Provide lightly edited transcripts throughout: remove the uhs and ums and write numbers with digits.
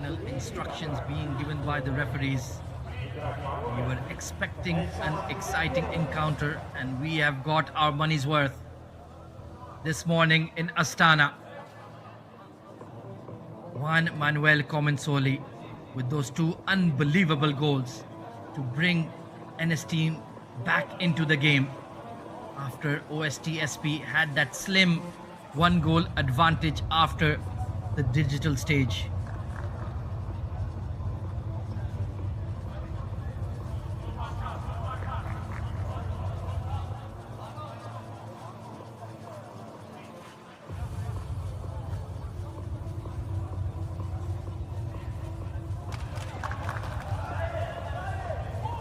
final instructions being given by the referees. We were expecting an exciting encounter, and we have got our money's worth this morning in Astana. Juan Manuel Comensoli with those two unbelievable goals to bring NS team back into the game after OSTSP had that slim 1-goal advantage after the digital stage.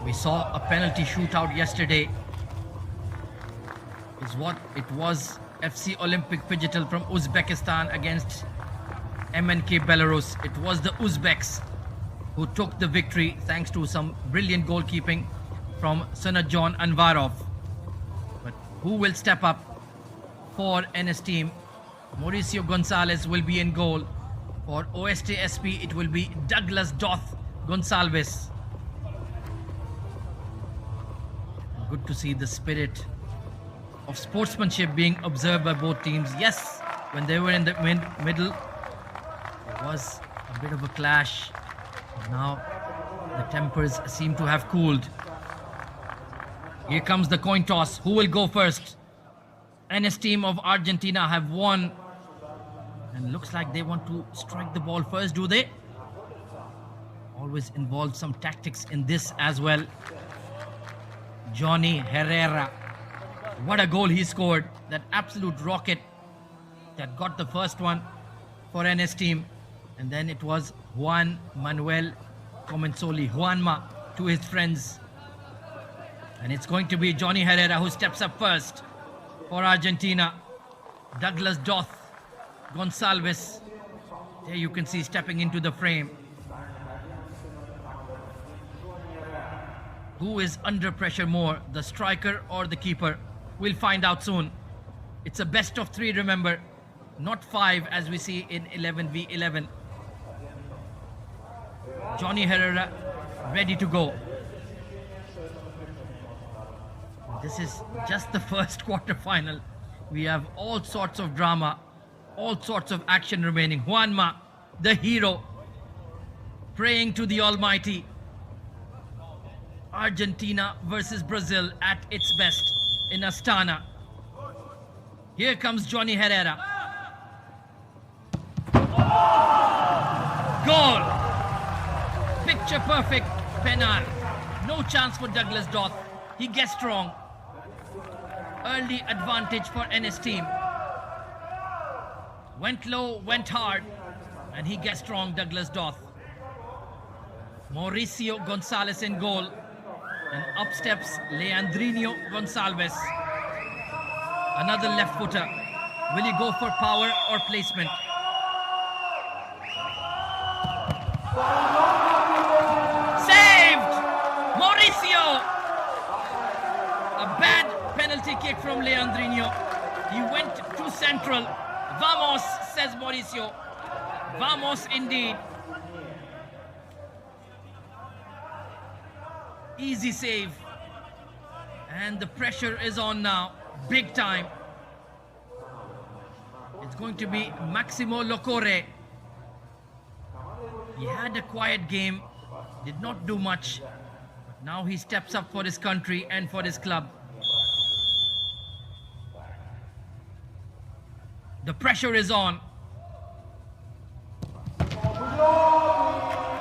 We saw a penalty shootout yesterday. Is what it was. FC Olympic Phygital from Uzbekistan against MNK Belarus. It was the Uzbeks who took the victory thanks to some brilliant goalkeeping from Sunajon Anvarov. But who will step up for NS team? Mauricio Gonzalez will be in goal. For OSTSP, it will be Douglas Doth Gonsalves. Good to see the spirit of sportsmanship being observed by both teams. Yes, when they were in the middle, there was a bit of a clash. Now the tempers seem to have cooled. Here comes the coin toss. Who will go first? NS team of Argentina have won. And looks like they want to strike the ball first, do they? Always involved some tactics in this as well. Johnny Herrera. What a goal he scored. That absolute rocket that got the first one for NS team. And then it was Juan Manuel Comensoli, Juanma to his friends. And it's going to be Johnny Herrera who steps up first for Argentina. Douglas Doth Gonsalves. There you can see stepping into the frame. Who is under pressure more, the striker or the keeper? We'll find out soon. It's a best of 3, remember, not 5 as we see in 11v11. Johnny Herrera ready to go. This is just the first quarter final. We have all sorts of drama, all sorts of action remaining. Juanma, the hero, praying to the Almighty. Argentina versus Brazil at its best in Astana. Here comes Johnny Herrera. Goal! Picture perfect penal. No chance for Douglas Doth. He gets strong. Early advantage for NS team. Went low, went hard, and he gets strong, Douglas Doth. Mauricio Gonzalez in goal. And up steps Leandrinho Gonsalves. Another left footer. Will he go for power or placement? Saved! Mauricio! A bad penalty kick from Leandrinho. He went too central. Vamos, says Mauricio. Vamos indeed. Easy save. And the pressure is on now. Big time. It's going to be Maximo Locore. He had a quiet game. Did not do much. But now he steps up for his country and for his club. The pressure is on.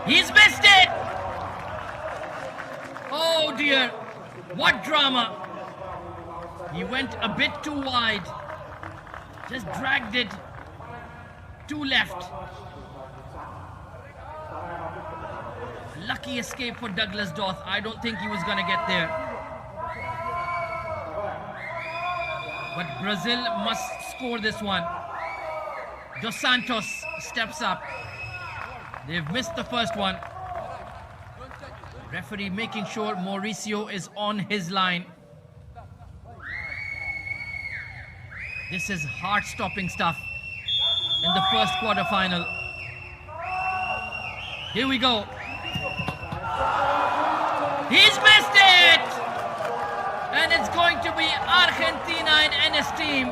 He's missed it! Oh dear, what drama. He went a bit too wide. Just dragged it too left. Lucky escape for Douglas Doth. I don't think he was going to get there. But Brazil must score this one. Dos Santos steps up. They've missed the first one. Referee making sure Mauricio is on his line. This is heart-stopping stuff in the first quarter final. Here we go. He's missed it! And it's going to be Argentina and NS team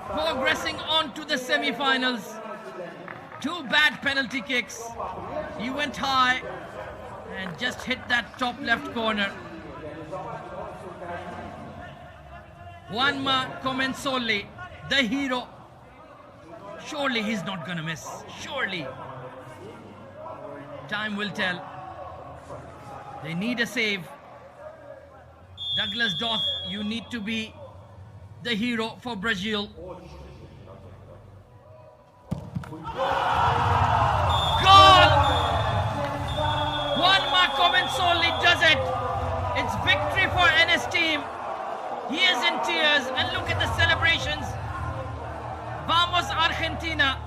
progressing on to the semi-finals. 2 bad penalty kicks. He went high and just hit that top left corner. Juanma Comensoli, the hero. Surely he's not gonna miss. Surely. Time will tell. They need a save. Douglas Doth, you need to be the hero for Brazil. Goal! Juanma Comensoli does it. It's victory for NS team. He is in tears, and look at the celebrations. Vamos Argentina.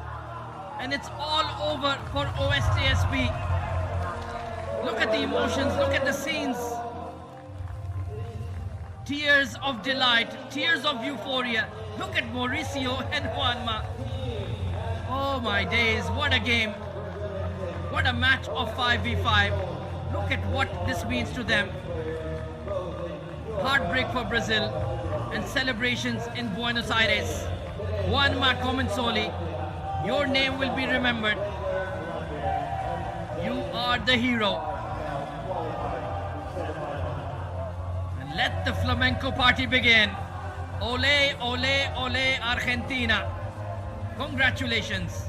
And it's all over for OSTSB. Look at the emotions, look at the scenes. Tears of delight, tears of euphoria. Look at Mauricio and Juanma. Oh my days, what a game. What a match of 5v5. Look at what this means to them. Heartbreak for Brazil and celebrations in Buenos Aires. Juanma Comensoli, your name will be remembered. You are the hero. And let the flamenco party begin. Ole, ole, ole, Argentina. Congratulations.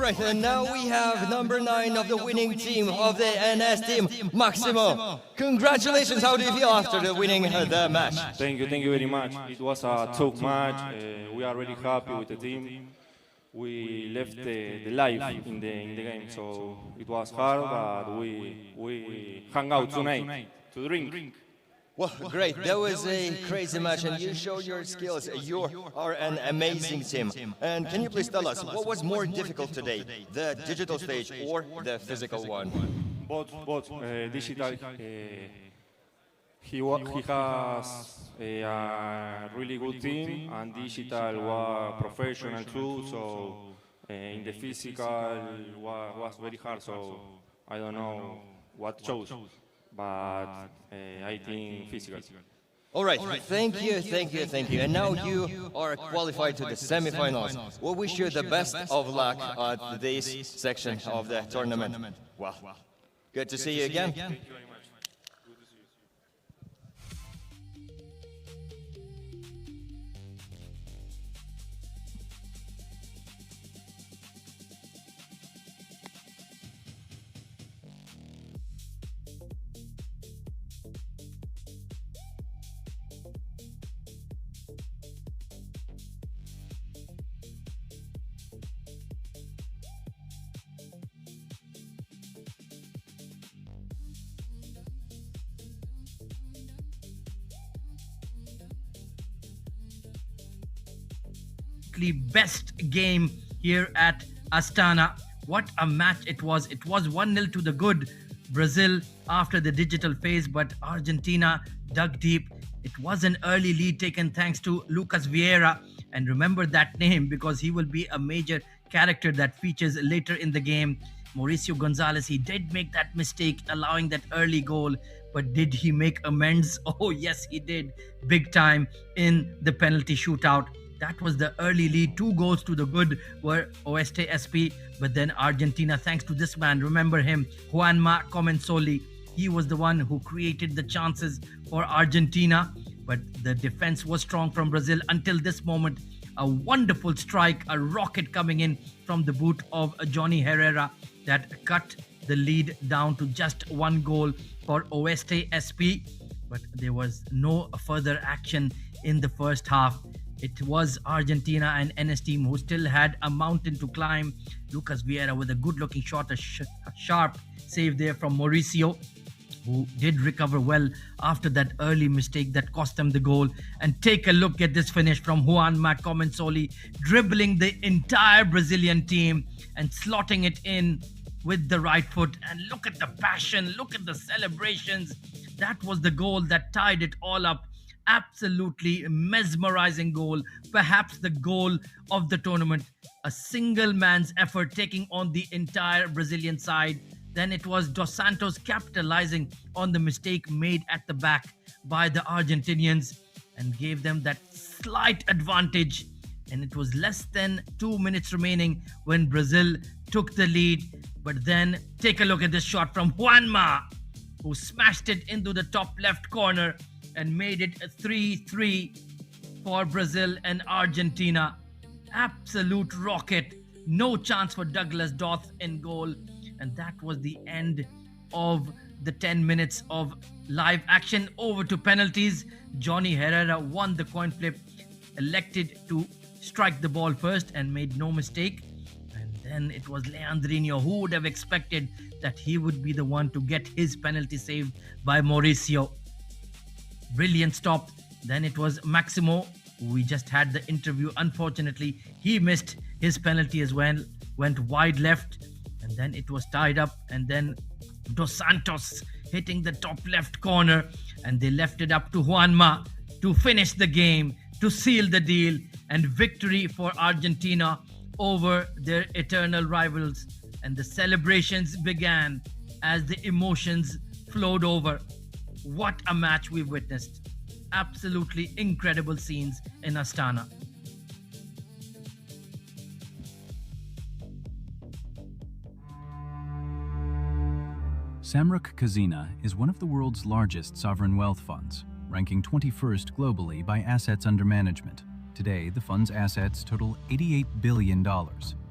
All right, and now we have number 9 of the winning team of the NS team, Maximo. Congratulations, how do you feel after the winning the match? Thank you very much. It was a tough match. We are really happy with the team. We left the life in the game, so it was hard, but we hung out tonight to drink. Well, great. That was a crazy match, and you showed your skills. You are an amazing team. And can you please tell us, what was more difficult today, the digital stage or the physical one? Both. Digital. He has a really good team, and digital was professional too. So in the physical was very hard. So I don't know what chose. But I think physical. All right, thank you. And now you are qualified to the semifinals. We wish you the best of luck at this section of the tournament. Well, good to see you again. Thank you very much. Good to see you. Best game here at Astana. What a match it was. It was 1-0 to the good Brazil after the digital phase, but Argentina dug deep. It was an early lead taken thanks to Lucas Vieira, and remember that name because he will be a major character that features later in the game. Mauricio Gonzalez, he did make that mistake allowing that early goal, but did he make amends? Oh yes, he did, big time in the penalty shootout. That was the early lead. 2 goals to the good were Oeste SP, but then Argentina, thanks to this man, remember him, Juanma Comensoli. He was the one who created the chances for Argentina, but the defense was strong from Brazil until this moment. A wonderful strike, a rocket coming in from the boot of Johnny Herrera that cut the lead down to just 1 goal for Oeste SP, but there was no further action in the first half. It was Argentina and NS team who still had a mountain to climb. Lucas Vieira with a good-looking shot, a sharp save there from Mauricio, who did recover well after that early mistake that cost them the goal. And take a look at this finish from Juanma Comensoli, dribbling the entire Brazilian team and slotting it in with the right foot. And look at the passion, look at the celebrations. That was the goal that tied it all up. Absolutely mesmerizing goal, perhaps the goal of the tournament. A single man's effort taking on the entire Brazilian side. Then it was Dos Santos capitalizing on the mistake made at the back by the Argentinians and gave them that slight advantage. And it was less than 2 minutes remaining when Brazil took the lead. But then take a look at this shot from Juanma, who smashed it into the top left corner and made it a 3-3 for Brazil and Argentina. Absolute rocket. No chance for Douglas Doth in goal. And that was the end of the 10 minutes of live action. Over to penalties. Johnny Herrera won the coin flip, elected to strike the ball first and made no mistake. And then it was Leandrinho. Who would have expected that he would be the one to get his penalty saved by Mauricio? Brilliant stop. Then it was Maximo. We just had the interview. Unfortunately, he missed his penalty as well. Went wide left. And then it was tied up. And then Dos Santos hitting the top left corner. And they left it up to Juanma to finish the game, to seal the deal. And victory for Argentina over their eternal rivals. And the celebrations began as the emotions flowed over. What a match we've witnessed. Absolutely incredible scenes in Astana. Samruk Kazina is one of the world's largest sovereign wealth funds, ranking 21st globally by assets under management. Today, the fund's assets total $88 billion.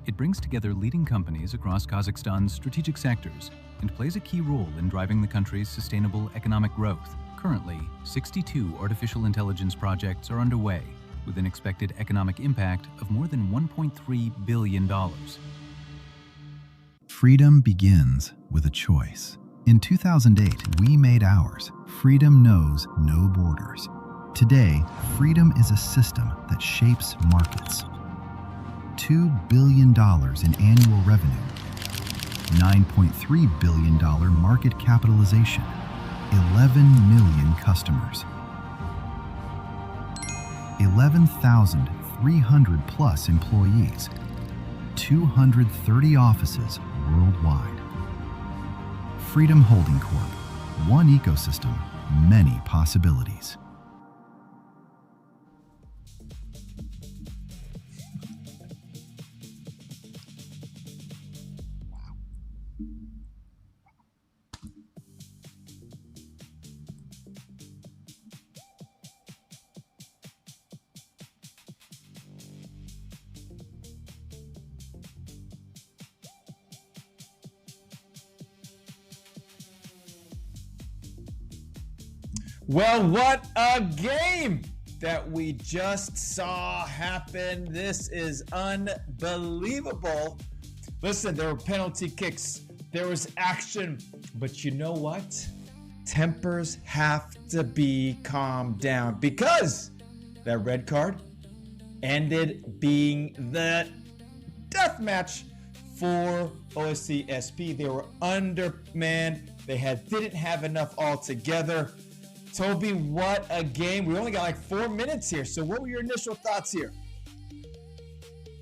It brings together leading companies across Kazakhstan's strategic sectors and plays a key role in driving the country's sustainable economic growth. Currently, 62 artificial intelligence projects are underway, with an expected economic impact of more than $1.3 billion. Freedom begins with a choice. In 2008, we made ours. Freedom knows no borders. Today, freedom is a system that shapes markets. $2 billion in annual revenue, $9.3 billion market capitalization, 11 million customers, 11,300 plus employees, 230 offices worldwide. Freedom Holding Corp. One ecosystem, many possibilities. Well, what a game that we just saw happen. This is unbelievable. Listen, there were penalty kicks, there was action, but you know what? Tempers have to be calmed down because that red card ended being the death match for OSC SP. They were undermanned. They didn't have enough altogether. Toby, what a game. We only got like 4 minutes here. So what were your initial thoughts here?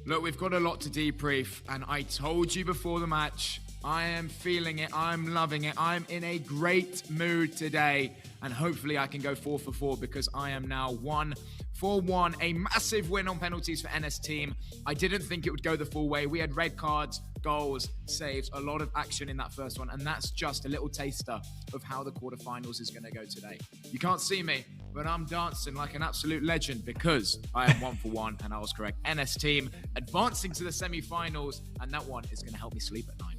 Look, we've got a lot to debrief, and I told you before the match, I am feeling it. I'm loving it. I'm in a great mood today, and hopefully I can go 4 for 4 because I am now 1 for 1. A massive win on penalties for NS team. I didn't think it would go the full way. We had red cards, goals, saves, a lot of action in that first one, and that's just a little taster of how the quarterfinals is going to go today. You can't see me, but I'm dancing like an absolute legend because I am 1 for 1, and I was correct. NS team advancing to the semi-finals, and that one is going to help me sleep at night.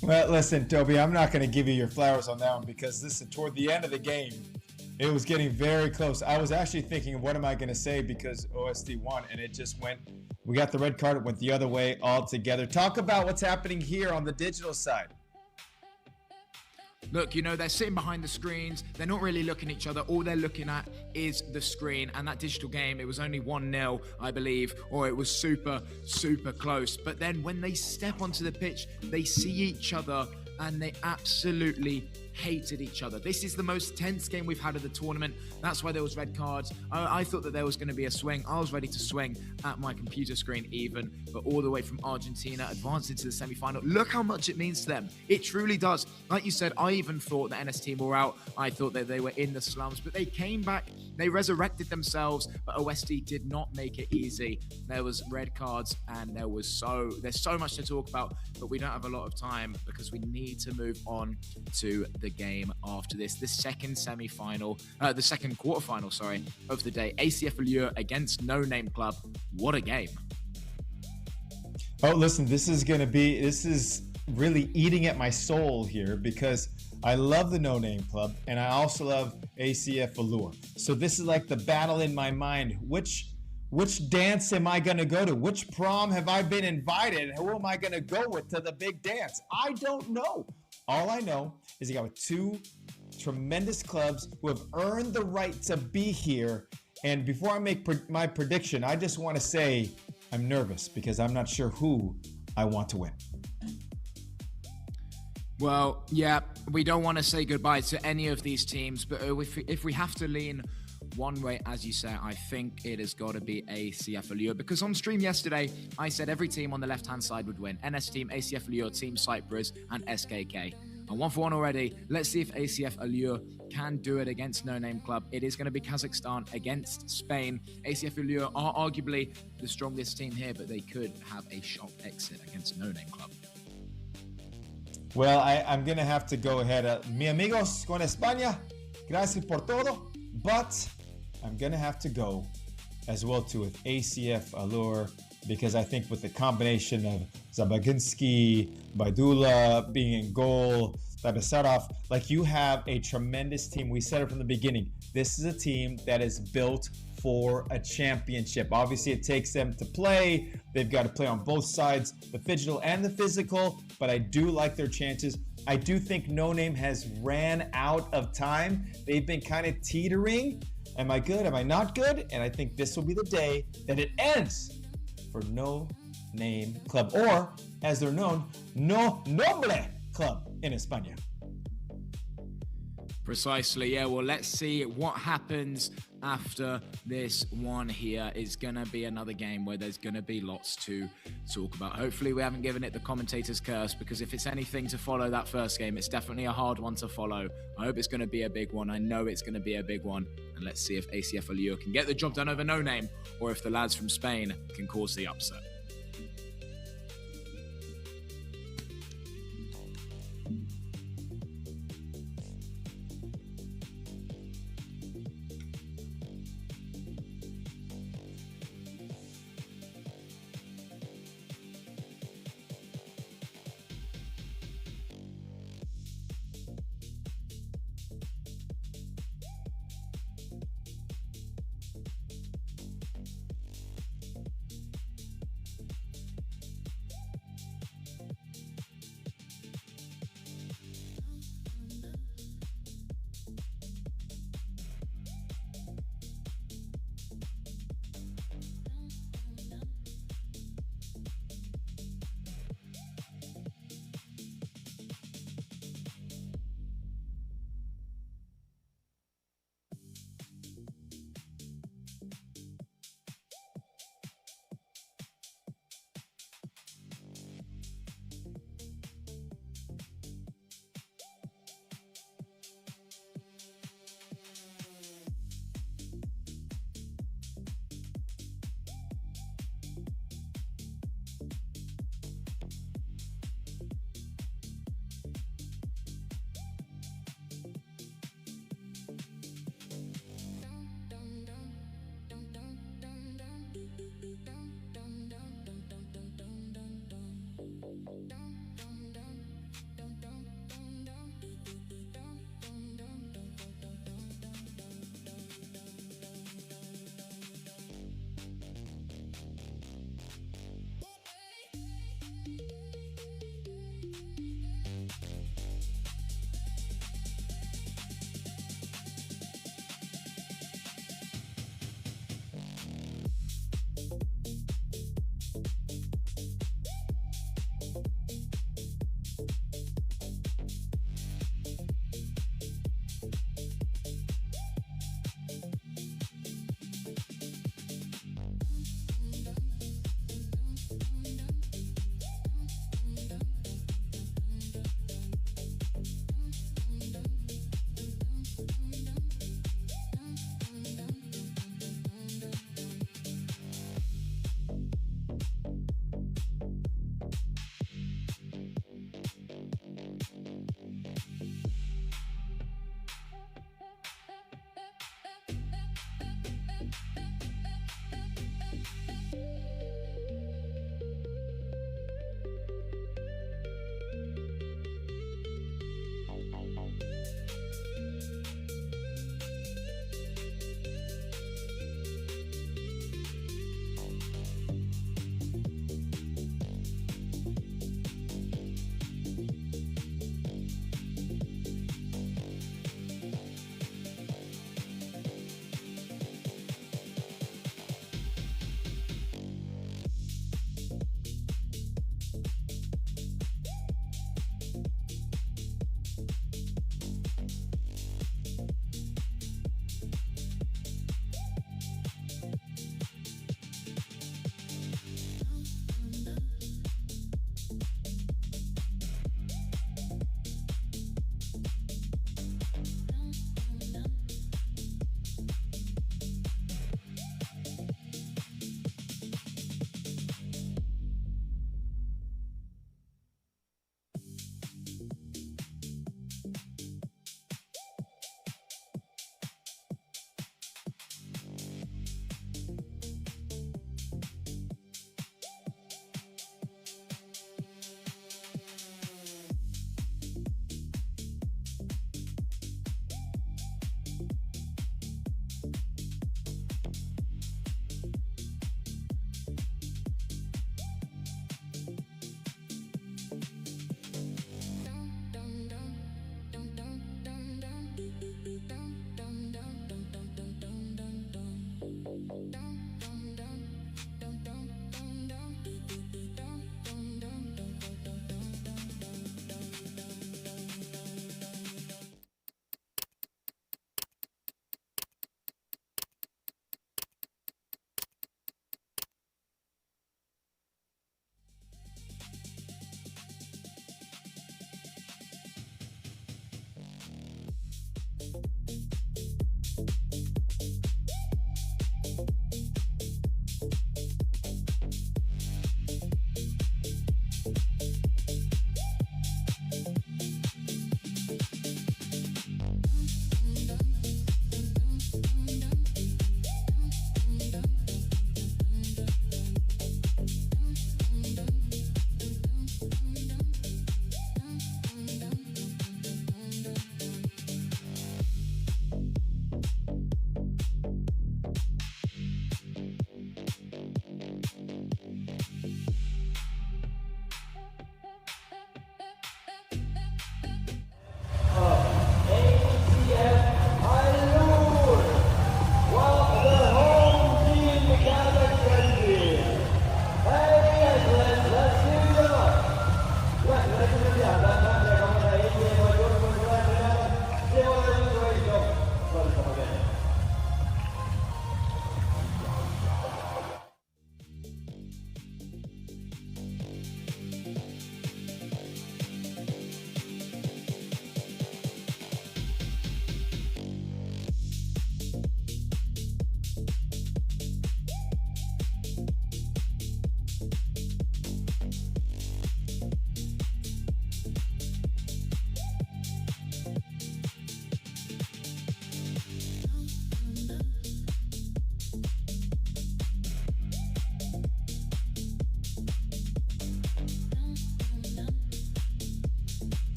Well, listen, Toby, I'm not going to give you your flowers on that one because listen, toward the end of the game, it was getting very close. I was actually thinking, what am I going to say because OSD won, and it just went. We got the red card. It went the other way altogether. Talk about what's happening here on the digital side. Look, you know, they're sitting behind the screens. They're not really looking at each other. All they're looking at is the screen. And that digital game, it was only 1-0, I believe, or it was super, super close. But then when they step onto the pitch, they see each other and they absolutely hated each other. This is the most tense game we've had of the tournament. That's why there was red cards. I thought that there was going to be a swing. I was ready to swing at my computer screen even, but all the way from Argentina, advanced into the semi-final. Look how much it means to them. It truly does. Like you said, I even thought the NS team were out. I thought that they were in the slums, but they came back. They resurrected themselves, but OSD did not make it easy. There was red cards, and there's so much to talk about, but we don't have a lot of time because we need to move on to the game after this. The second quarterfinal, of the day. ACF Allure against No Name Club. What a game. Oh, listen, this is really eating at my soul here because I love the No Name Club and I also love ACF Allure. So this is like the battle in my mind. Which dance am I going to go to? Which prom have I been invited? Who am I going to go with to the big dance? I don't know. All I know is I got with two tremendous clubs who have earned the right to be here. And before I make my prediction, I just want to say I'm nervous because I'm not sure who I want to win. Well, yeah, we don't want to say goodbye to any of these teams, but if we have to lean one way, as you say, I think it has got to be ACF Allure, because on stream yesterday, I said every team on the left-hand side would win. NS team, ACF Allure, Team Cyprus, and SKK. I'm 1 for 1 already. Let's see if ACF Allure can do it against No Name Club. It is going to be Kazakhstan against Spain. ACF Allure are arguably the strongest team here, but they could have a shock exit against No Name Club. Well, I'm going to have to go ahead. Mi amigos con España, gracias por todo. But I'm going to have to go as well too with ACF Allure. because I think with the combination of Zabaginski, Baidula being in goal, Tadasarov, like you have a tremendous team. We said it from the beginning. This is a team that is built for a championship. Obviously, it takes them to play. They've got to play on both sides, the phygital and the physical, but I do like their chances. I do think No Name has ran out of time. They've been kind of teetering. Am I good? Am I not good? And I think this will be the day that it ends for No Name Club, or as they're known, No Nombre Club in España. Precisely, yeah. Well, let's see what happens after this one here. Is going to be another game where there's going to be lots to talk about. Hopefully, we haven't given it the commentator's curse, because if it's anything to follow that first game, it's definitely a hard one to follow. I hope it's going to be a big one. I know it's going to be a big one. And let's see if ACF Allure can get the job done over No Name, or if the lads from Spain can cause the upset.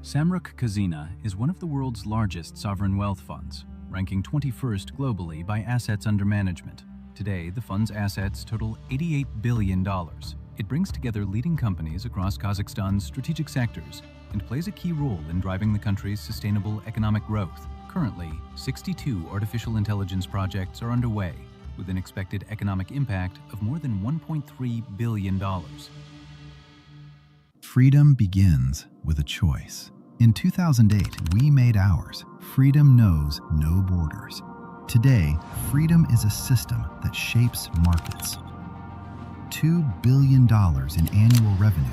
Samruk Kazina is one of the world's largest sovereign wealth funds, ranking 21st globally by assets under management. Today, the fund's assets total $88 billion. It brings together leading companies across Kazakhstan's strategic sectors and plays a key role in driving the country's sustainable economic growth. Currently, 62 artificial intelligence projects are underway, with an expected economic impact of more than $1.3 billion. Freedom begins with a choice. In 2008, we made ours. Freedom knows no borders. Today, freedom is a system that shapes markets. $2 billion in annual revenue,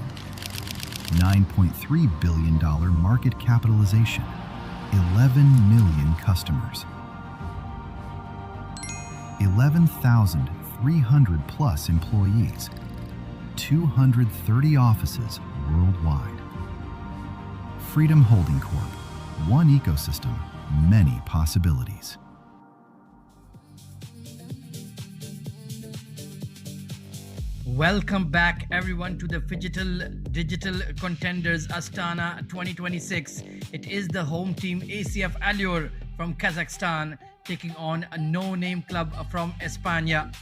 $9.3 billion market capitalization, 11 million customers, 11,300 plus employees, 230 offices worldwide. Freedom Holding Corp. One ecosystem, many possibilities. Welcome back, everyone, to the Phygital Digital Contenders Astana 2026. It is the home team ACF Allure from Kazakhstan taking on a no-name club from España.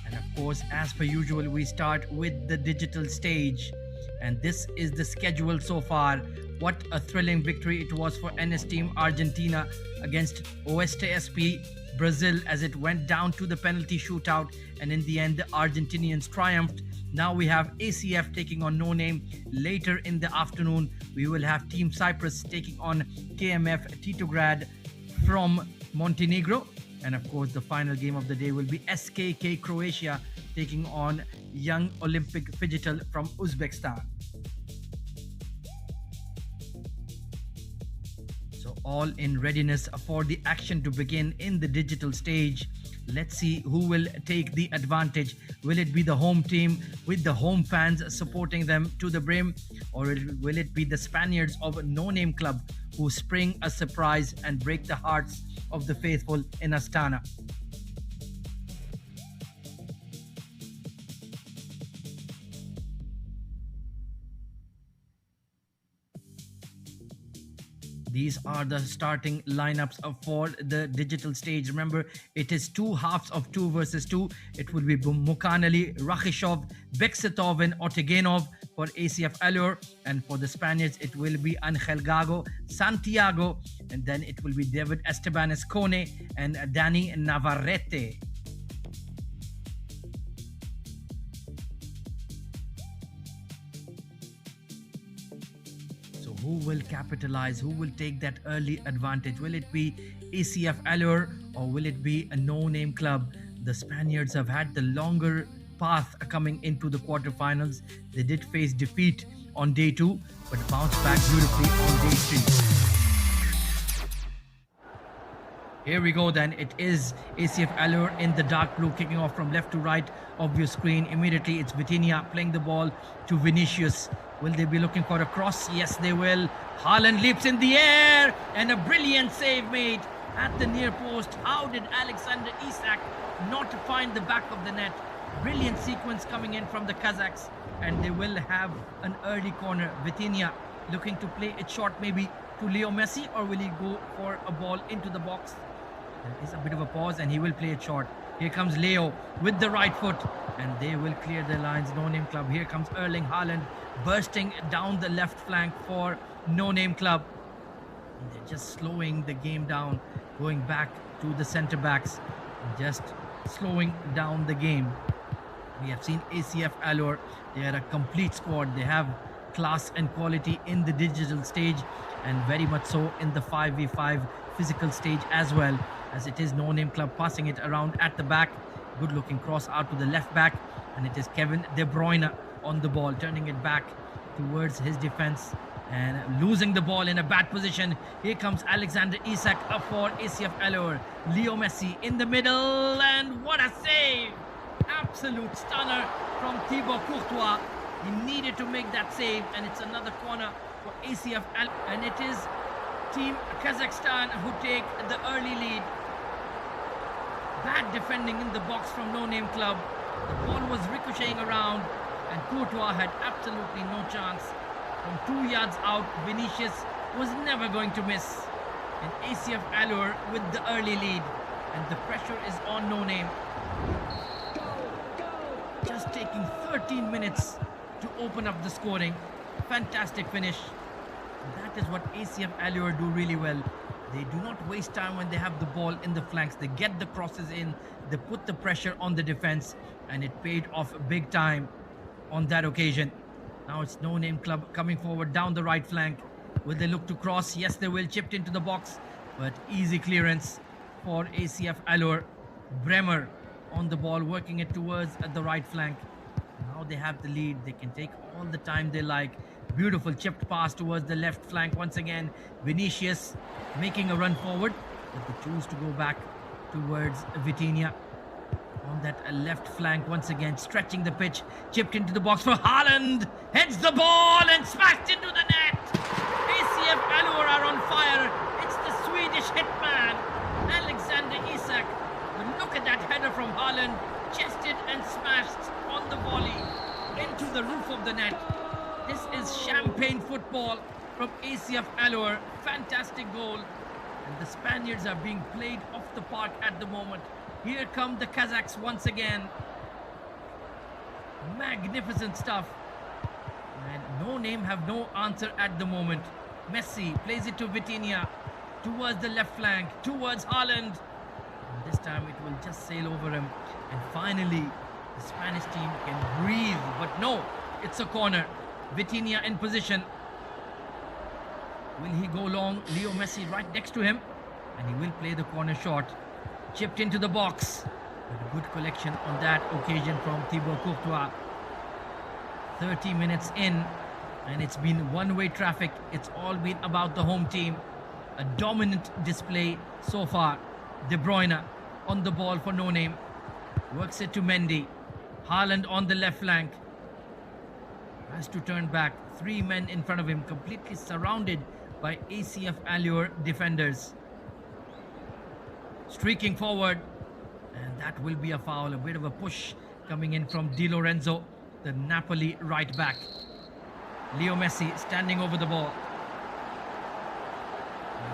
And of course, as per usual, we start with the digital stage. And this is the schedule so far. What a thrilling victory it was for NS Team Argentina against OSTSP Brazil as it went down to the penalty shootout, and in the end the Argentinians triumphed. Now we have ACF taking on No Name. Later in the afternoon we will have Team Cyprus taking on KMF Titograd from Montenegro, and of course the final game of the day will be SKK Croatia taking on Young Olympic Phygital from Uzbekistan. All in readiness for the action to begin in the digital stage. Let's see who will take the advantage. Will it be the home team with the home fans supporting them to the brim, or will it be the Spaniards of No Name Club who spring a surprise and break the hearts of the faithful in Astana? These are the starting lineups for the digital stage. Remember, it is two halves of 2 versus 2. It will be Mukanali, Rakhishov, Beksitov and Otegenov for ACF Allure. And for the Spaniards, it will be Angel Gago, Santiago, and then it will be David Estebanes Cone and Dani Navarrete. Who will capitalize? Who will take that early advantage? Will it be ACF Allure or will it be a no-name club? The Spaniards have had the longer path coming into the quarterfinals. They did face defeat on day 2, but bounced back beautifully on day 3. Here we go then. It is ACF Allure in the dark blue, kicking off from left to right of your screen. Immediately it's Vitinha playing the ball to Vinicius. Will they be looking for a cross? Yes, they will. Haaland leaps in the air and a brilliant save made at the near post. How did Alexander Isak not find the back of the net? Brilliant sequence coming in from the Kazakhs, and they will have an early corner. Vitinha looking to play it short maybe to Leo Messi, or will he go for a ball into the box? There is a bit of a pause and he will play it short. Here comes Leo with the right foot, and they will clear their lines. No Name Club. Here comes Erling Haaland bursting down the left flank for No Name Club. And they're just slowing the game down, going back to the centre backs, and just slowing down the game. We have seen ACF Allure. They are a complete squad. They have class and quality in the digital stage, and very much so in the 5v5 physical stage as well, as it is No Name Club passing it around at the back. Good looking cross out to the left back, and it is Kevin De Bruyne on the ball, turning it back towards his defense and losing the ball in a bad position. Here comes Alexander Isak up for ACF Allure. Leo Messi in the middle, and what a save! Absolute stunner from Thibaut Courtois. He needed to make that save, and it's another corner for ACF Allure, and it is Team Kazakhstan who take the early lead. Bad defending in the box from No Name Club. The ball was ricocheting around, and Courtois had absolutely no chance. From 2 yards out, Vinicius was never going to miss. And ACF Allure with the early lead. And the pressure is on No Name. Just taking 13 minutes to open up the scoring. Fantastic finish. That is what ACF Allure do really well. They do not waste time when they have the ball in the flanks. They get the crosses in. They put the pressure on the defense. And it paid off big time on that occasion. Now it's No Name Club coming forward down the right flank. Will they look to cross? Yes, they will. Chipped into the box. But easy clearance for ACF Allure. Bremer on the ball, working it towards the right flank. Now they have the lead. They can take all the time they like. Beautiful chipped pass towards the left flank once again. Vinicius making a run forward, but they choose to go back towards Vitinha. On that left flank once again, stretching the pitch. Chipped into the box for Haaland. Heads the ball and smashed into the net. ACF Allure are on fire. It's the Swedish hitman, Alexander Isak. But look at that header from Haaland. Chested and smashed on the volley into the roof of the net. This is champagne football from ACF Allure. Fantastic goal. And the Spaniards are being played off the park at the moment. Here come the Kazakhs once again. Magnificent stuff. And No Name have no answer at the moment. Messi plays it to Vitinha. Towards the left flank. Towards Haaland. And this time it will just sail over him. And finally, the Spanish team can breathe. But no, it's a corner. Vitinha in position. Will he go long? Leo Messi right next to him. And he will play the corner shot. Chipped into the box. But a good collection on that occasion from Thibaut Courtois. 30 minutes in. And it's been one-way traffic. It's all been about the home team. A dominant display so far. De Bruyne on the ball for No Name. Works it to Mendy. Haaland on the left flank. Has to turn back. 3 men in front of him, completely surrounded by ACF Allure defenders. Streaking forward, and that will be a foul. A bit of a push coming in from Di Lorenzo, the Napoli right back. Leo Messi standing over the ball.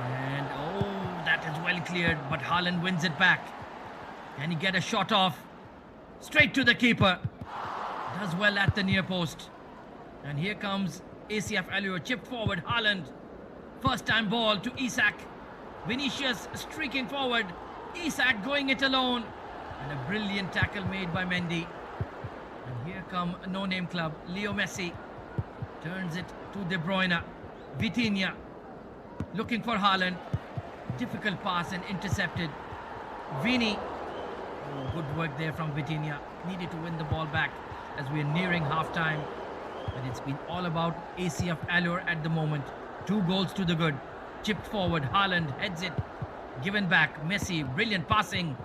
And oh, that is well cleared, but Haaland wins it back. Can he get a shot off? Straight to the keeper. Does well at the near post. And here comes ACF Allure, chipped forward, Haaland. First time ball to Isak. Vinicius streaking forward. Isak going it alone. And a brilliant tackle made by Mendy. And here come No Name Club. Leo Messi turns it to De Bruyne. Vitinha looking for Haaland. Difficult pass and intercepted. Vini. Oh, good work there from Vitinha. Needed to win the ball back as we're nearing half-time. But it's been all about ACF Allure at the moment. 2 goals to the good. Chipped forward, Haaland heads it. Given back, Messi, brilliant passing.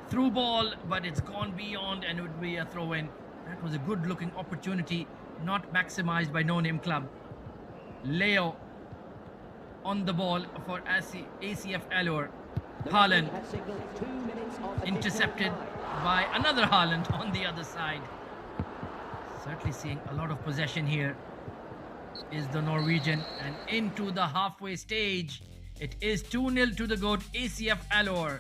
Through ball, but it's gone beyond and it would be a throw-in. That was a good-looking opportunity, not maximized by No Name Club. Leo on the ball for ACF Allure. Haaland intercepted by another Haaland on the other side. Certainly seeing a lot of possession here is the Norwegian, and into the halfway stage it is 2-0 to the good ACF Allure.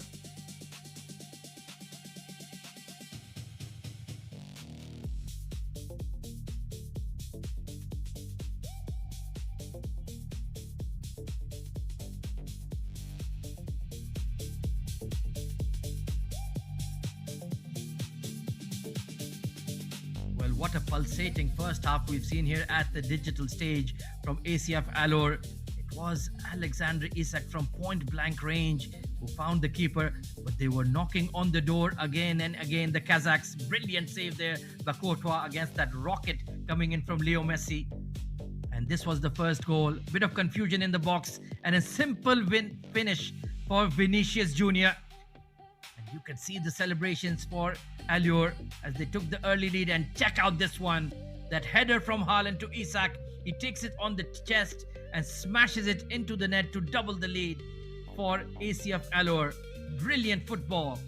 Well, what a pulsating first half we've seen here at the digital stage from ACF Allure. It was Alexander Isak from point blank range who found the keeper, but they were knocking on the door again and again. The Kazakhs, brilliant save there by Courtois against that rocket coming in from Leo Messi. And this was the first goal. Bit of confusion in the box and a simple finish for Vinicius Jr. And you can see the celebrations for Allure as they took the early lead. And check out this one. That header from Haaland to Isak. He takes it on the chest and smashes it into the net to double the lead for ACF Allure. Brilliant football.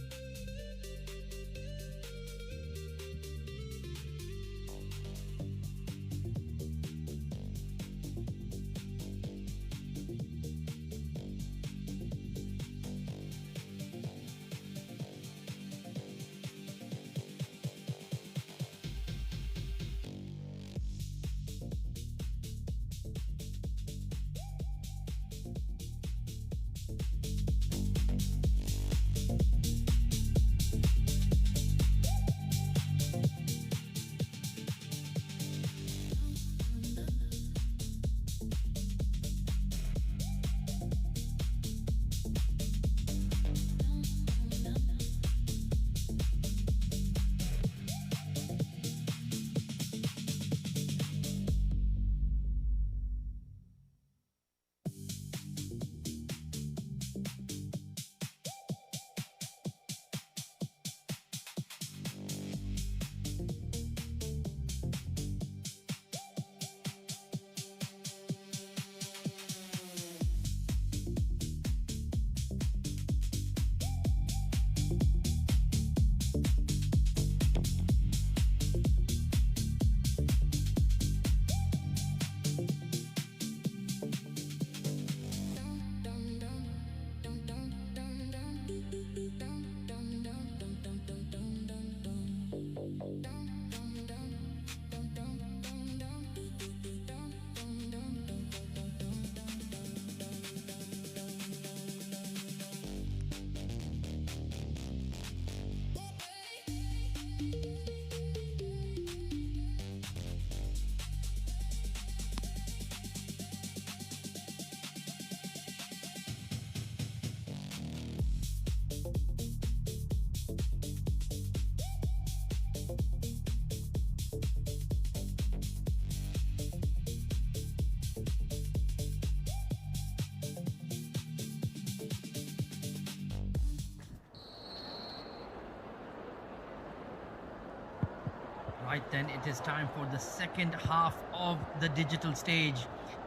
Right then, it is time for the second half of the digital stage.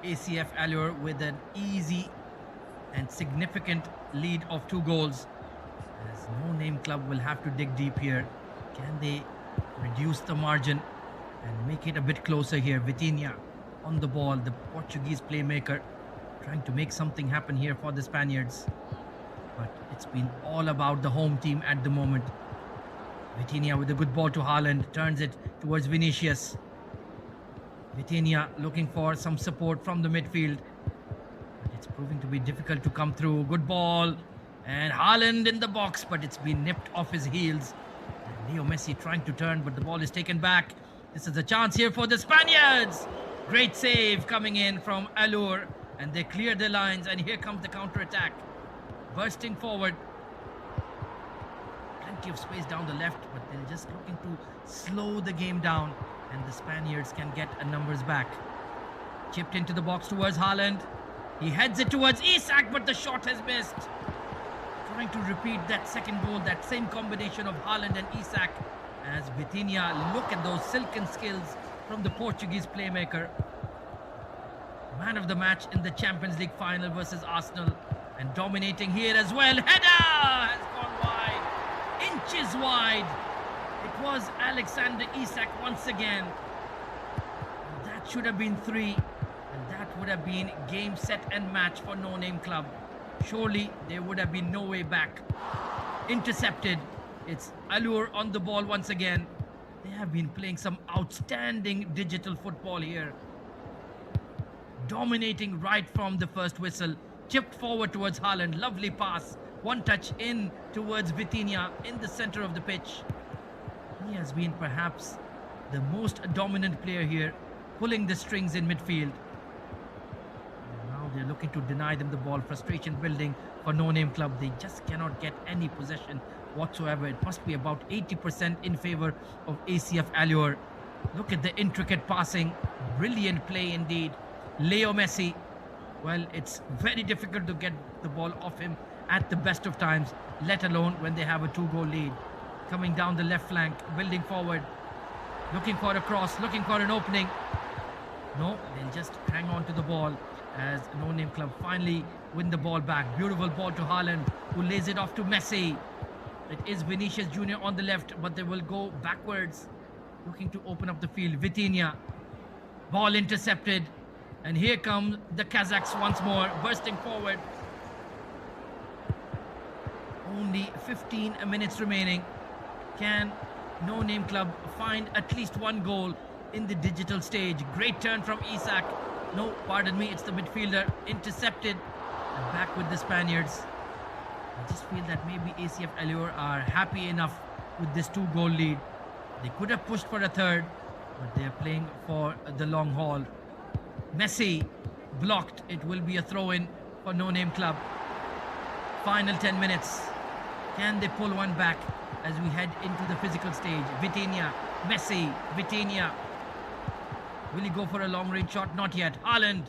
ACF Allure with an easy and significant lead of 2 goals. As No Name Club will have to dig deep here. Can they reduce the margin and make it a bit closer here? Vitinha on the ball, the Portuguese playmaker, trying to make something happen here for the Spaniards. But it's been all about the home team at the moment. Vitinha with a good ball to Haaland, turns it towards Vinicius. Vitinha looking for some support from the midfield. But it's proving to be difficult to come through. Good ball. And Haaland in the box, but it's been nipped off his heels. And Leo Messi trying to turn, but the ball is taken back. This is a chance here for the Spaniards. Great save coming in from Allure. And they clear the lines, and here comes the counter-attack. Bursting forward. Plenty of space down the left, but they're just looking to slow the game down, and the Spaniards can get a numbers back. Chipped into the box towards Haaland. He heads it towards Isak, but the shot has missed. Trying to repeat that second goal, that same combination of Haaland and Isak, as Vitinha, look at those silken skills from the Portuguese playmaker. Man of the match in the Champions League final versus Arsenal, and dominating here as well. Header has gone wide, inches wide. It was Alexander Isak once again. That should have been 3, and that would have been game, set and match for No Name Club. Surely there would have been no way back. Intercepted. It's Allure on the ball once again. They have been playing some outstanding digital football here. Dominating right from the first whistle. Chipped forward towards Haaland. Lovely pass. One touch in towards Vitinha in the center of the pitch. He has been perhaps the most dominant player here, pulling the strings in midfield. Now they're looking to deny them the ball. Frustration building for No Name Club. They just cannot get any possession whatsoever. It must be about 80% in favor of ACF Allure. Look at the intricate passing. Brilliant play indeed. Leo Messi. Well, it's very difficult to get the ball off him at the best of times, let alone when they have a 2-goal lead. Coming down the left flank, building forward, looking for a cross, looking for an opening. No, they'll just hang on to the ball as No Name Club finally win the ball back. Beautiful ball to Haaland, who lays it off to Messi. It is Vinicius Jr. on the left, but they will go backwards, looking to open up the field. Vitinha, ball intercepted. And here come the Kazakhs once more, bursting forward. Only 15 minutes remaining. Can No Name Club find at least 1 goal in the digital stage? Great turn from Isak. No, pardon me, it's the midfielder. Intercepted. And back with the Spaniards. I just feel that maybe ACF Allure are happy enough with this 2-goal lead. They could have pushed for a third, but they're playing for the long haul. Messi blocked. It will be a throw-in for No Name Club. Final 10 minutes. Can they pull one back as we head into the physical stage? Vitinha, Messi, Vitinha. Will he go for a long-range shot? Not yet. Haaland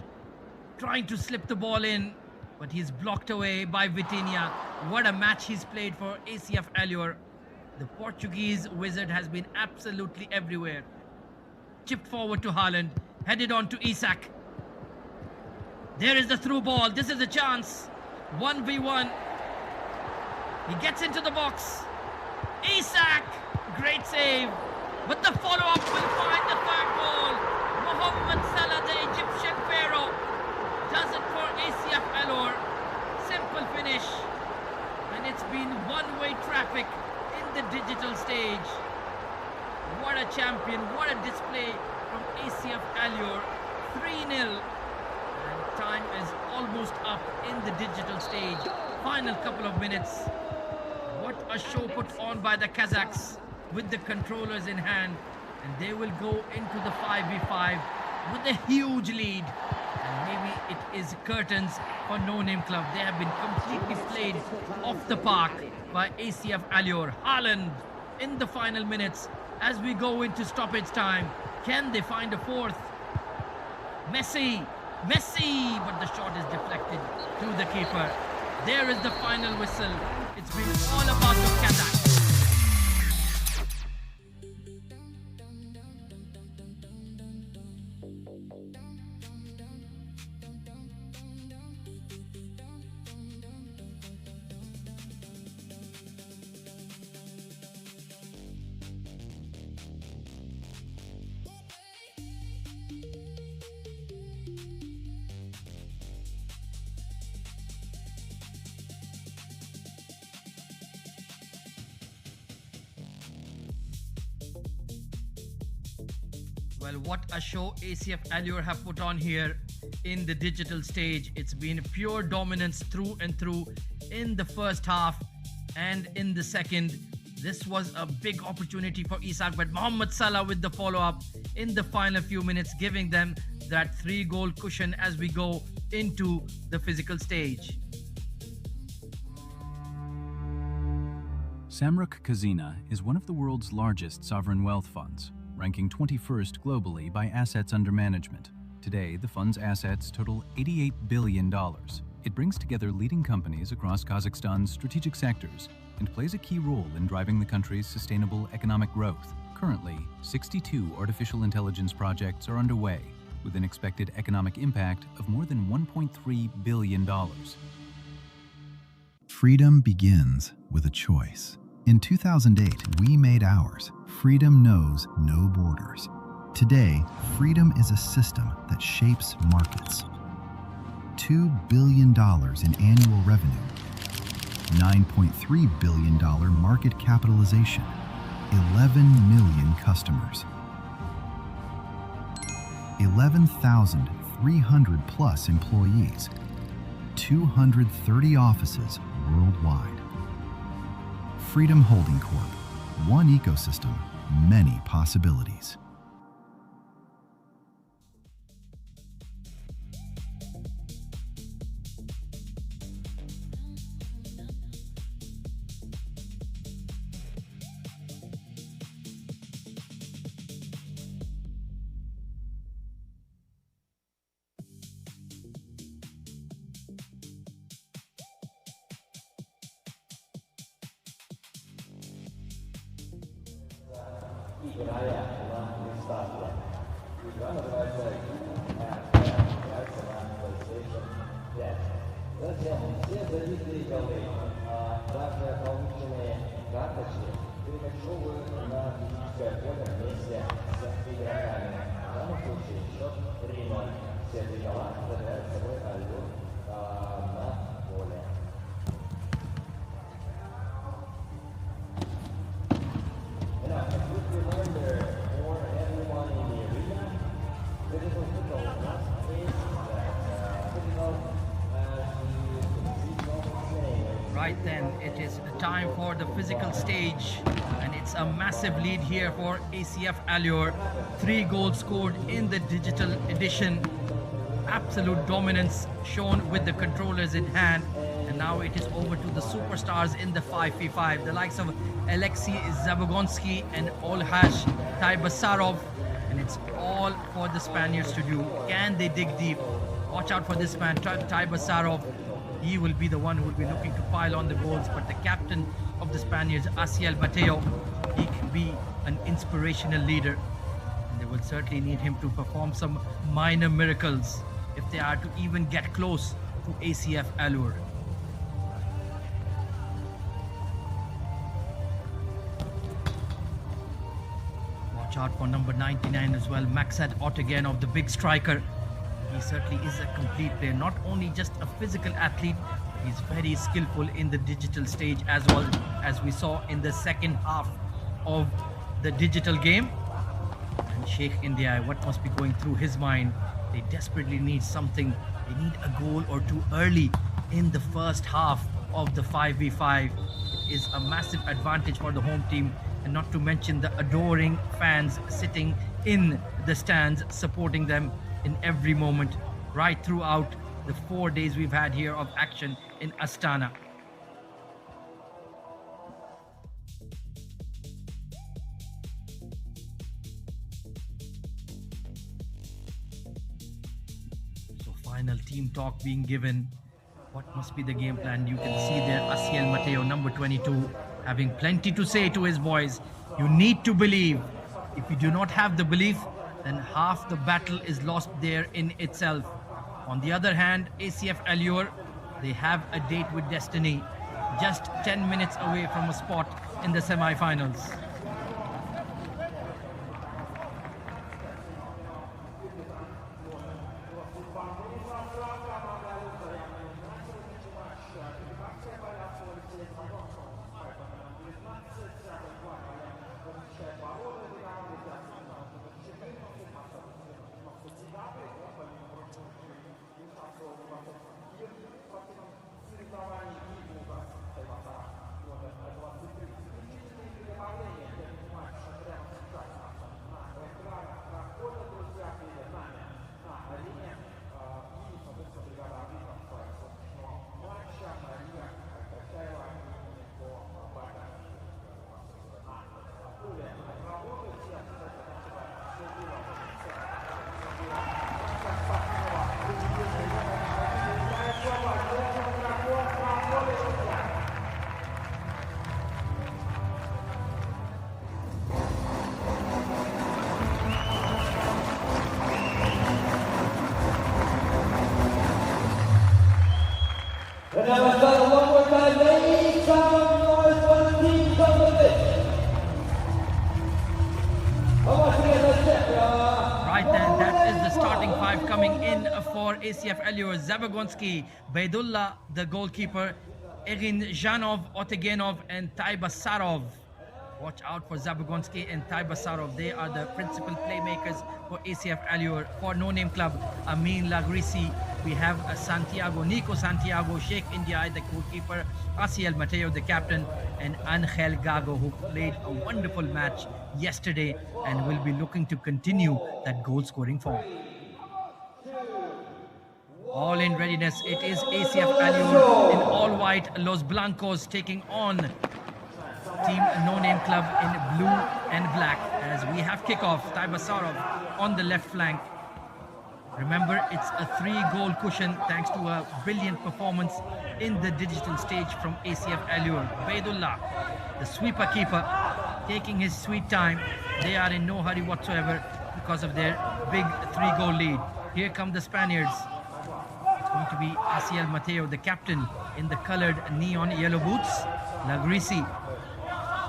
trying to slip the ball in, but he's blocked away by Vitinha. What a match he's played for ACF Allure. The Portuguese wizard has been absolutely everywhere. Chipped forward to Haaland. Headed on to Isak. There is the through ball. This is a chance. 1v1. He gets into the box. Isak. Great save. But the follow-up will find the 3rd goal. Mohamed Salah, the Egyptian pharaoh, does it for ACF Allure. Simple finish. And it's been one-way traffic in the digital stage. What a champion. What a display from ACF Allure. 3-0. And time is almost up in the digital stage. Final couple of minutes. What a show put on by the Kazakhs with the controllers in hand. And they will go into the 5v5 with a huge lead. And maybe it is curtains for No Name Club. They have been completely played off the park by ACF Allure. Haaland in the final minutes as we go into stoppage time. Can they find a 4th? Messi, but the shot is deflected to the keeper. There is the final whistle. It's been all about the Kazakhs. Well, what a show ACF Allure have put on here in the digital stage. It's been pure dominance through and through in the first half and in the second. This was a big opportunity for Isak, but Mohamed Salah with the follow-up in the final few minutes, giving them that 3-goal cushion as we go into the physical stage. Samruk Kazina is one of the world's largest sovereign wealth funds, ranking 21st globally by assets under management. Today, the fund's assets total $88 billion. It brings together leading companies across Kazakhstan's strategic sectors and plays a key role in driving the country's sustainable economic growth. Currently, 62 artificial intelligence projects are underway, with an expected economic impact of more than $1.3 billion. Freedom begins with a choice. In 2008, we made ours. Freedom knows no borders. Today, freedom is a system that shapes markets. $2 billion in annual revenue, $9.3 billion market capitalization, 11 million customers, 11,300 plus employees, 230 offices worldwide. Freedom Holding Corp. One ecosystem, many possibilities. Right then, it is time for the physical stage, and it's a massive lead here for ACF Allure. 3 goals scored in the digital edition. Absolute dominance shown with the controllers in hand, and now it is over to the superstars in the 5v5, the likes of Alexei Zabogonsky and Olhash Taibasarov, and it's all for the Spaniards to do. Can they dig deep? Watch out for this man, Taibasarov. He will be the one who will be looking to pile on the goals, but the captain of the Spaniards, Asiel Mateo, he can be an inspirational leader, and they will certainly need him to perform some minor miracles if they are to even get close to ACF Allure. Watch out for number 99 as well, Maksad Otogen of the big striker. He certainly is a complete player, not only just a physical athlete, he's very skillful in the digital stage as well, as we saw in the second half of the digital game. And Sheikh India, what must be going through his mind? They desperately need something. They need a goal or two early in the first half of the 5v5. It is a massive advantage for the home team, and not to mention the adoring fans sitting in the stands supporting them in every moment, right throughout the 4 days we've had here of action in Astana. So final team talk being given. What must be the game plan? You can see there Asiel Mateo, number 22, having plenty to say to his boys. You need to believe. If you do not have the belief, then half the battle is lost there in itself. On the other hand, ACF Allure, they have a date with destiny, just 10 minutes away from a spot in the semi-finals. And now it's done one more time, ladies, some noise for the team on the pitch. Right then, that is the starting five coming in for ACF Allur. Zabagonski, Baidullah, the goalkeeper, Eginjanov, Otegenov, and Taibasarov. Watch out for Zabagonski and Taibasarov. They are the principal playmakers for ACF Allur. For No Name Club, Amin Lagrisi, we have Nico Santiago, Sheikh India, the goalkeeper, Asiel Mateo, the captain, and Angel Gago, who played a wonderful match yesterday and will be looking to continue that goal-scoring form. All in readiness. It is ACF Allur in all white, Los Blancos taking on Team No Name Club in blue and black as we have kickoff. Taibasarov on the left flank. Remember, it's a 3-goal cushion thanks to a brilliant performance in the digital stage from ACF Allur. Baidullah, the sweeper keeper, taking his sweet time. They are in no hurry whatsoever because of their big 3-goal lead. Here come the Spaniards. It's going to be Asiel Mateo, the captain, in the colored neon yellow boots. Lagrisi,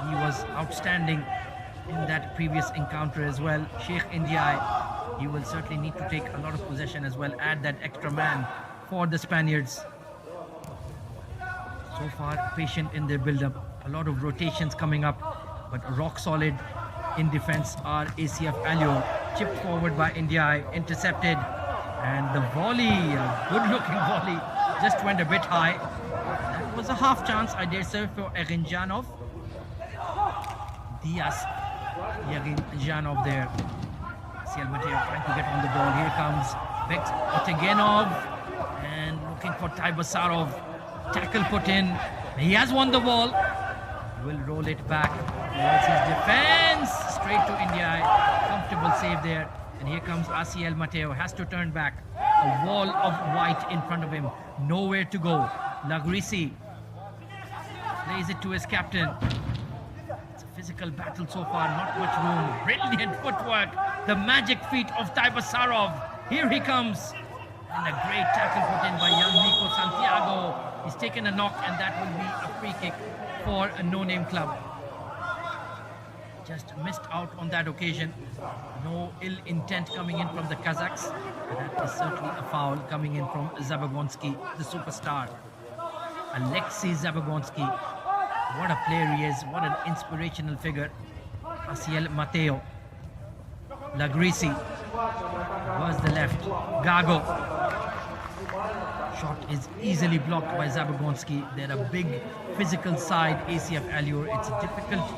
he was outstanding in that previous encounter as well. Sheikh India, he will certainly need to take a lot of possession as well, add that extra man for the Spaniards. So far, patient in their build-up. A lot of rotations coming up, but rock solid in defense are ACF Allur. Chipped forward by India, intercepted, and the volley, a good-looking volley, just went a bit high. That was a half chance, I dare say, for Eginjanov. Diaz, Eginjanov there. Asiel Mateo trying to get on the ball. Here comes Bex Otegenov and looking for Taibasarov. Tackle put in. He has won the ball. Will roll it back towards his defense. Straight to India. Comfortable save there. And here comes Asiel Mateo. Has to turn back. A wall of white in front of him. Nowhere to go. Lagrisi plays it to his captain. It's a physical battle so far. Not much room. Brilliant footwork. The magic feet of Taibasarov. Here he comes. And a great tackle put in by young Nico Santiago. He's taken a knock, and that will be a free kick for a No Name Club. Just missed out on that occasion. No ill intent coming in from the Kazakhs. That is certainly a foul coming in from Zabagonski, the superstar. Alexei Zabagonski. What a player he is. What an inspirational figure. Asiel Mateo. Lagrisi was the left. Gago. Shot is easily blocked by Zabagonski. They're a big physical side, ACF Allur. It's difficult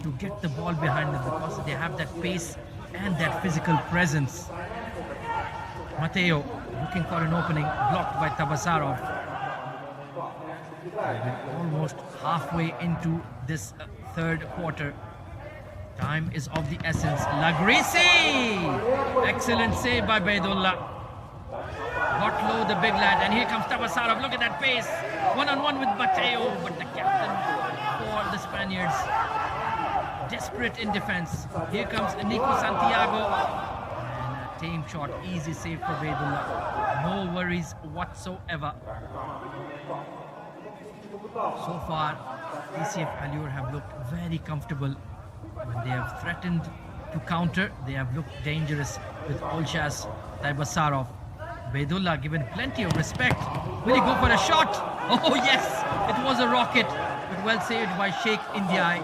to get the ball behind them because they have that pace and that physical presence. Mateo looking for an opening, blocked by Taibasarov. We're almost halfway into this third quarter. Time is of the essence. Lagrisi! Excellent save by Baidullah. Got low the big lad, and here comes Taibasarov. Look at that pace. One-on-one with Mateo, but the captain for the Spaniards. Desperate in defense. Here comes Nico Santiago. And a tame shot. Easy save for Baidullah. No worries whatsoever. So far, ACF Allur have looked very comfortable. When they have threatened to counter, they have looked dangerous with Olshas Taibasarov. Baidullah given plenty of respect. Will he go for a shot? Oh yes, it was a rocket, but well saved by Sheikh India.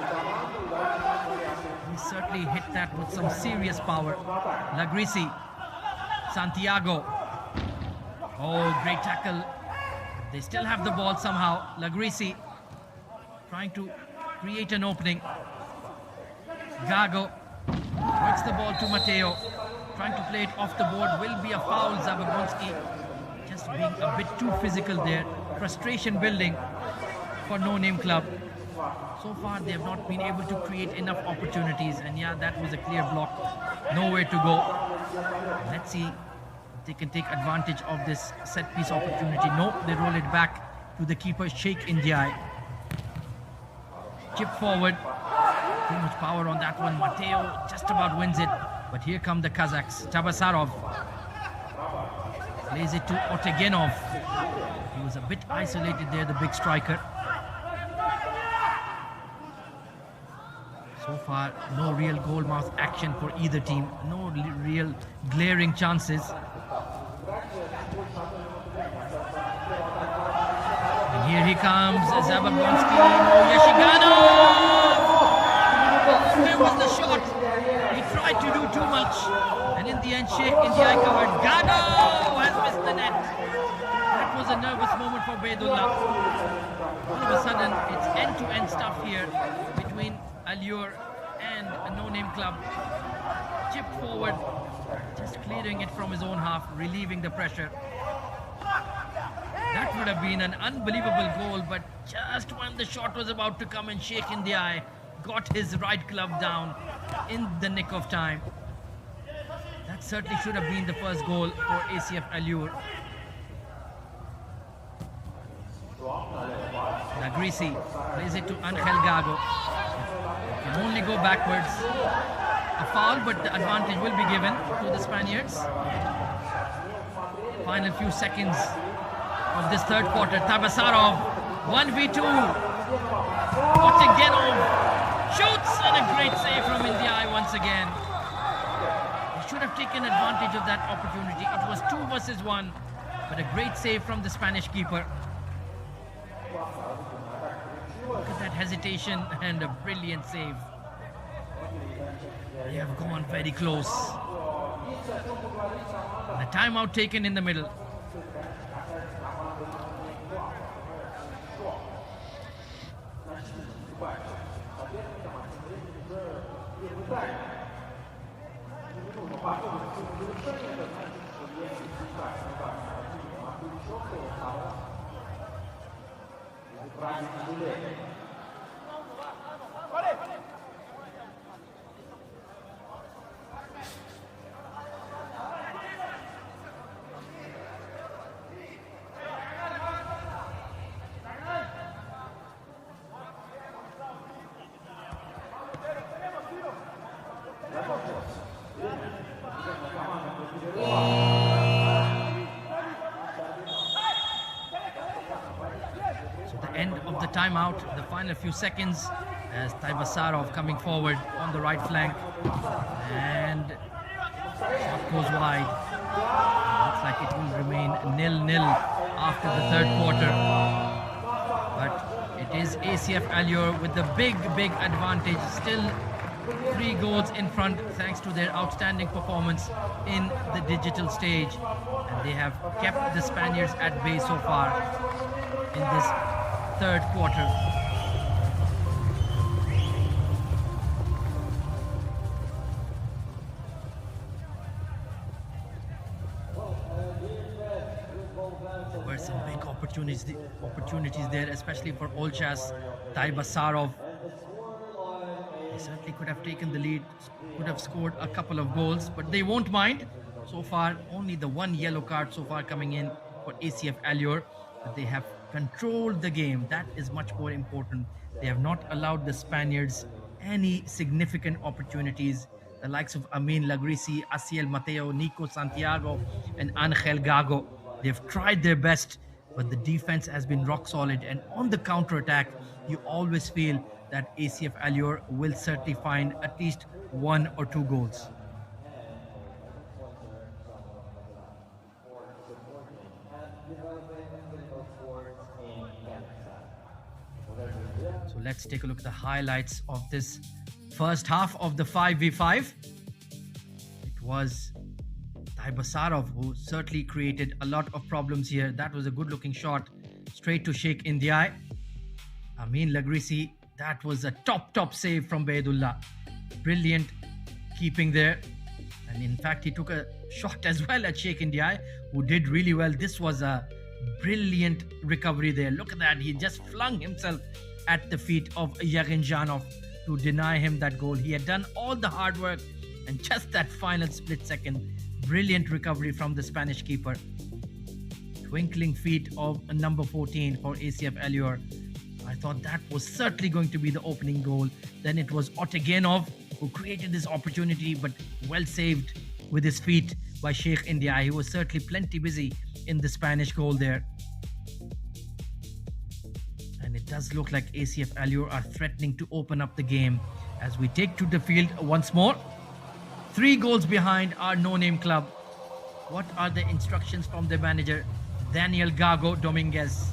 He certainly hit that with some serious power. Lagrisi Santiago. Oh, great tackle. They still have the ball somehow. Lagrisi trying to create an opening. Gago works the ball to Matteo. Trying to play it off the board. Will be a foul. Zababonski just being a bit too physical there. Frustration building for No Name Club. So far they have not been able to create enough opportunities, and yeah, that was a clear block. Nowhere to go. Let's see if they can take advantage of this set piece opportunity. No, they roll it back to the keeper, Sheikh Ndiaye. Chip forward. Too much power on that one. Matteo just about wins it. But here come the Kazakhs. Tabasarov plays it to Otegenov. He was a bit isolated there, the big striker. So far, no real goal-mouth action for either team. No real glaring chances. And here he comes, Zababonski. Oh, Yashigano! Where was the shot? He tried to do too much. And in the end, Sheikh Ndiaye covered. Gano has missed the net. That was a nervous moment for Baydullah. All of a sudden, it's end-to-end stuff here between Allure and a No Name Club. Chip forward, just clearing it from his own half, relieving the pressure. That would have been an unbelievable goal, but just when the shot was about to come and Sheikh Ndiaye got his right glove down in the nick of time. That certainly should have been the first goal for ACF Allure. Lagrisi plays it to Angel Gago. Can only go backwards. A foul, but the advantage will be given to the Spaniards. Final few seconds of this third quarter. Tabasarov, 1v2. Otegenov shoots, and a great save from Ndiaye once again. He should have taken advantage of that opportunity. It was 2 versus 1, but a great save from the Spanish keeper. Look at that hesitation and a brilliant save. They have gone very close. The timeout taken in the middle. Timeout, the final few seconds, as Taibasarov coming forward on the right flank, and shot goes wide. Looks like it will remain 0-0 after the third quarter, but it is ACF Allure with the big advantage, still 3 goals in front thanks to their outstanding performance in the digital stage, and they have kept the Spaniards at bay so far in this third quarter. There were some big opportunities there, especially for Olchas, Taibasarov. They certainly could have taken the lead, could have scored a couple of goals, but they won't mind. So far, only the 1 yellow card so far coming in for ACF Allure. But they have controlled the game. That is much more important. They have not allowed the Spaniards any significant opportunities. The likes of Amin Lagrisi, Asiel Mateo, Nico Santiago, and Angel Gago. They've tried their best, but the defense has been rock solid. And on the counter-attack, you always feel that ACF Allure will certainly find at least 1 or 2 goals. So let's take a look at the highlights of this first half of the 5v5. It was Taibasarov, who certainly created a lot of problems here. That was a good looking shot straight to Sheikh in the eye. Amin Lagrisi, that was a top save from Baidullah. Brilliant keeping there. And in fact, he took a shot as well at Sheikh in the eye, who did really well. This was a brilliant recovery there. Look at that. He just flung himself at the feet of Yaginjanov to deny him that goal. He had done all the hard work, and just that final split second, brilliant recovery from the Spanish keeper. Twinkling feet of number 14 for ACF Allure. I thought that was certainly going to be the opening goal. Then it was Otegenov who created this opportunity, but well saved with his feet by Sheikh in the eye. He was certainly plenty busy in the Spanish goal there. And it does look like ACF Allure are threatening to open up the game as we take to the field once more. 3 goals behind our no-name club. What are the instructions from their manager, Daniel Gago Dominguez?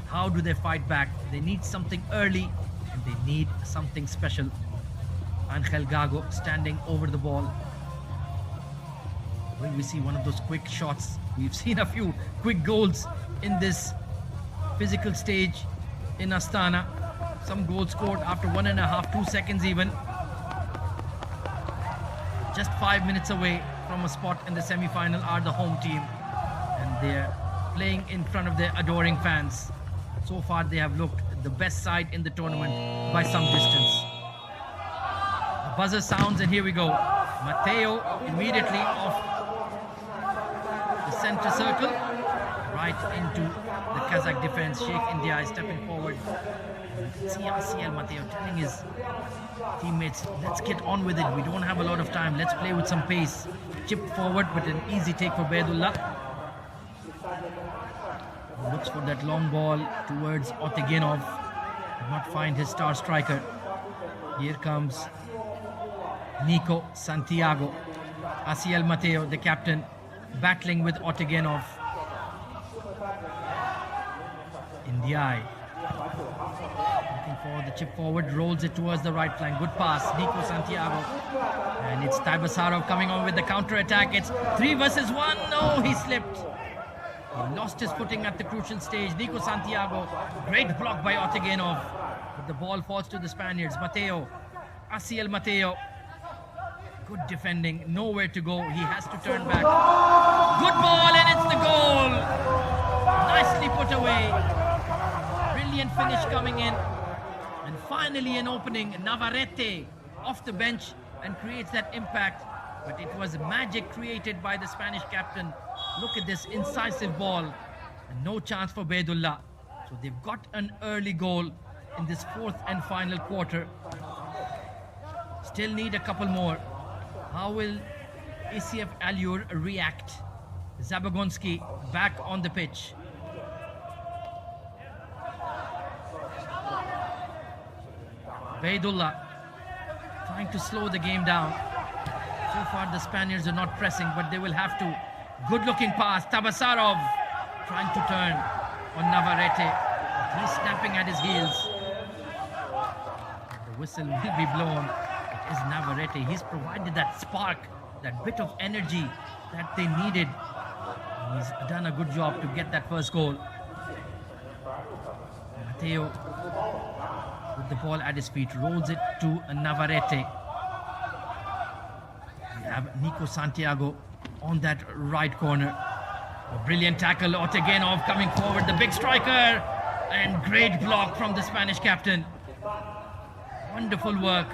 How do they fight back? They need something early and they need something special. Angel Gago standing over the ball. Will we see one of those quick shots? We've seen a few quick goals in this physical stage in Astana. Some goals scored after 1.5, 2 seconds even. Just 5 minutes away from a spot in the semi-final are the home team, and they're playing in front of their adoring fans. So far they have looked the best side in the tournament by some distance. The buzzer sounds and here we go. Matteo immediately off the center circle, right into the Kazakh defense. Sheikh India is stepping forward. CRCL Matteo telling his teammates, let's get on with it. We don't have a lot of time. Let's play with some pace. Chip forward, but an easy take for Baidullah. Looks for that long ball towards Otegenov. Did not find his star striker. Here comes Nico Santiago. Asiel Mateo, the captain, battling with Otegenov. In the eye. Looking for the chip forward, rolls it towards the right flank. Good pass, Nico Santiago. And it's Taibasarov coming on with the counter attack. It's 3 versus 1. No, he slipped. He lost his footing at the crucial stage. Nico Santiago, great block by Otegenov. But the ball falls to the Spaniards. Mateo, Asiel Mateo. Good defending, nowhere to go. He has to turn back. Good ball, and it's the goal. Nicely put away. Brilliant finish coming in. And finally an opening. Navarrete off the bench and creates that impact. But it was magic created by the Spanish captain. Look at this incisive ball. And no chance for Baidullah. So they've got an early goal in this 4th and final quarter. Still need a couple more. How will ACF Allure react? Zabagonski back on the pitch. Baidullah trying to slow the game down. So far the Spaniards are not pressing, but they will have to. Good looking pass. Taibasarov trying to turn on Navarrete. He's snapping at his heels. The whistle will be blown. It is Navarrete. He's provided that spark, that bit of energy that they needed. And he's done a good job to get that first goal. Matteo with the ball at his feet rolls it to Navarrete. We have Nico Santiago on that right corner. A brilliant tackle. Otegenov coming forward, the big striker, and great block from the Spanish captain. Wonderful work.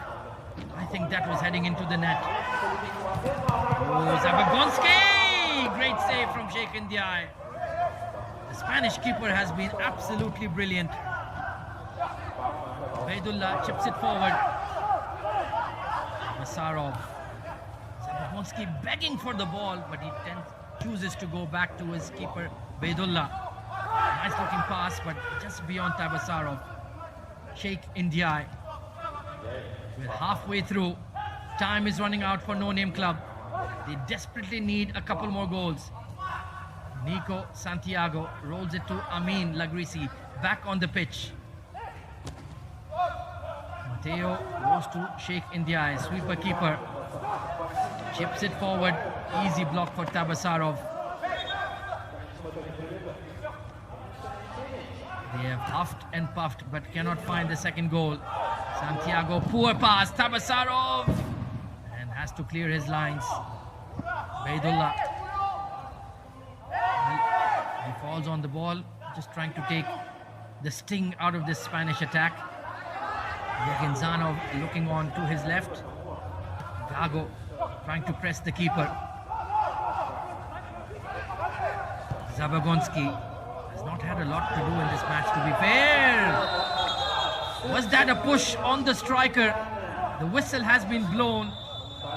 I think that was heading into the net. Oh, Zabagonski! Great save from Sheikh Ndiaye. The Spanish keeper has been absolutely brilliant. Baidullah chips it forward. Masarov. Zabagonski begging for the ball, but he chooses to go back to his keeper, Baidullah. Nice looking pass, but just beyond Taibasarov. Sheikh Ndiaye. We're halfway through. Time is running out for No Name Club. They desperately need a couple more goals. Nico Santiago rolls it to Amin Lagrisi. Back on the pitch. Matteo goes to Sheikh Ndiaye, sweeper keeper. Chips it forward. Easy block for Tabasarov. They have huffed and puffed but cannot find the second goal. Santiago, poor pass. Tabasarov and has to clear his lines. Baidullah. He falls on the ball, just trying to take the sting out of this Spanish attack. Yaginzanov looking on to his left. Gago trying to press the keeper. Zabagonski has not had a lot to do in this match, to be fair. Was that a push on the striker? The whistle has been blown.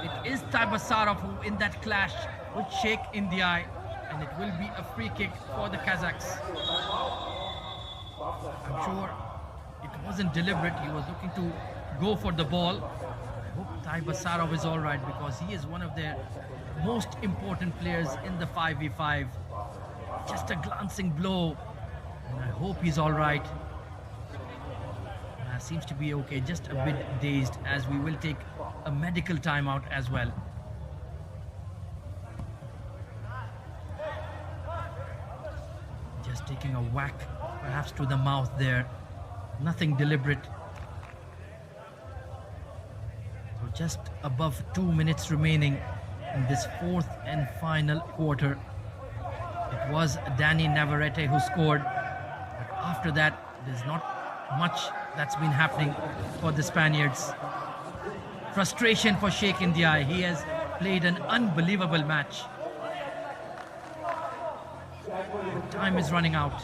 It is Tabasarov who in that clash with Sheikh Indiaye, and it will be a free kick for the Kazakhs. I'm sure it wasn't deliberate. He was looking to go for the ball. I hope Tabasarov is all right, because he is one of their most important players in the 5v5. Just a glancing blow, and I hope he's all right. Seems to be okay, just a bit dazed, as we will take a medical timeout as well. Just taking a whack perhaps to the mouth there. Nothing deliberate. So just above 2 minutes remaining in this fourth and final quarter. It was Danny Navarrete who scored, but after that there's not much that's been happening for the Spaniards. Frustration for Sheikh Indiaye. He has played an unbelievable match. Time is running out,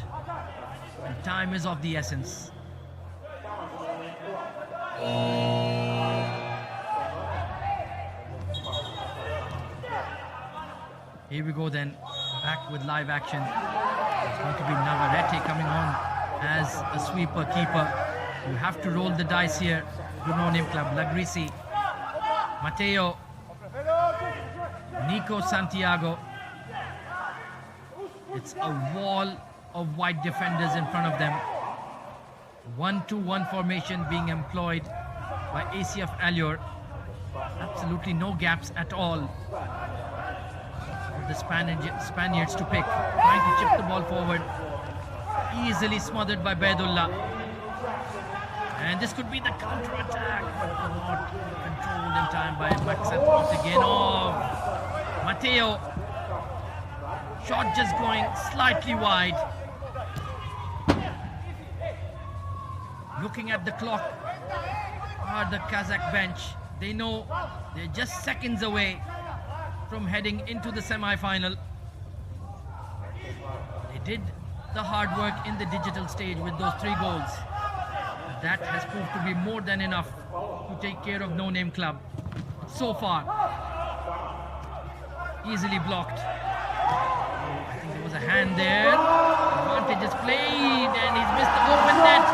and time is of the essence. Here we go then, back with live action. It's going to be Navarrete coming on as a sweeper keeper. You have to roll the dice here. Good no-name club. Lagrisi, Mateo, Nico Santiago. It's a wall of white defenders in front of them. 1-2-1 formation being employed by ACF Allure. Absolutely no gaps at all for the Spaniards to pick. Trying to chip the ball forward. Easily smothered by Baidullah. And this could be the counter-attack, but not controlled in time by Maksat Otegenov. Mateo. Shot just going slightly wide. Looking at the clock are the Kazakh bench. They know they're just seconds away from heading into the semi-final. They did the hard work in the digital stage with those 3 goals. That has proved to be more than enough to take care of No Name Club. So far, easily blocked. I think there was a hand there. Advantage is played, and he's missed the open net,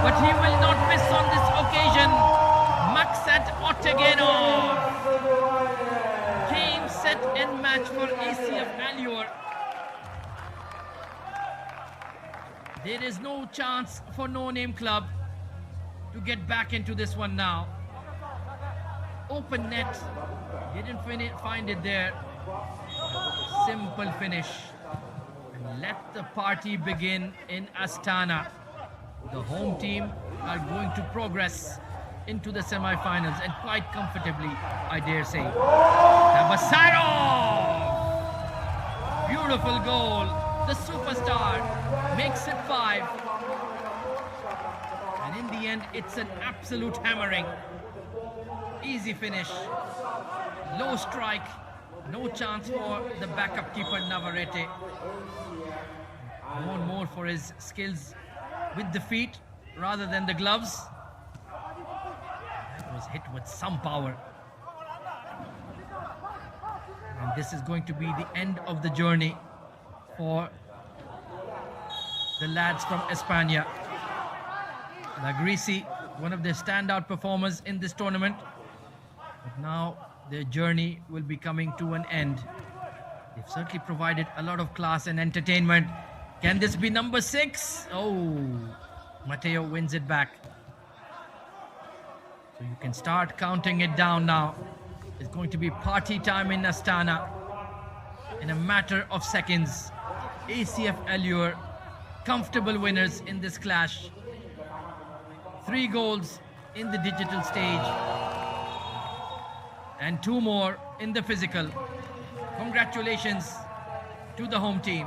but he will not miss on this occasion. Maksat Otegenov. Game, set, and match for ACF Allure. There is no chance for No Name Club to get back into this one now. Open net. Didn't find it there. Simple finish. And let the party begin in Astana. The home team are going to progress into the semi-finals, and quite comfortably, I dare say. Tabasarov! Beautiful goal. The superstar makes it 5. And in the end, it's an absolute hammering. Easy finish. Low strike. No chance for the backup keeper Navarrete. More for his skills with the feet rather than the gloves. That was hit with some power. And this is going to be the end of the journey for the lads from España. Lagrisi, one of their standout performers in this tournament. But now their journey will be coming to an end. They've certainly provided a lot of class and entertainment. Can this be number 6? Oh, Mateo wins it back. So you can start counting it down now. It's going to be party time in Astana. in a matter of seconds. ACF Allure, comfortable winners in this clash. 3 goals in the digital stage and 2 more in the physical. Congratulations to the home team.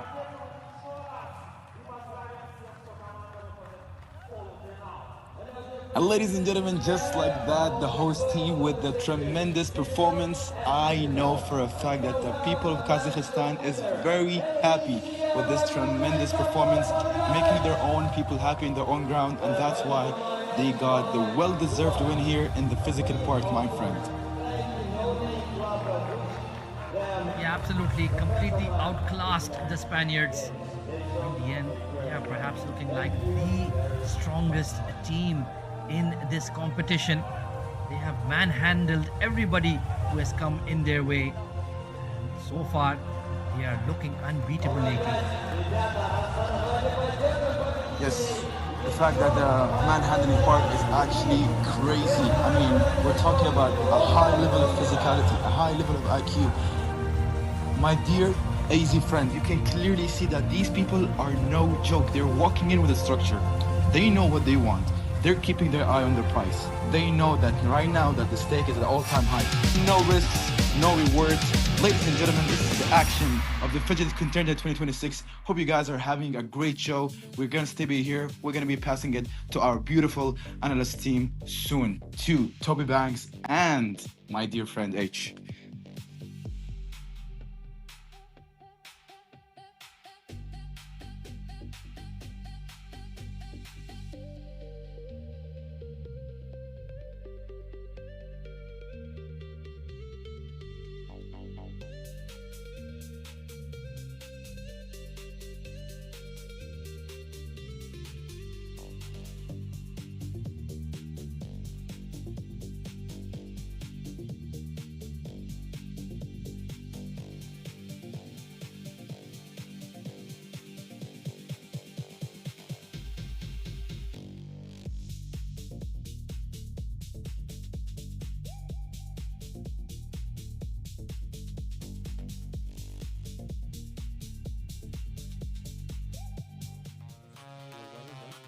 And ladies and gentlemen, just like that, the host team with the tremendous performance. I know for a fact that the people of Kazakhstan is very happy with this tremendous performance, making their own people happy in their own ground, and that's why they got the well-deserved win here in the physical part, my friend. Yeah, absolutely, completely outclassed the Spaniards. In the end, they are perhaps looking like the strongest team in this competition. They have manhandled everybody who has come in their way. And so far, they are looking unbeatable lately. Yes, the fact that the manhandling part is actually crazy. I mean, we're talking about a high level of physicality, a high level of IQ. My dear AZ friend, you can clearly see that these people are no joke. They're walking in with a structure. They know what they want. They're keeping their eye on the price. They know that right now that the stake is at all-time high. No risks, no rewards. Ladies and gentlemen, this is the action of the Phygital Contender 2026. Hope you guys are having a great show. We're gonna stay here. We're gonna be passing it to our beautiful analyst team soon. To Toby Banks and my dear friend H.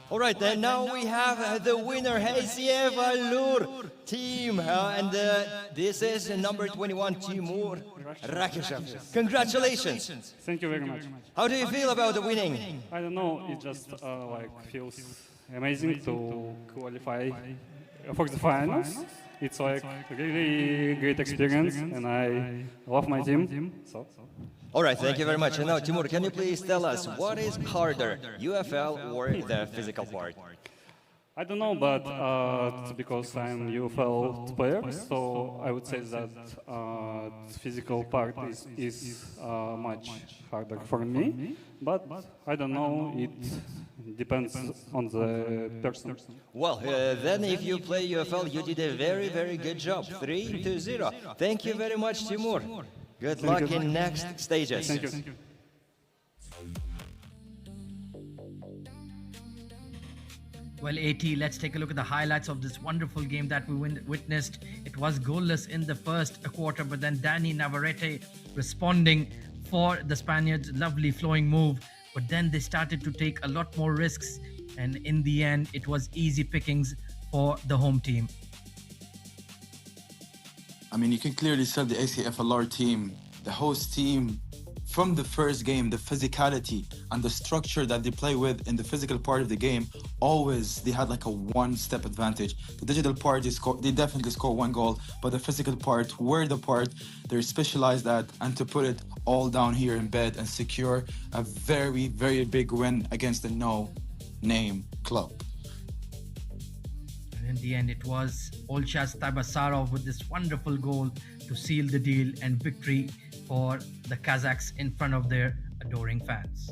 All right, then now we have the winner, ACF Allure team, and this is number 21, Timur Rakeshev. Congratulations. Thank you very much. How do you feel about the winning? I don't know, it just feels amazing to qualify for the finals. It's like a really great experience, and I love my team. All right, thank you very much. And now, Timur, can you please tell us what is harder, UFL or the physical part? I don't know, but because I'm UFL player, so I would say that the physical part is much harder for me. But I don't know, it depends on the person. Well, then if you play UFL, you did a very, very good job. 3-0. Thank you very much, Timur. Good luck in next stages. Thank you. Well, AT, let's take a look at the highlights of this wonderful game that we witnessed. It was goalless in the first quarter, but then Danny Navarrete responding for the Spaniards. Lovely flowing move, but then they started to take a lot more risks, and in the end, it was easy pickings for the home team. I mean, you can clearly tell the ACFLR team, the host team, from the first game, the physicality and the structure that they play with in the physical part of the game, always they had like a one-step advantage. The digital part, they definitely score 1 goal, but the physical part, were the part they're specialized at, and to put it all down here in bed and secure a very, very big win against the no-name club. In the end, it was Olshaz Taibasarov with this wonderful goal to seal the deal and victory for the Kazakhs in front of their adoring fans.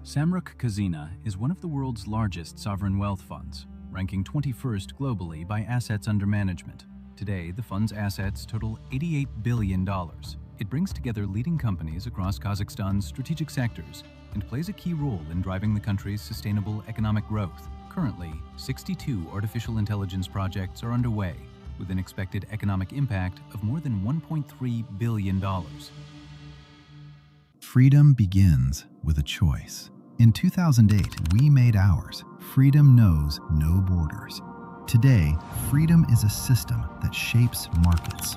Samruk Kazina is one of the world's largest sovereign wealth funds, ranking 21st globally by assets under management. Today, the fund's assets total $88 billion, It brings together leading companies across Kazakhstan's strategic sectors and plays a key role in driving the country's sustainable economic growth. Currently, 62 artificial intelligence projects are underway, with an expected economic impact of more than $1.3 billion. Freedom begins with a choice. In 2008, we made ours. Freedom knows no borders. Today, freedom is a system that shapes markets.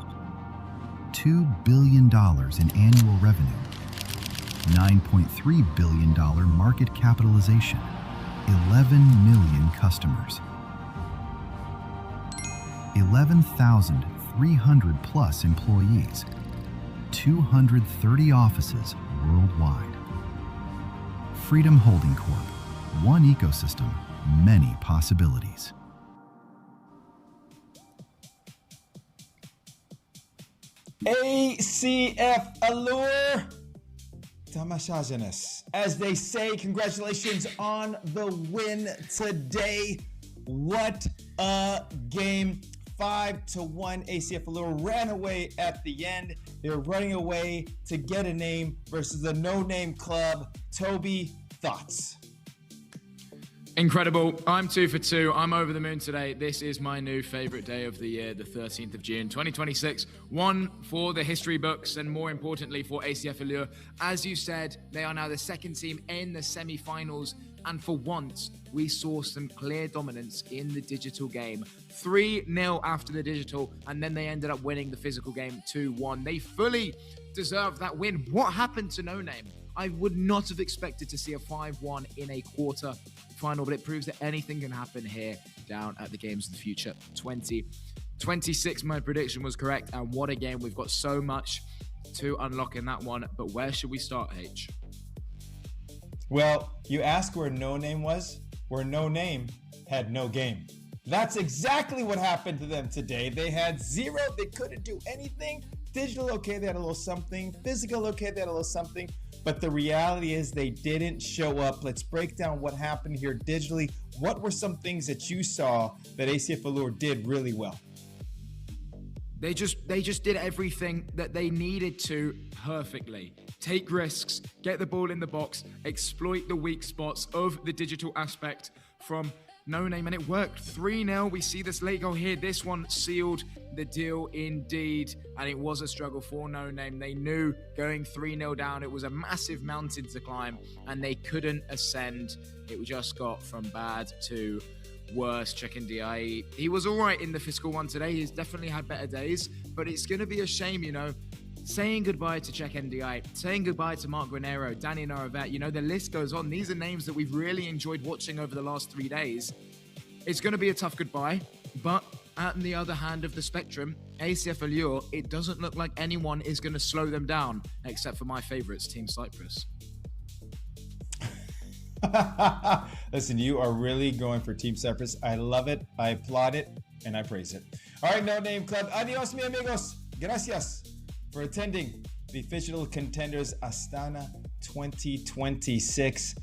$2 billion in annual revenue, $9.3 billion market capitalization, 11 million customers, 11,300 plus employees, 230 offices worldwide. Freedom Holding Corp. One ecosystem, many possibilities. ACF Allure Tamashajanis. As they say, congratulations on the win today. What a game. 5-1. ACF Allure ran away at the end. They're running away to get a name versus the no-name club. Toby, thoughts? Incredible. I'm 2 for 2. I'm over the moon today. This is my new favorite day of the year, the 13th of June, 2026. One for the history books and more importantly for ACF Allure. As you said, they are now the second team in the semi-finals. And for once, we saw some clear dominance in the digital game. 3-0 after the digital, and then they ended up winning the physical game 2-1. They fully deserved that win. What happened to No Name? I would not have expected to see a 5-1 in a quarter final, but it proves that anything can happen here down at the Games of the Future 2026. My prediction was correct, and what a game. We've got so much to unlock in that one, but where should we start, H? Well, you asked where No Name was, where No Name had no game. That's exactly what happened to them today. They had zero, they couldn't do anything. Digital, okay, they had a little something. Physical, okay, they had a little something. But the reality is they didn't show up. Let's break down what happened here digitally. What were some things that you saw that ACF Allure did really well? They just did everything that they needed to perfectly. Take risks, get the ball in the box, exploit the weak spots of the digital aspect from No Name, and it worked. 3-0. We see this late goal here. This one sealed the deal indeed, and it was a struggle for No Name. They knew going 3-0 down, it was a massive mountain to climb, and they couldn't ascend. It just got from bad to worse. Check NDI. He was all right in the physical one today. He's definitely had better days, but it's going to be a shame, saying goodbye to Czech NDI, saying goodbye to Mark Granero, Danny Naravet, the list goes on. These are names that we've really enjoyed watching over the last 3 days. It's going to be a tough goodbye, but at the other hand of the spectrum, ACF Allure, it doesn't look like anyone is going to slow them down, except for my favorites, Team Cyprus. Listen, you are really going for Team Cyprus. I love it, I applaud it, and I praise it. All right, No Name Club. Adios, mi amigos. Gracias for attending the Phygital Contenders Astana 2026.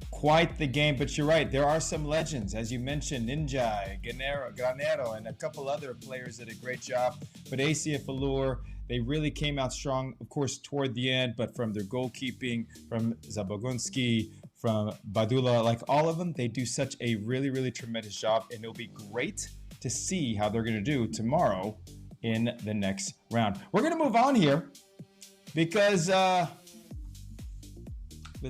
Quite the game, but you're right. There are some legends, as you mentioned, Ninja, Granero, and a couple other players did a great job. But ACF Allure, they really came out strong, of course, toward the end, but from their goalkeeping, from Zabogunski, from Badula, like all of them, they do such a really, really tremendous job, and it'll be great to see how they're going to do tomorrow in the next round. We're going to move on here because the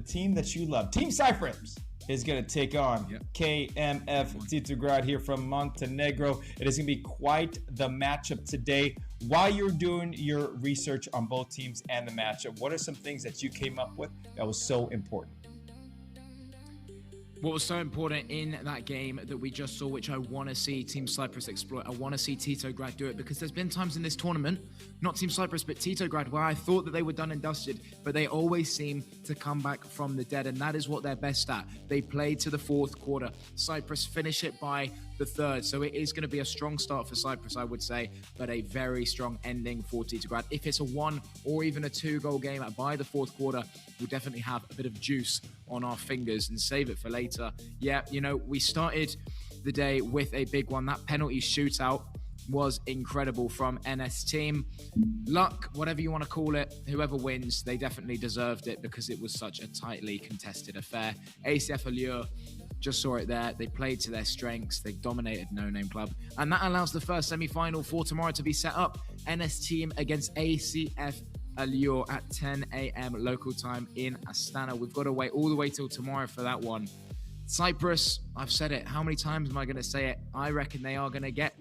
team that you love, Team Cyprus, is going to take on KMF Titograd here from Montenegro. It is going to be quite the matchup today. While you're doing your research on both teams and the matchup, what are some things that you came up with that was so important? What was so important in that game that we just saw, which I want to see Team Cyprus exploit. I want to see Titograd do it, because there's been times in this tournament, not Team Cyprus, but Titograd, where I thought that they were done and dusted, but they always seem to come back from the dead, and that is what they're best at. They played to the fourth quarter. Cyprus finish it by the third, so it is going to be a strong start for Cyprus, I would say, but a very strong ending for Titograd. If it's a 1 or even a 2-goal game by the fourth quarter, we'll definitely have a bit of juice on our fingers and save it for later. Yeah, we started the day with a big one, that penalty shootout. was incredible from NS team. Luck, whatever you want to call it, whoever wins, they definitely deserved it because it was such a tightly contested affair. ACF Allure, just saw it there. They played to their strengths. They dominated No Name Club. And that allows the first semi-final for tomorrow to be set up. NS team against ACF Allure at 10 a.m. local time in Astana. We've got to wait all the way till tomorrow for that one. Cyprus, I've said it. How many times am I going to say it? I reckon they are going to get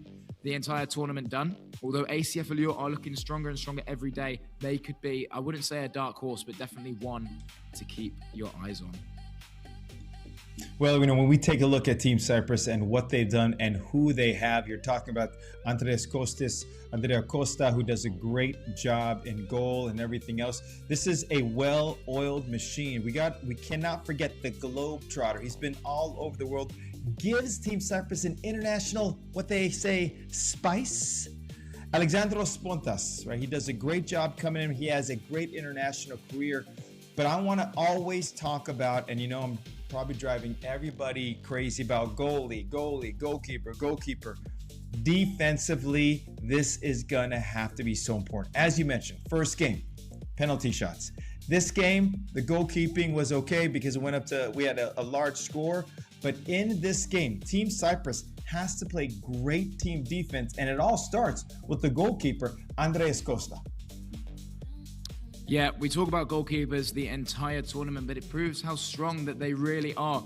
the entire tournament done. Although ACF Allure are looking stronger and stronger every day, they could be, I wouldn't say a dark horse, but definitely one to keep your eyes on. Well, when we take a look at Team Cyprus and what they've done and who they have, you're talking about Andrea Costa, who does a great job in goal and everything else. This is a well-oiled machine. We cannot forget the Globetrotter. He's been all over the world. Gives Team Cyprus an international, what they say, spice. Alexandros Pontas, right? He does a great job coming in. He has a great international career. But I want to always talk about, and I'm probably driving everybody crazy about goalkeeper. Defensively, this is going to have to be so important. As you mentioned, first game, penalty shots. This game, the goalkeeping was okay because it went up to, we had a large score. But in this game, Team Cyprus has to play great team defense, and it all starts with the goalkeeper, Andres Costa. Yeah, we talk about goalkeepers the entire tournament, but it proves how strong that they really are.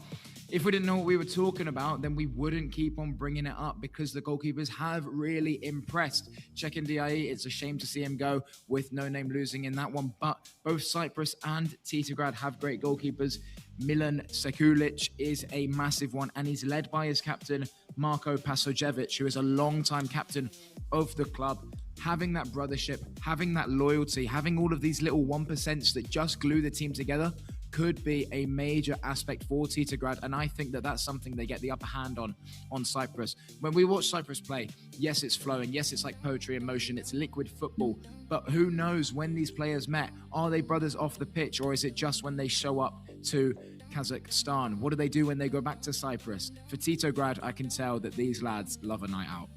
If we didn't know what we were talking about, then we wouldn't keep on bringing it up because the goalkeepers have really impressed. Checking DIE, it's a shame to see him go with No Name losing in that one, but both Cyprus and Titograd have great goalkeepers. Milan Sekulic is a massive one, and he's led by his captain, Marko Pasojevic, who is a long-time captain of the club. Having that brothership, having that loyalty, having all of these little 1% that just glue the team together could be a major aspect for Titograd, and I think that that's something they get the upper hand on Cyprus. When we watch Cyprus play, yes, it's flowing, yes, it's like poetry in motion, it's liquid football, but who knows when these players met? Are they brothers off the pitch, or is it just when they show up to Kazakhstan? What do they do when they go back to Cyprus? For Titograd, I can tell that these lads love a night out.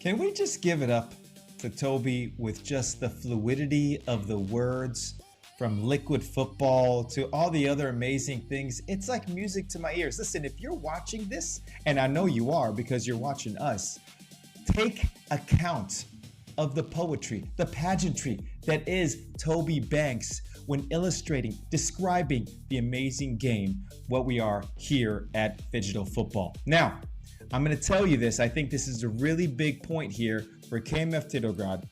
Can we just give it up to Toby with just the fluidity of the words, from liquid football to all the other amazing things? It's like music to my ears. Listen, if you're watching this, and I know you are because you're watching us, take account of the poetry, the pageantry that is Toby Banks when illustrating, describing the amazing game, what we are here at Phygital Football. Now, I'm going to tell you this. I think this is a really big point here for KMF Titograd.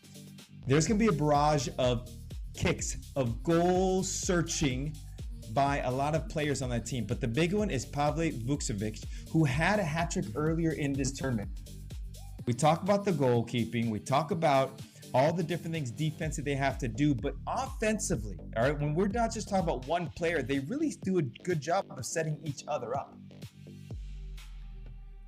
There's going to be a barrage of kicks, of goal searching by a lot of players on that team. But the big one is Pavle Vukcevic, who had a hat trick earlier in this tournament. We talk about the goalkeeping. We talk about all the different things defensively they have to do. But offensively, all right, when we're not just talking about one player, they really do a good job of setting each other up.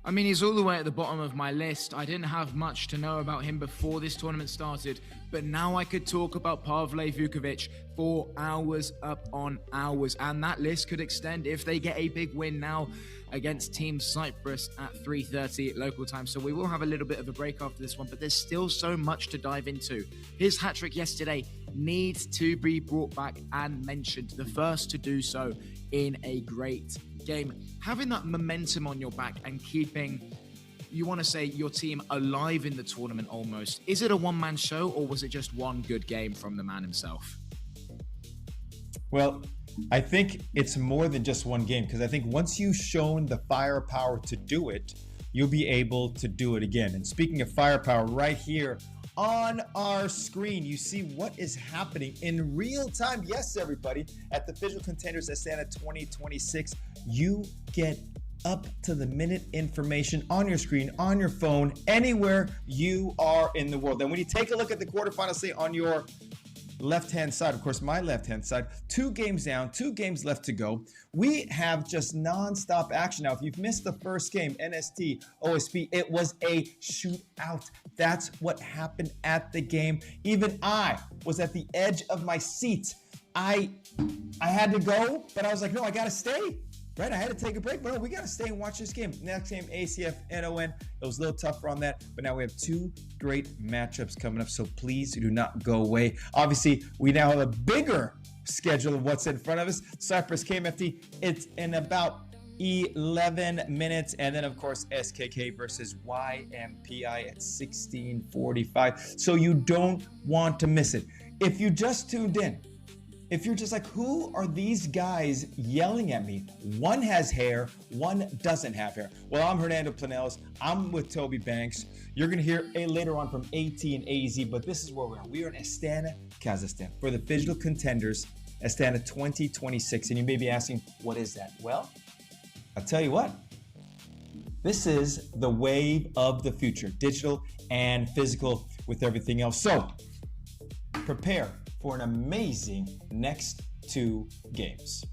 I mean, he's all the way at the bottom of my list. I didn't have much to know about him before this tournament started, but now I could talk about Pavle Vukovic for hours upon hours, and that list could extend if they get a big win now against Team Cyprus at 3:30 local time. So we will have a little bit of a break after this one, but there's still so much to dive into. His hat-trick yesterday needs to be brought back and mentioned, the first to do so in a great game. Having that momentum on your back and keeping, you want to say, your team alive in the tournament almost. Is it a one-man show, or was it just one good game from the man himself? Well, I think it's more than just one game, because I think once you've shown the firepower to do it, you'll be able to do it again. And speaking of firepower, right here on our screen, you see what is happening in real time. Yes, everybody, at the Phygital Contenders Astana 2026, you get up to the minute information on your screen, on your phone, anywhere you are in the world. And when you take a look at the quarterfinals, say on your left-hand side, of course, my left-hand side, 2 games down, 2 games left to go. We have just non-stop action. Now, if you've missed the first game, NST, OSP, it was a shootout. That's what happened at the game. Even I was at the edge of my seat. I had to go, but I was like, no, I got to stay. Right, I had to take a break, but no, we got to stay and watch this game. Next game, ACF NON. It was a little tougher on that, but now we have two great matchups coming up, so please do not go away. Obviously, we now have a bigger schedule of what's in front of us. Cyprus KMFT, it's in about 11 minutes, and then of course SKK versus YMPI at 16:45. So you don't want to miss it. If you just tuned in, if you're just like, who are these guys yelling at me? One has hair, one doesn't have hair. Well, I'm Hernando Planells. I'm with Toby Banks. You're going to hear later on from AT and AZ, but this is where we are. We are in Astana, Kazakhstan for the Phygital Contenders, Astana 2026. And you may be asking, what is that? Well, I'll tell you what. This is the wave of the future, digital and physical with everything else. So prepare for an amazing next two games.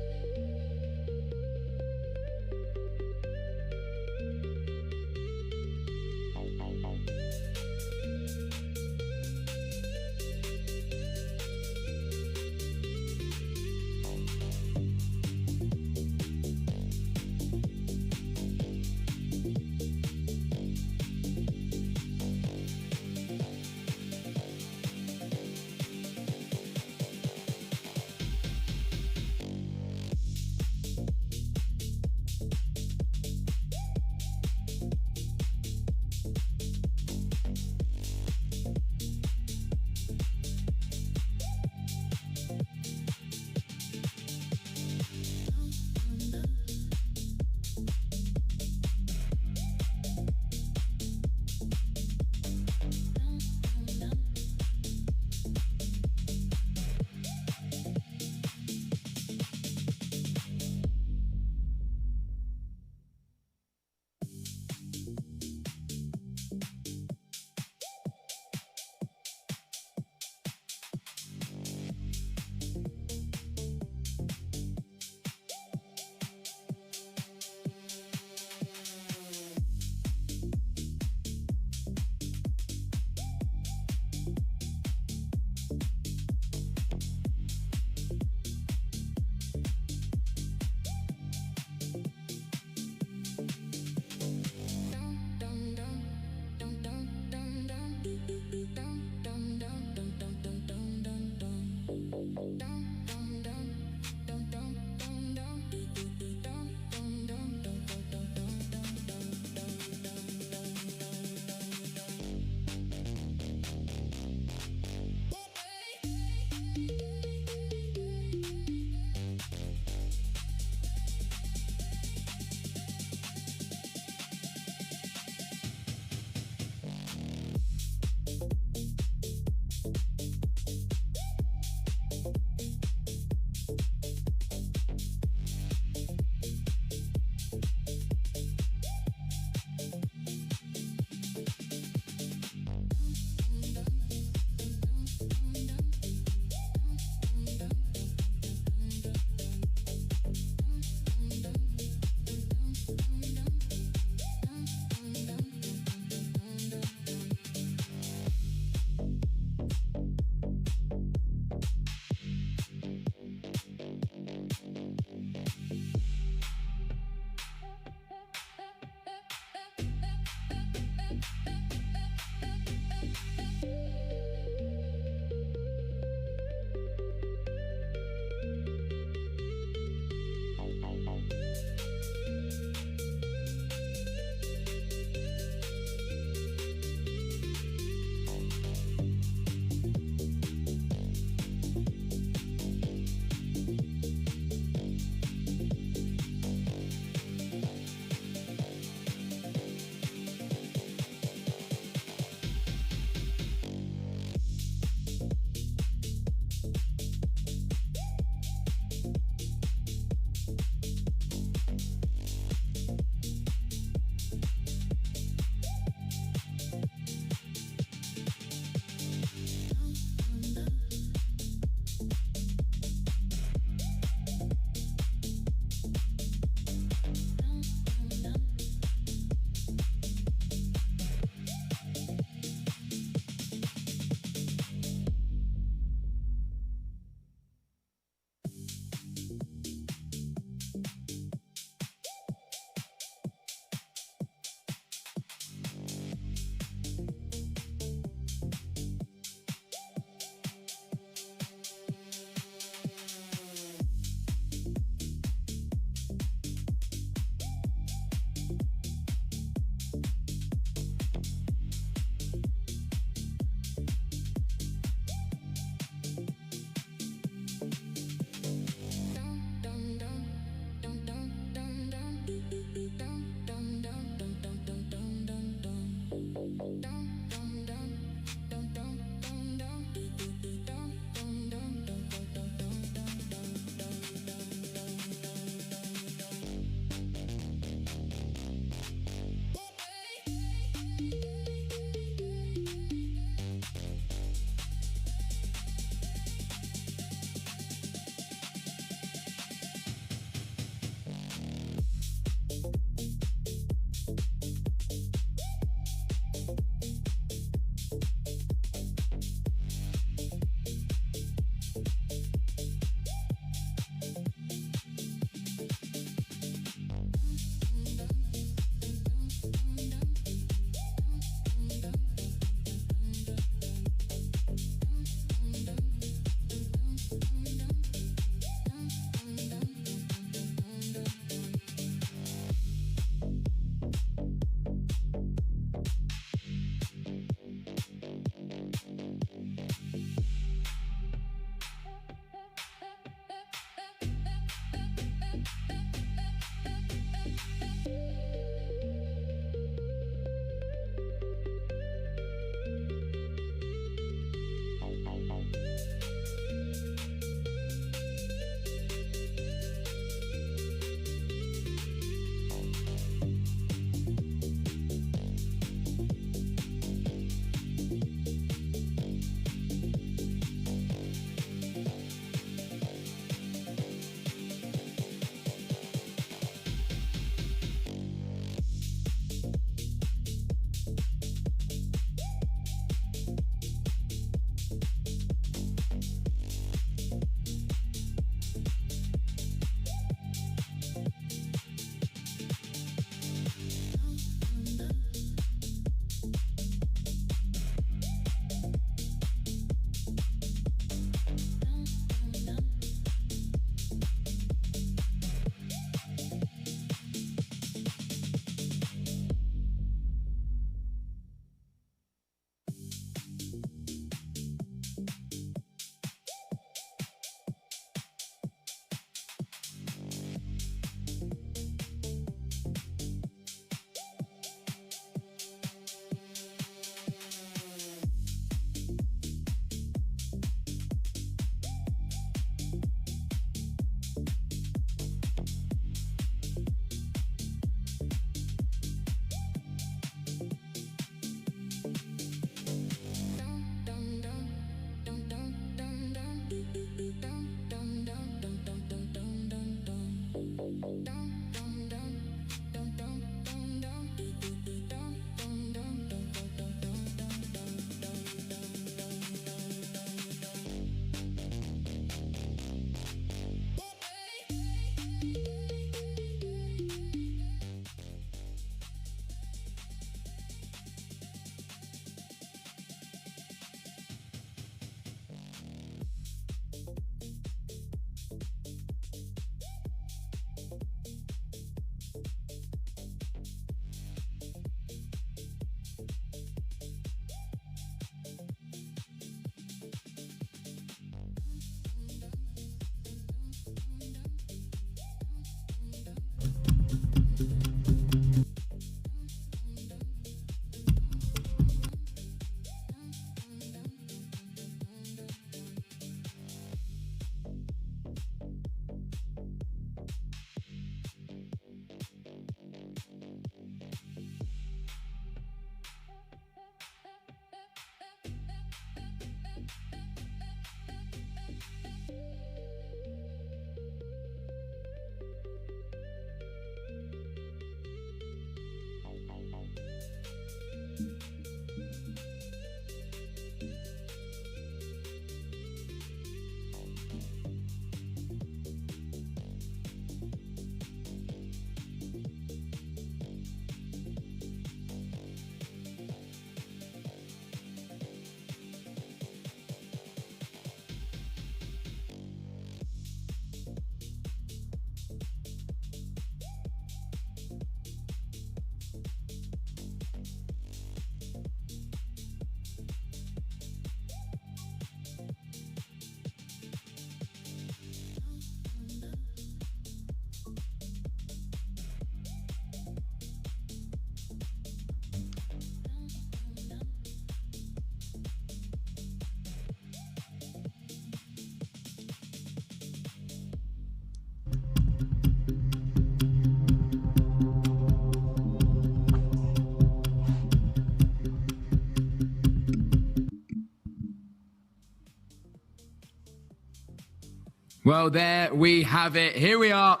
Well, there we have it. Here we are.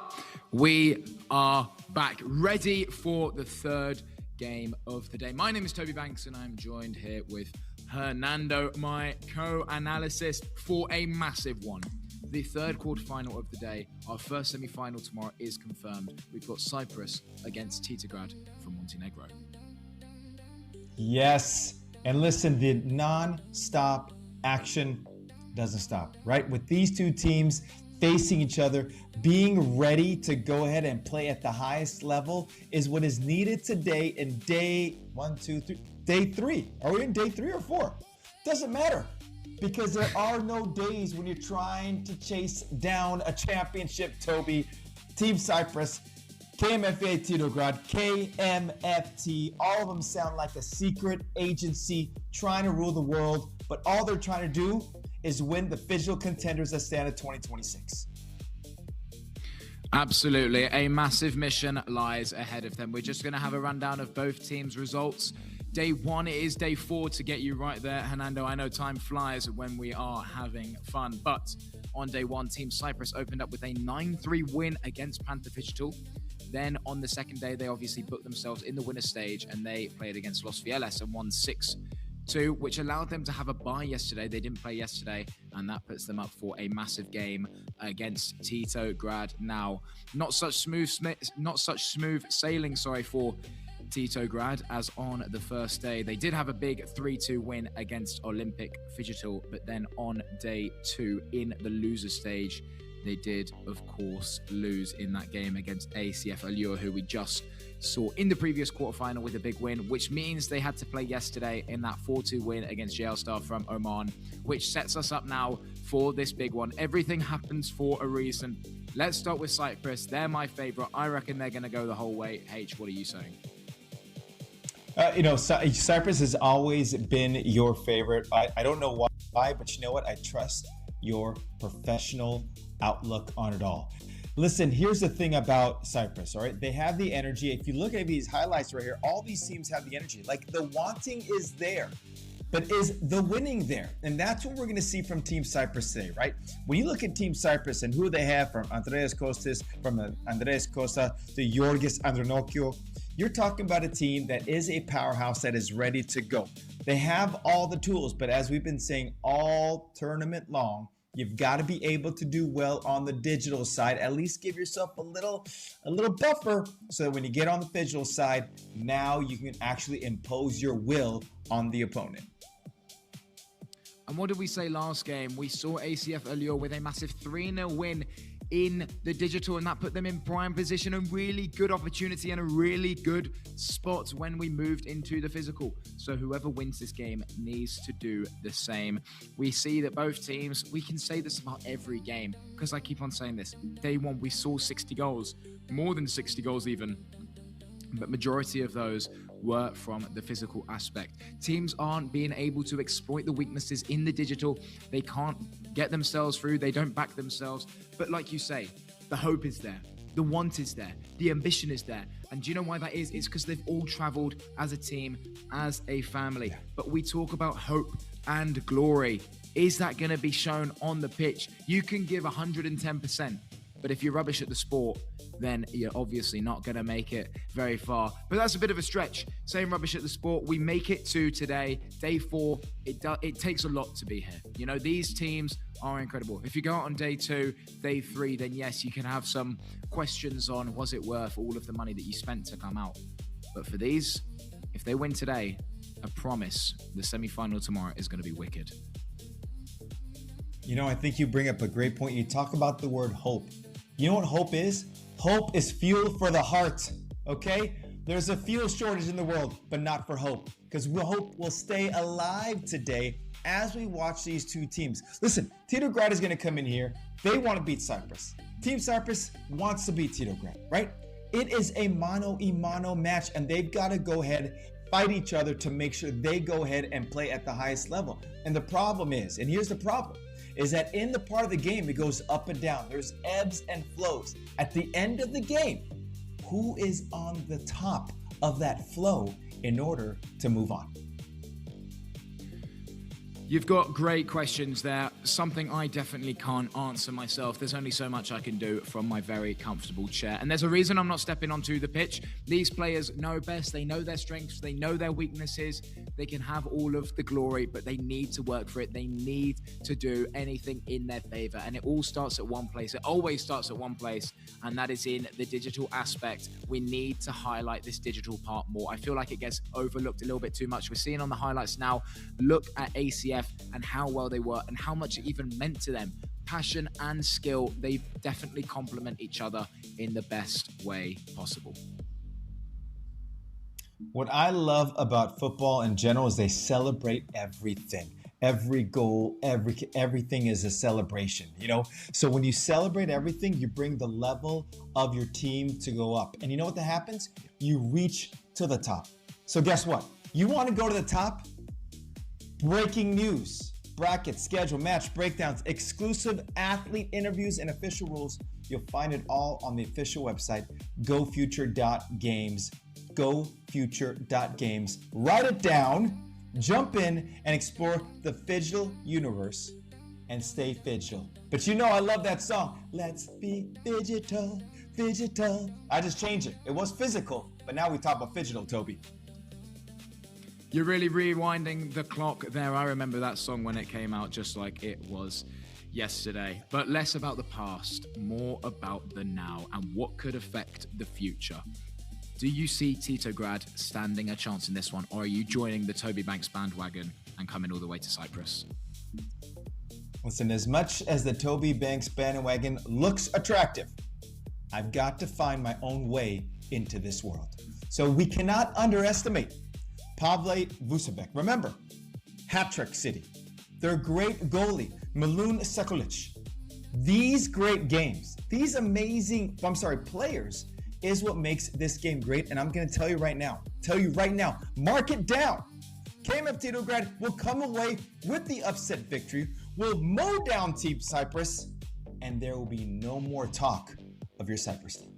We are back, ready for the third game of the day. My name is Toby Banks, and I'm joined here with Hernando, my co-analyst, for a massive one. The third quarterfinal of the day. Our first semi-final tomorrow is confirmed. We've got Cyprus against Titograd from Montenegro. Yes. And listen, the non-stop action doesn't stop, right? With these two teams facing each other, being ready to go ahead and play at the highest level is what is needed today in day 3. Are we in day 3 or 4? Doesn't matter, because there are no days when you're trying to chase down a championship, Toby. Team Cyprus, KMFA Titograd, KMFT, all of them sound like a secret agency trying to rule the world, but all they're trying to do is win the Phygital Contenders Astana 2026. Absolutely. A massive mission lies ahead of them. We're just going to have a rundown of both teams' results. Day 1 is day 4 to get you right there, Hernando. I know time flies when we are having fun, but on day 1, Team Cyprus opened up with a 9-3 win against Panther Phygital. Then on the second day, they obviously booked themselves in the winner stage, and they played against Los Fieles and won 6-2, which allowed them to have a bye yesterday. They didn't play yesterday, and that puts them up for a massive game against Titograd. Now, not such smooth sailing, for Titograd, as on the first day. They did have a big 3-2 win against Olympic Phygital, but then on day 2 in the loser stage, they did, of course, lose in that game against ACF Allure, who we just saw in the previous quarterfinal with a big win, which means they had to play yesterday in that 4-2 win against JL Star from Oman, which sets us up now for this big one. Everything happens for a reason. Let's start with Cyprus. They're my favorite. I reckon they're going to go the whole way. H, what are you saying? Cyprus has always been your favorite. I don't know why, but you know what? I trust your professional outlook on it all. Listen, here's the thing about Cyprus, all right? They have the energy. If you look at these highlights right here, all these teams have the energy. Like, the wanting is there, but is the winning there? And that's what we're going to see from Team Cyprus today, right? When you look at Team Cyprus and who they have, from Andreas Kostas, from Andreas Costa to Georgis Andronokio, you're talking about a team that is a powerhouse that is ready to go. They have all the tools, but as we've been saying all tournament long, you've got to be able to do well on the digital side. At least give yourself a little buffer, so that when you get on the digital side, now you can actually impose your will on the opponent. And what did we say last game? We saw ACF Allure with a massive 3-0 win in the digital, and that put them in prime position, a really good opportunity and a really good spot when we moved into the physical. So whoever wins this game needs to do the same. We see that both teams, we can say this about every game, because I keep on saying this. Day 1, we saw 60 goals, more than 60 goals even, but majority of those were from the physical aspect. Teams aren't being able to exploit the weaknesses in the digital. They can't get themselves through. They don't back themselves. But like you say, the hope is there. The want is there. The ambition is there. And do you know why that is? It's because they've all traveled as a team, as a family. Yeah. But we talk about hope and glory. Is that going to be shown on the pitch? You can give 110%. But if you're rubbish at the sport, then you're obviously not going to make it very far. But that's a bit of a stretch. Saying rubbish at the sport, we make it to today, day 4. It takes a lot to be here. You know, these teams are incredible. If you go out on day 2, day 3, then yes, you can have some questions on, was it worth all of the money that you spent to come out? But for these, if they win today, I promise the semi-final tomorrow is going to be wicked. You know, I think you bring up a great point. You talk about the word hope. You know what hope is? Hope is fuel for the heart, okay? There's a fuel shortage in the world, but not for hope, because hope will stay alive today as we watch these two teams. Listen, Titograd is going to come in here. They want to beat Cyprus. Team Cyprus wants to beat Titograd, right? It is a mano-a-mano match, and they've got to go ahead, fight each other to make sure they go ahead and play at the highest level. And the problem is, and here's the problem, is that in the part of the game, it goes up and down. There's ebbs and flows. At the end of the game, who is on the top of that flow in order to move on? You've got great questions there. Something I definitely can't answer myself. There's only so much I can do from my very comfortable chair. And there's a reason I'm not stepping onto the pitch. These players know best. They know their strengths. They know their weaknesses. They can have all of the glory, but they need to work for it. They need to do anything in their favor. And it all starts at one place. It always starts at one place, and that is in the digital aspect. We need to highlight this digital part more. I feel like it gets overlooked a little bit too much. We're seeing on the highlights now, look at ACF and how well they were and how much it even meant to them. Passion and skill, they definitely complement each other in the best way possible. What I love about football in general is they celebrate everything. Every goal, everything is a celebration, you know? So when you celebrate everything, you bring the level of your team to go up. And you know what that happens? You reach to the top. So guess what? You want to go to the top? Breaking news, brackets, schedule, match breakdowns, exclusive athlete interviews, and official rules. You'll find it all on the official website, gofuture.games. Gofuture.games. Write it down, jump in, and explore the Phygital universe and stay Phygital. But you know I love that song. Let's be Phygital, Phygital. I just changed it. It was physical, but now we talk about Phygital, Toby. You're really rewinding the clock there. I remember that song when it came out just like it was yesterday. But less about the past, more about the now and what could affect the future. Do you see Titograd standing a chance in this one, or are you joining the Toby Banks bandwagon and coming all the way to Cyprus? Listen, as much as the Toby Banks bandwagon looks attractive, I've got to find my own way into this world. So we cannot underestimate Pavle Vucevic. Remember, hat-trick city. Their great goalie, Milun Sekulic. These great games, these amazing, players is what makes this game great. And I'm going to tell you right now, mark it down. KMF Titograd will come away with the upset victory, will mow down Team Cyprus, and there will be no more talk of your Cyprus team.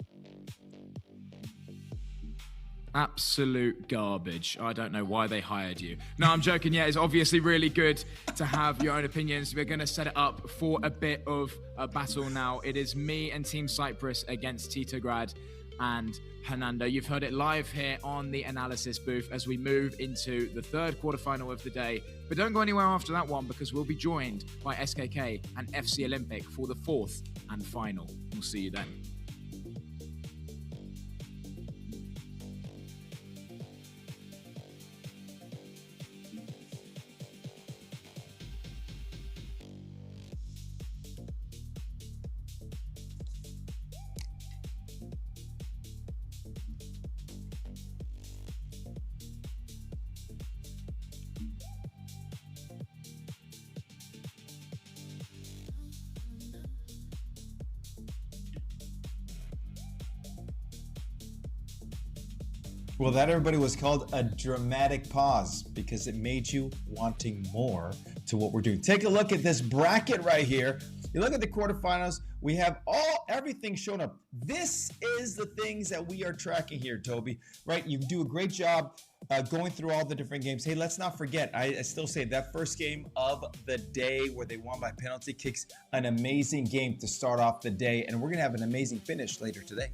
Absolute garbage. I don't know why they hired you. No, I'm joking. Yeah, it's obviously really good to have your own opinions. We're going to set it up for a bit of a battle now. It is me and Team Cyprus against Titograd and Hernando. You've heard it live here on the analysis booth as we move into the third quarterfinal of the day. But don't go anywhere after that one, because we'll be joined by SKK and FC Olympic for the fourth and final. We'll see you then. Well, that, everybody, was called a dramatic pause because it made you wanting more to what we're doing. Take a look at this bracket right here. You look at the quarterfinals, we have everything shown up. This is the things that we are tracking here, Toby, right? You do a great job going through all the different games. Hey, let's not forget, I still say that first game of the day where they won by penalty kicks, an amazing game to start off the day, and we're going to have an amazing finish later today.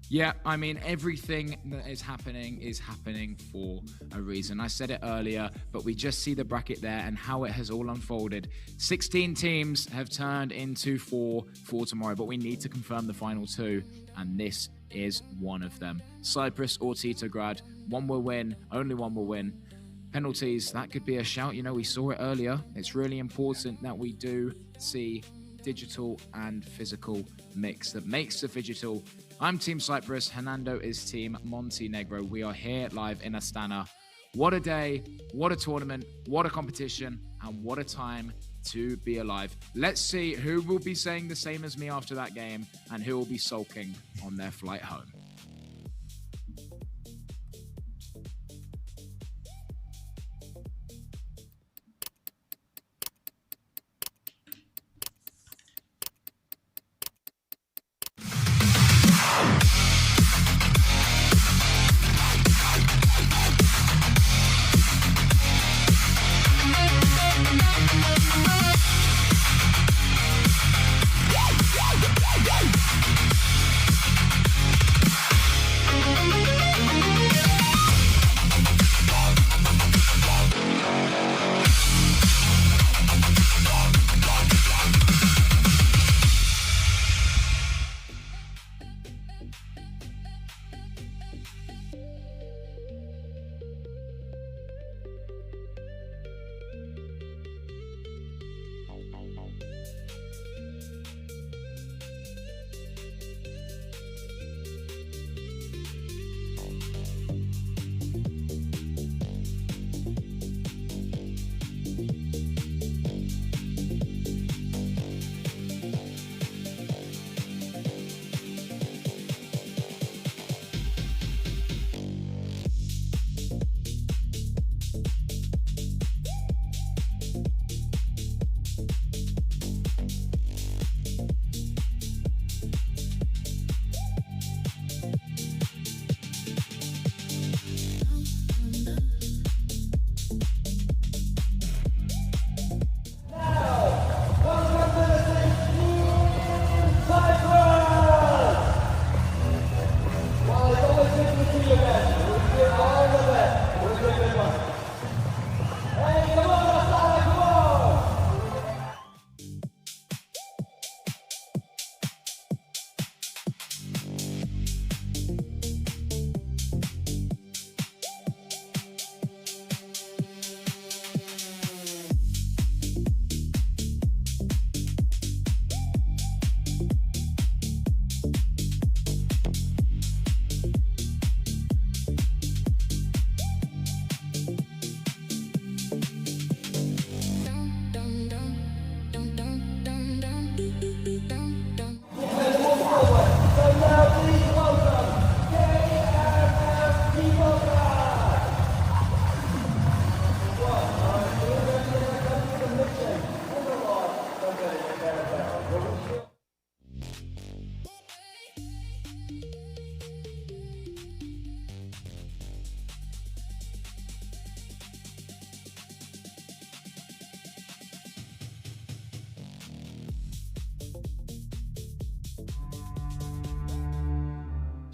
Yeah, I mean, everything that is happening for a reason. I said it earlier, but we just see the bracket there and how it has all unfolded. 16 teams have turned into 4 for tomorrow, but we need to confirm the final 2, and this is one of them. Cyprus or Titograd, one will win, only one will win. Penalties, that could be a shout. You know, we saw it earlier. It's really important that we do see digital and physical mix that makes the Phygital. I'm Team Cyprus, Hernando is Team Montenegro. We are here live in Astana. What a day, what a tournament, what a competition, and what a time to be alive. Let's see who will be saying the same as me after that game and who will be sulking on their flight home.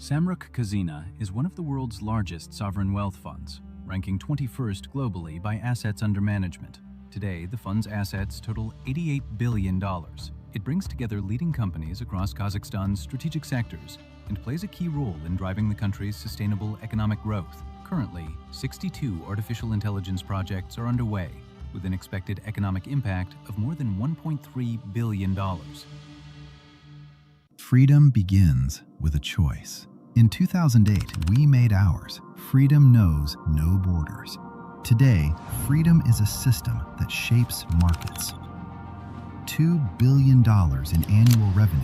Samruk Kazina is one of the world's largest sovereign wealth funds, ranking 21st globally by assets under management. Today, the fund's assets total $88 billion. It brings together leading companies across Kazakhstan's strategic sectors and plays a key role in driving the country's sustainable economic growth. Currently, 62 artificial intelligence projects are underway, with an expected economic impact of more than $1.3 billion. Freedom begins with a choice. In 2008, we made ours. Freedom knows no borders. Today, freedom is a system that shapes markets. $2 billion in annual revenue,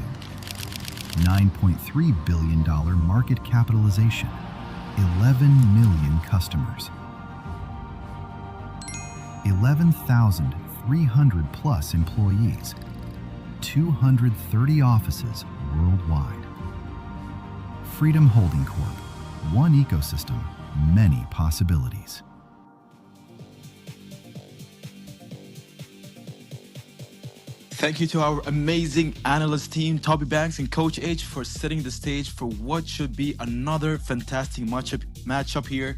$9.3 billion market capitalization, 11 million customers, 11,300 plus employees, 230 offices worldwide. Freedom Holding Corp. One ecosystem, many possibilities. Thank you to our amazing analyst team, Toby Banks and Coach H, for setting the stage for what should be another fantastic matchup here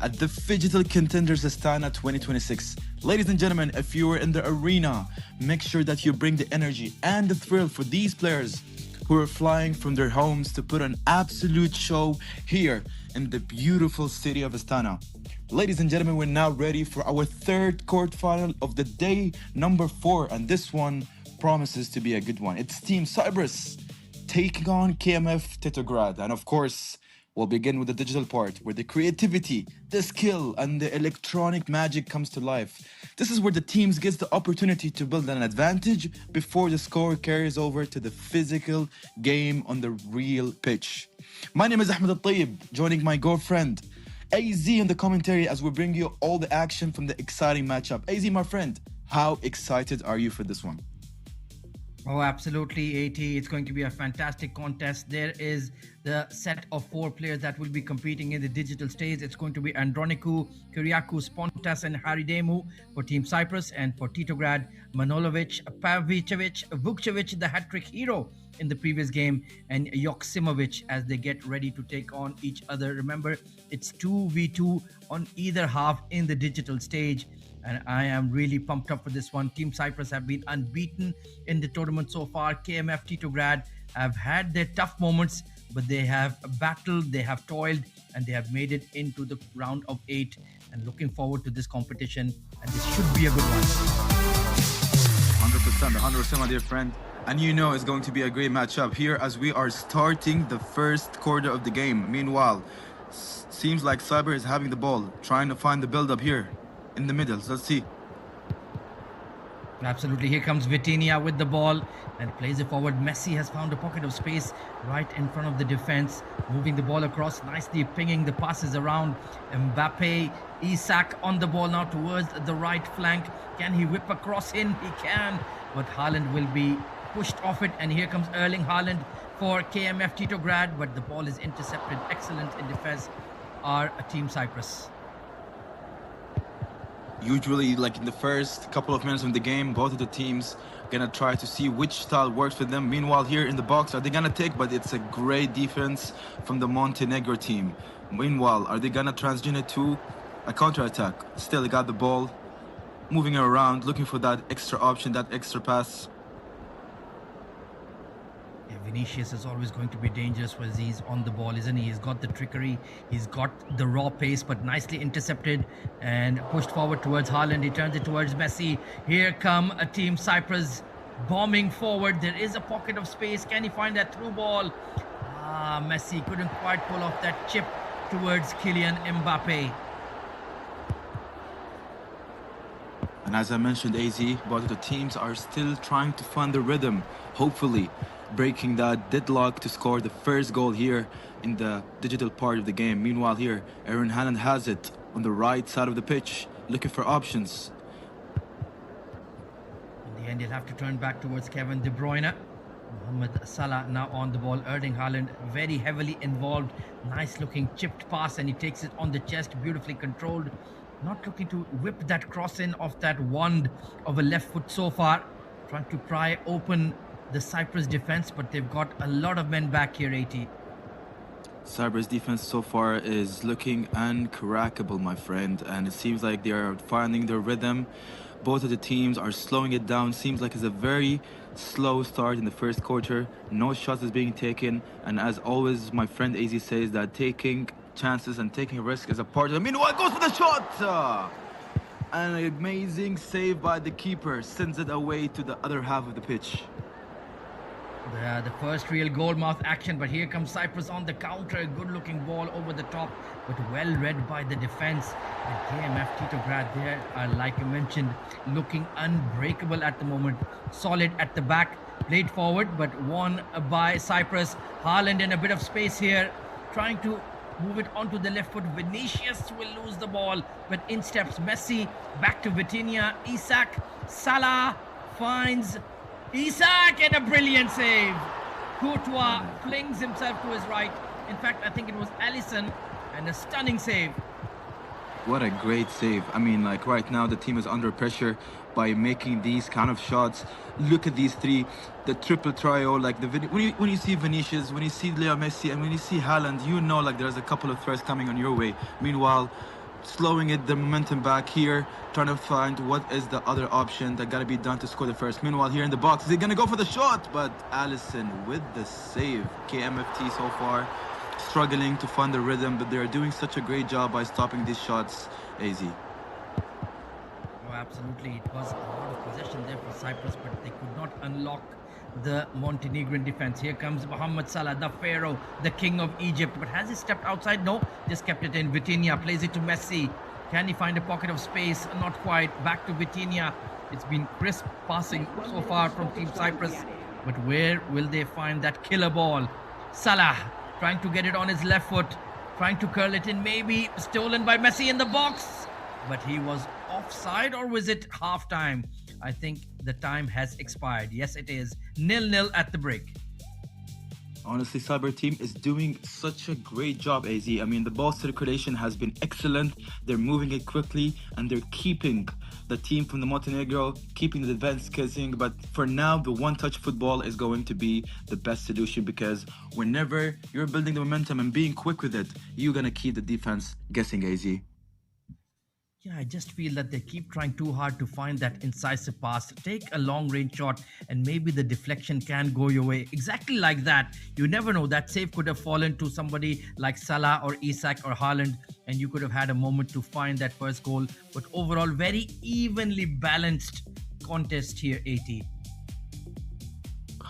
at the Phygital Contenders Astana 2026. Ladies and gentlemen, if you are in the arena, make sure that you bring the energy and the thrill for these players who are flying from their homes to put an absolute show here in the beautiful city of Astana. Ladies and gentlemen, we're now ready for our third quarterfinal of the day, number 4, and this one promises to be a good one. It's Team Cyprus taking on KMF Titograd, and of course, we'll begin with the digital part, where the creativity, the skill, and the electronic magic comes to life. This is where the teams get the opportunity to build an advantage before the score carries over to the physical game on the real pitch. My name is Ahmed Al-Tayyib, joining my girlfriend AZ in the commentary as we bring you all the action from the exciting matchup. AZ, my friend, how excited are you for this one? Oh, absolutely, AT. It's going to be a fantastic contest. There is the set of 4 players that will be competing in the digital stage. It's going to be Andronikou, Kyriakou, Spontas, and Haridemu for Team Cyprus, and for Titograd, Manolovic, Pavicevic, Vukcevic, the hat-trick hero in the previous game, and Joksimovic as they get ready to take on each other. Remember, it's 2v2 on either half in the digital stage. And I am really pumped up for this one. Team Cyprus have been unbeaten in the tournament so far. KMF Titograd have had their tough moments, but they have battled, they have toiled, and they have made it into the round of 8. And looking forward to this competition, and this should be a good one. 100%, my dear friend. And you know it's going to be a great matchup here as we are starting the first quarter of the game. Meanwhile, seems like Cyber is having the ball, trying to find the build-up here in the middle. Let's see. Absolutely. Here comes Vitinha with the ball and plays it forward. Messi has found a pocket of space right in front of the defense, moving the ball across, nicely pinging the passes around. Mbappe, Isak on the ball now towards the right flank. Can he whip across in? He can, but Haaland will be pushed off it. And here comes Erling Haaland for KMF Titograd, but the ball is intercepted. Excellent in defense are Team Cyprus. Usually, like in the first couple of minutes of the game, both of the teams gonna try to see which style works for them. Meanwhile, here in the box, are they gonna take? But it's a great defense from the Montenegro team. Meanwhile, are they gonna transition it to a counter-attack? Still, they got the ball, moving around, looking for that extra option, that extra pass. Vinicius is always going to be dangerous when he's on the ball, isn't he? He's got the trickery, he's got the raw pace, but nicely intercepted and pushed forward towards Haaland. He turns it towards Messi. Here come a Team Cyprus bombing forward. There is a pocket of space. Can he find that through ball? Messi couldn't quite pull off that chip towards Kylian Mbappe. And as I mentioned, AZ, both of the teams are still trying to find the rhythm, hopefully breaking that deadlock to score the first goal here in the digital part of the game. Meanwhile here, Erling Haaland has it on the right side of the pitch, looking for options. In the end, he'll have to turn back towards Kevin De Bruyne. Mohamed Salah now on the ball. Erling Haaland very heavily involved. Nice looking chipped pass, and he takes it on the chest, beautifully controlled. Not looking to whip that cross in off that wand of a left foot so far. Trying to pry open the Cyprus defense, but they've got a lot of men back here, AT. Cyprus defense so far is looking uncrackable, my friend, and it seems like they are finding their rhythm. Both of the teams are slowing it down. Seems like it's a very slow start in the first quarter. No shots is being taken, and as always, my friend AZ says that taking chances and taking risk is a part of it. Meanwhile, goes for the shot! An amazing save by the keeper, sends it away to the other half of the pitch. The first real goal-mouth action, but here comes Cyprus on the counter. A good-looking ball over the top, but well read by the defense. And KMF Titograd there are, like you mentioned, looking unbreakable at the moment. Solid at the back, played forward, but won by Cyprus. Haaland in a bit of space here, trying to move it onto the left foot. Vinicius will lose the ball, but in steps Messi. Back to Vitinha. Isak. Salah finds Isak, and a brilliant save. Courtois flings himself to his right. In fact, I think it was Alisson, and a stunning save. What a great save. I mean, like right now the team is under pressure by making these kind of shots. Look at these three, the triple trio, like when you see Vinicius, when you see Leo Messi, and when you see Haaland, you know like there's a couple of threats coming on your way. Meanwhile, slowing it, the momentum back here, trying to find what is the other option that gotta be done to score the first. Meanwhile, here in the box, they're gonna go for the shot, but Alisson with the save. KMFT so far struggling to find the rhythm, but they're doing such a great job by stopping these shots. AZ. Oh, absolutely. It was a lot of possession there for Cyprus, but they could not unlock the Montenegrin defense. Here comes Mohamed Salah, the pharaoh, the king of Egypt. But has he stepped outside? No, just kept it in. Vitinha plays it to Messi. Can he find a pocket of space? Not quite. Back to Vitinha. It's been crisp passing so far from Team Cyprus. But where will they find that killer ball? Salah trying to get it on his left foot, trying to curl it in, maybe stolen by Messi in the box. But he was offside, or was it half-time? I think the time has expired. Yes, it is. 0-0 at the break. Honestly, Cyber team is doing such a great job, AZ. I mean, the ball circulation has been excellent. They're moving it quickly, and they're keeping the team from the Montenegro, keeping the defense guessing. But for now, the one-touch football is going to be the best solution, because whenever you're building the momentum and being quick with it, you're going to keep the defense guessing, AZ. Yeah, I just feel that they keep trying too hard to find that incisive pass. Take a long-range shot and maybe the deflection can go your way. Exactly like that. You never know. That save could have fallen to somebody like Salah or Isak or Haaland, and you could have had a moment to find that first goal. But overall, very evenly balanced contest here, AT.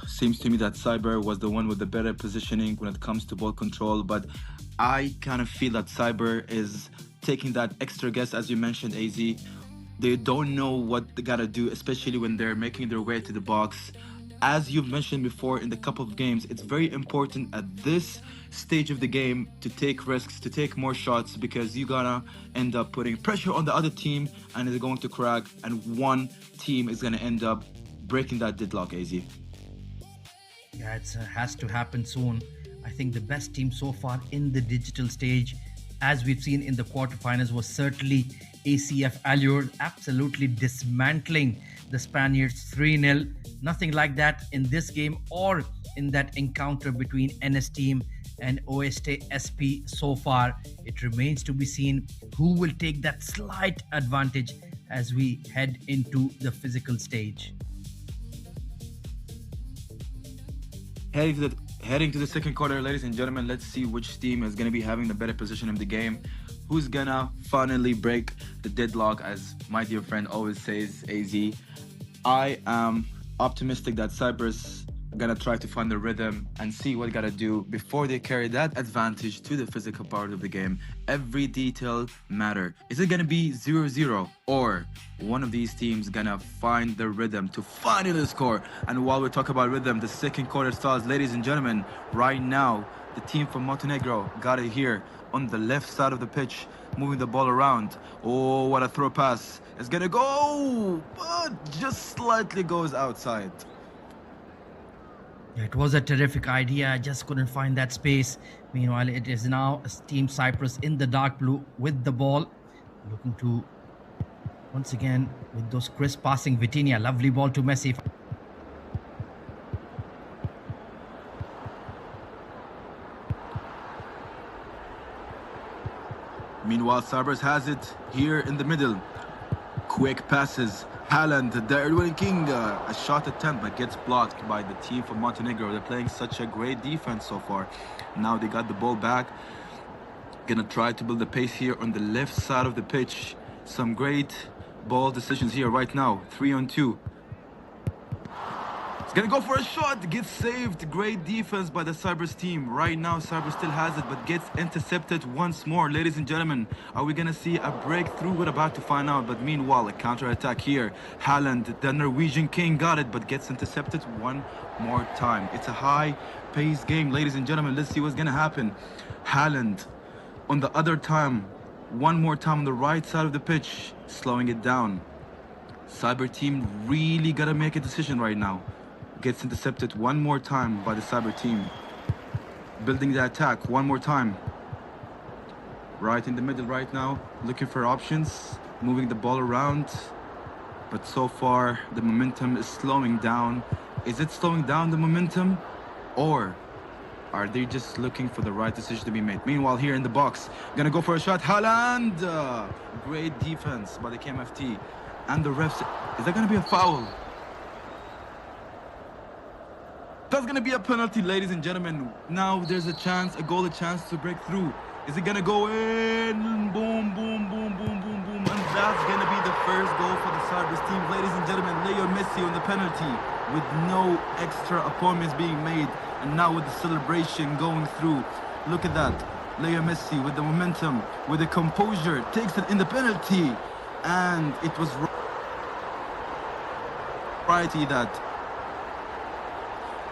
Seems to me that Cyber was the one with the better positioning when it comes to ball control, but I kind of feel that Cyber is taking that extra guess, as you mentioned, AZ. They don't know what they gotta do, especially when they're making their way to the box. As you've mentioned before in the couple of games, it's very important at this stage of the game to take risks, to take more shots, because you're gonna end up putting pressure on the other team and they're going to crack, and one team is gonna end up breaking that deadlock, AZ. Yeah, it has to happen soon. I think the best team so far in the digital stage, as we've seen in the quarterfinals, was certainly ACF Allure, absolutely dismantling the Spaniards 3-0. Nothing like that in this game or in that encounter between NS team and OST SP so far. It remains to be seen who will take that slight advantage as we head into the physical stage. Heading to the second quarter, ladies and gentlemen, let's see which team is going to be having the better position in the game. Who's going to finally break the deadlock, as my dear friend always says, AZ. I am optimistic that Cyprus going to try to find the rhythm and see what they got to do before they carry that advantage to the physical part of the game. Every detail matter. Is it going to be 0-0, or one of these teams going to find the rhythm to finally score? And while we talk about rhythm, the second quarter starts, ladies and gentlemen. Right now, the team from Montenegro got it here on the left side of the pitch, moving the ball around. Oh, what a throw pass. It's going to go, but just slightly goes outside. It was a terrific idea. I just couldn't find that space. Meanwhile, it is now Team Cyprus in the dark blue with the ball, looking to, once again, with those crisp passing. Vitinha, lovely ball to Messi. Meanwhile, Cyprus has it here in the middle. Quick passes. Haaland, the Erwin King, a shot attempt, but gets blocked by the team from Montenegro. They're playing such a great defense so far. Now they got the ball back. Gonna try to build the pace here on the left side of the pitch. Some great ball decisions here right now. 3-on-2. He's gonna go for a shot. Gets saved. Great defense by the Cyprus team. Right now, Cyprus still has it, but gets intercepted once more. Ladies and gentlemen, are we gonna see a breakthrough? We're about to find out. But meanwhile, a counter-attack here. Haaland, the Norwegian king, got it, but gets intercepted one more time. It's a high-paced game, ladies and gentlemen. Let's see what's gonna happen. Haaland on the other time, one more time on the right side of the pitch, slowing it down. Cyber team really gotta make a decision right now. Gets intercepted one more time by the Cyber team. Building the attack one more time. Right in the middle right now, looking for options, moving the ball around. But so far, the momentum is slowing down. Is it slowing down the momentum? Or are they just looking for the right decision to be made? Meanwhile, here in the box, gonna go for a shot. Haaland! Great defense by the KMFT. And the refs. Is that gonna be a foul? That's gonna be a penalty, ladies and gentlemen. Now there's a chance, a goal, a chance to break through. Is it gonna go in? Boom, boom, boom, boom, boom, boom. And that's gonna be the first goal for the Cyprus team. Ladies and gentlemen, Leo Messi on the penalty with no extra opponents being made. And now with the celebration going through. Look at that. Leo Messi with the momentum, with the composure, takes it in the penalty. And it was right that.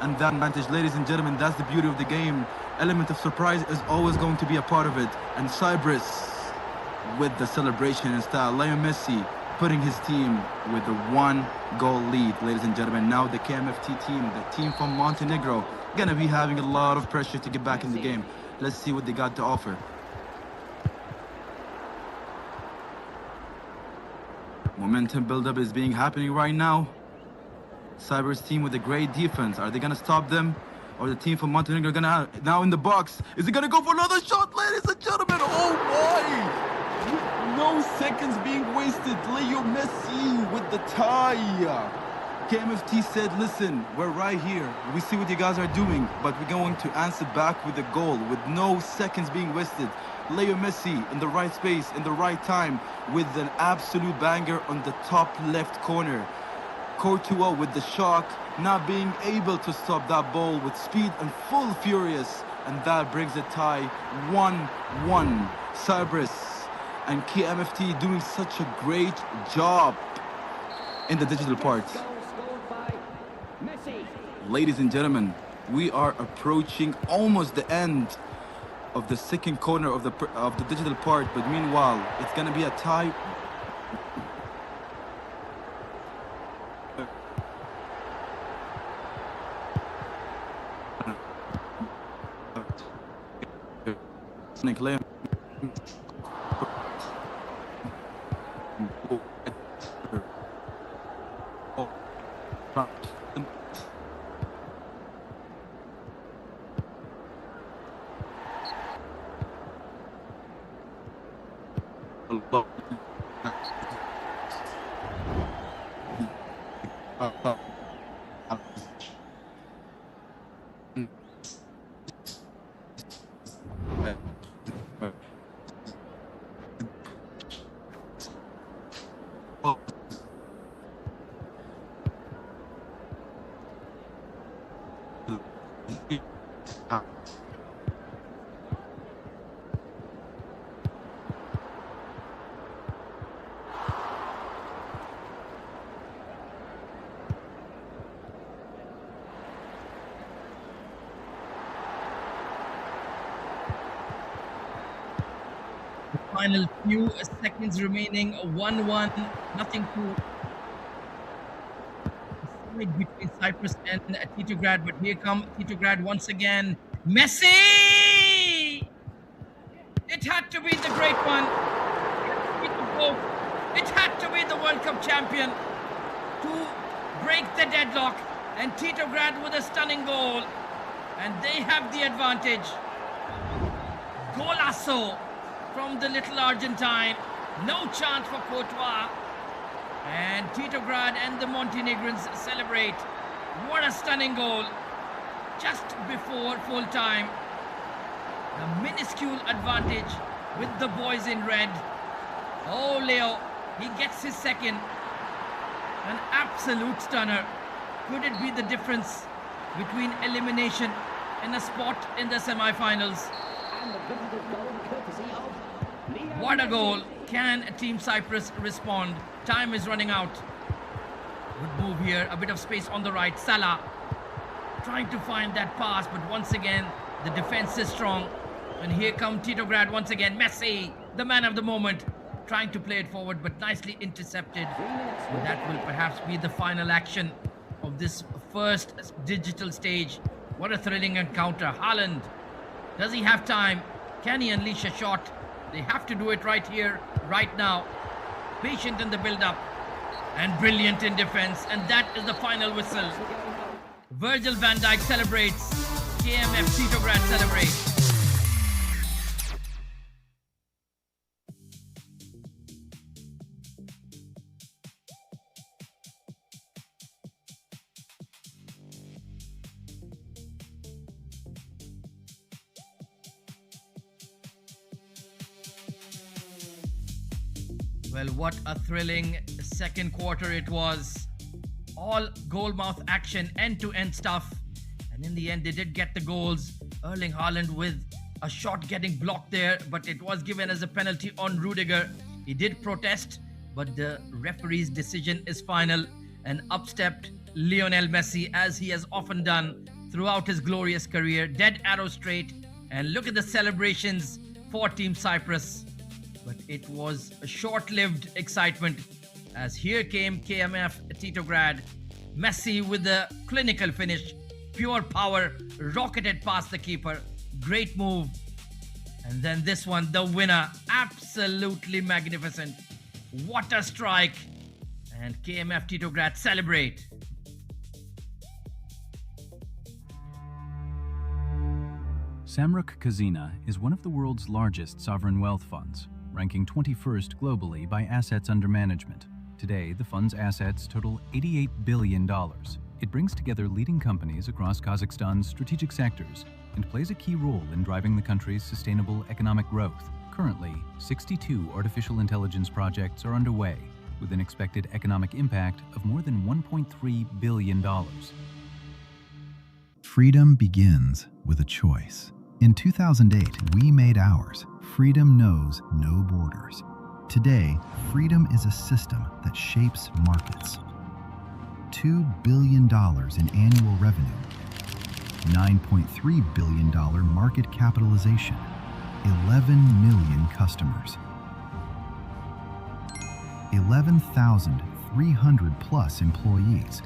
And that advantage, ladies and gentlemen, that's the beauty of the game. Element of surprise is always going to be a part of it. And Cyprus with the celebration and style. Leo Messi putting his team with a 1-goal lead, ladies and gentlemen. Now the KMFT team, the team from Montenegro, gonna be having a lot of pressure to get back in the game. Let's see what they got to offer. Momentum buildup is happening right now. Cyprus team with a great defense. Are they gonna stop them? Or the team from Montenegro gonna now in the box? Is it gonna go for another shot, ladies and gentlemen? Oh boy! No seconds being wasted. Leo Messi with the tie. KMFT said, listen, we're right here. We see what you guys are doing, but we're going to answer back with a goal with no seconds being wasted. Leo Messi in the right space, in the right time, with an absolute banger on the top left corner. Courtois with the shock, not being able to stop that ball with speed and full furious. And that brings a tie 1-1. Cyprus and KMFT doing such a great job in the digital part. Ladies and gentlemen, we are approaching almost the end of the second corner of the digital part, but meanwhile, it's gonna be a tie. Final few seconds remaining. 1-1, nothing to decide between Cyprus and Titograd. But here come Titograd once again. Messi! It had to be the great one. It had to be the World Cup champion to break the deadlock. And Titograd with a stunning goal. And they have the advantage. Golasso from the little Argentine. No chance for Courtois. And Titograd and the Montenegrins celebrate. What a stunning goal. Just before full time. A minuscule advantage with the boys in red. Oh, Leo, he gets his second. An absolute stunner. Could it be the difference between elimination and a spot in the semi-finals? What a goal. Can Team Cyprus respond? Time is running out. Good move here. A bit of space on the right. Salah trying to find that pass, but once again, the defense is strong. And here comes Titograd once again. Messi, the man of the moment, trying to play it forward, but nicely intercepted. And that will perhaps be the final action of this first digital stage. What a thrilling encounter. Haaland, does he have time? Can he unleash a shot? They have to do it right here, right now. Patient in the build-up and brilliant in defense. And that is the final whistle. Virgil van Dijk celebrates. KMF Titograd celebrates. Well, what a thrilling second quarter it was. All goal-mouth action, end-to-end stuff. And in the end, they did get the goals. Erling Haaland with a shot getting blocked there, but it was given as a penalty on Rudiger. He did protest, but the referee's decision is final. And up stepped Lionel Messi, as he has often done throughout his glorious career. Dead arrow straight. And look at the celebrations for Team Cyprus. But it was a short-lived excitement, as here came KMF Titograd. Messi with the clinical finish, pure power, rocketed past the keeper. Great move. And then this one, the winner, absolutely magnificent. What a strike. And KMF Titograd celebrate. Samruk Kazina is one of the world's largest sovereign wealth funds, ranking 21st globally by assets under management. Today, the fund's assets total $88 billion. It brings together leading companies across Kazakhstan's strategic sectors and plays a key role in driving the country's sustainable economic growth. Currently, 62 artificial intelligence projects are underway, with an expected economic impact of more than $1.3 billion. Freedom begins with a choice. In 2008, we made ours. Freedom knows no borders. Today, freedom is a system that shapes markets. $2 billion in annual revenue, $9.3 billion market capitalization, 11 million customers, 11,300 plus employees,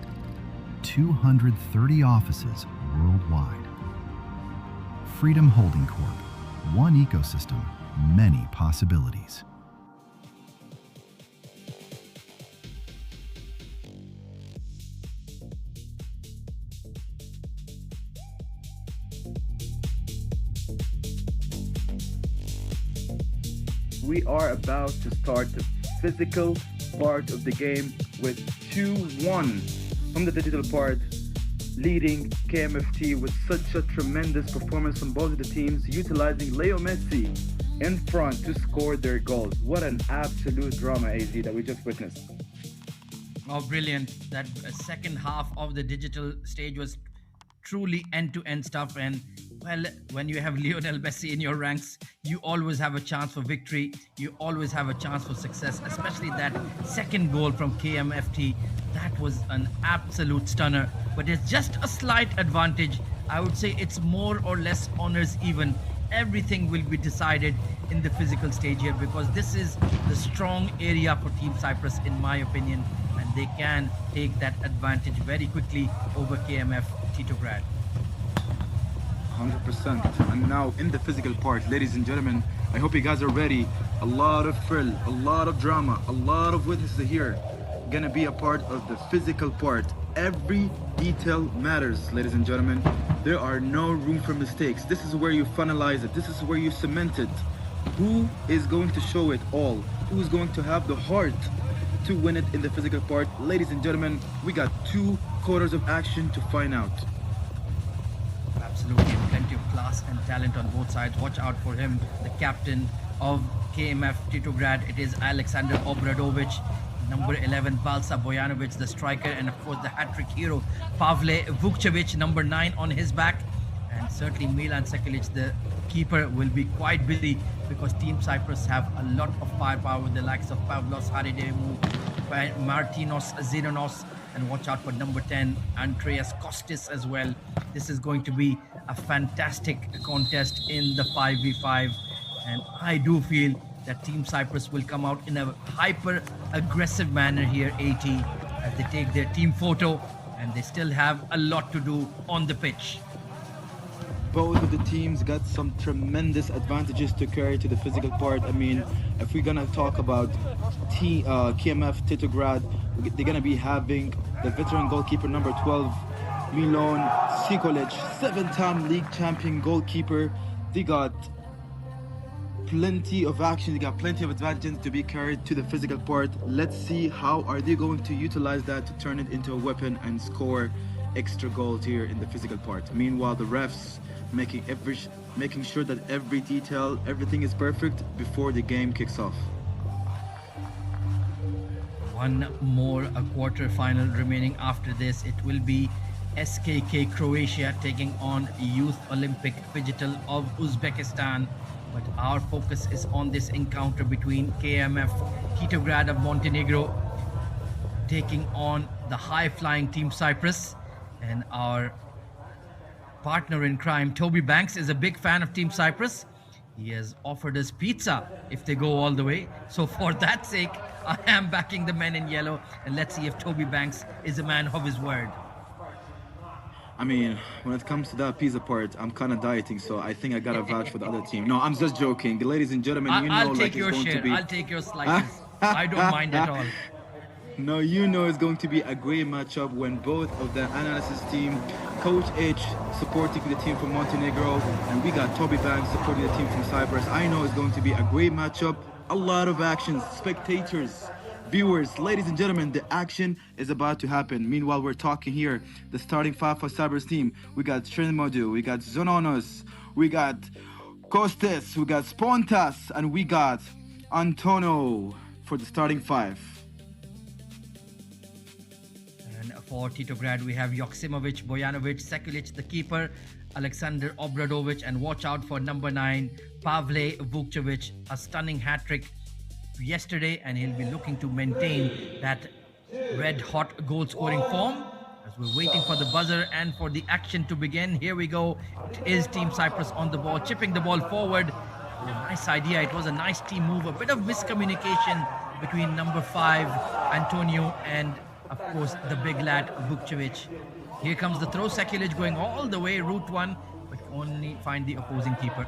230 offices worldwide. Freedom Holding Corp. One ecosystem, many possibilities. We are about to start the physical part of the game with 2-1 from the digital part, leading KMFT with such a tremendous performance from both of the teams, utilizing Leo Messi in front to score their goals. What an absolute drama, AZ, that we just witnessed. Oh, brilliant. That second half of the digital stage was truly end-to-end stuff. And, well, when you have Lionel Messi in your ranks, you always have a chance for victory. You always have a chance for success, especially that second goal from KMFT. That was an absolute stunner, but it's just a slight advantage. I would say it's more or less honors even. Everything will be decided in the physical stage here, because this is the strong area for Team Cyprus, in my opinion, and they can take that advantage very quickly over KMF Titograd. 100%. And now in the physical part, ladies and gentlemen, I hope you guys are ready. A lot of thrill, a lot of drama, a lot of witnesses here. Gonna be a part of the physical part. Every detail matters, ladies and gentlemen. There are no room for mistakes. This is where you finalize it. This is where you cement it. Who is going to show it all? Who is going to have the heart to win it in the physical part? Ladies and gentlemen, we got 2 quarters of action to find out. Absolutely, plenty of class and talent on both sides. Watch out for him, the captain of KMF Titograd. It is Alexander Obradovic, number 11 Balsa Bojanovic, the striker, and of course the hat-trick hero Pavle Vukcevic, number 9 on his back. And certainly Milan Sekulic, the keeper, will be quite busy because Team Cyprus have a lot of firepower with the likes of Pavlos Haridemu, Martinos Zidanos, and watch out for number 10 Andreas Kostis as well. This is going to be a fantastic contest in the 5v5, and I do feel that Team Cyprus will come out in a hyper aggressive manner here, AT, as they take their team photo, and they still have a lot to do on the pitch. Both of the teams got some tremendous advantages to carry to the physical part. I mean, if we're gonna talk about KMF Titograd, they're gonna be having the veteran goalkeeper number 12, Milon Sekulic, 7-time league champion goalkeeper. They got plenty of action, they got plenty of advantages to be carried to the physical part. Let's see how are they going to utilize that to turn it into a weapon and score extra goals here in the physical part. Meanwhile, the refs making sure that every detail, everything is perfect before the game kicks off. One more quarter final remaining after this. It will be SKK Croatia taking on Youth Olympic Phygital of Uzbekistan. But our focus is on this encounter between KMF Titograd of Montenegro taking on the high-flying Team Cyprus. And our partner in crime, Toby Banks, is a big fan of Team Cyprus. He has offered us pizza if they go all the way. So for that sake, I am backing the men in yellow. And let's see if Toby Banks is a man of his word. I mean, when it comes to that pizza part, I'm kind of dieting, so I think I gotta vouch for the other team. No, I'm just joking. Ladies and gentlemen, you know, I'll take like your it's going share. to be... I'll take your slices. I don't mind at all. No, you know it's going to be a great matchup when both of the analysis team, Coach H supporting the team from Montenegro, and we got Toby Banks supporting the team from Cyprus. I know it's going to be a great matchup, a lot of action, spectators, viewers, ladies and gentlemen, the action is about to happen. Meanwhile, we're talking here, the starting 5 for Cyprus team. We got Shenmodu, we got Zononos, we got Kostis, we got Spontas, and we got Antonio for the starting 5. For Titograd, we have Joksimovic, Bojanovic, Sekulic, the keeper, Alexander Obradovic, and watch out for number 9, Pavle Vukcevic, a stunning hat-trick yesterday, and he'll be looking to maintain that red-hot goal-scoring form. As we're waiting for the buzzer and for the action to begin, here we go. It is Team Cyprus on the ball, chipping the ball forward. A nice idea. It was a nice team move. A bit of miscommunication between number 5, Antonio, and of course, the big lad, Vukcevic. Here comes the throw. Sekulic going all the way, route 1, but only find the opposing keeper.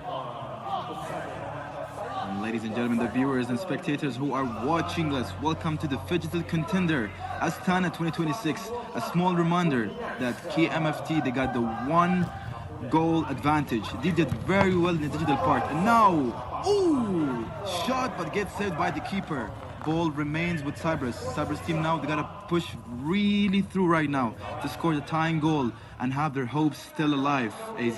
And ladies and gentlemen, the viewers and spectators who are watching us, welcome to the Phygital Contender, Astana 2026. A small reminder that KMFT, they got the 1 goal advantage. They did very well in the digital part. And now, ooh, shot, but gets saved by the keeper. Ball remains with Cyprus. Cyprus team now, they gotta push really through right now to score the tying goal and have their hopes still alive, AZ.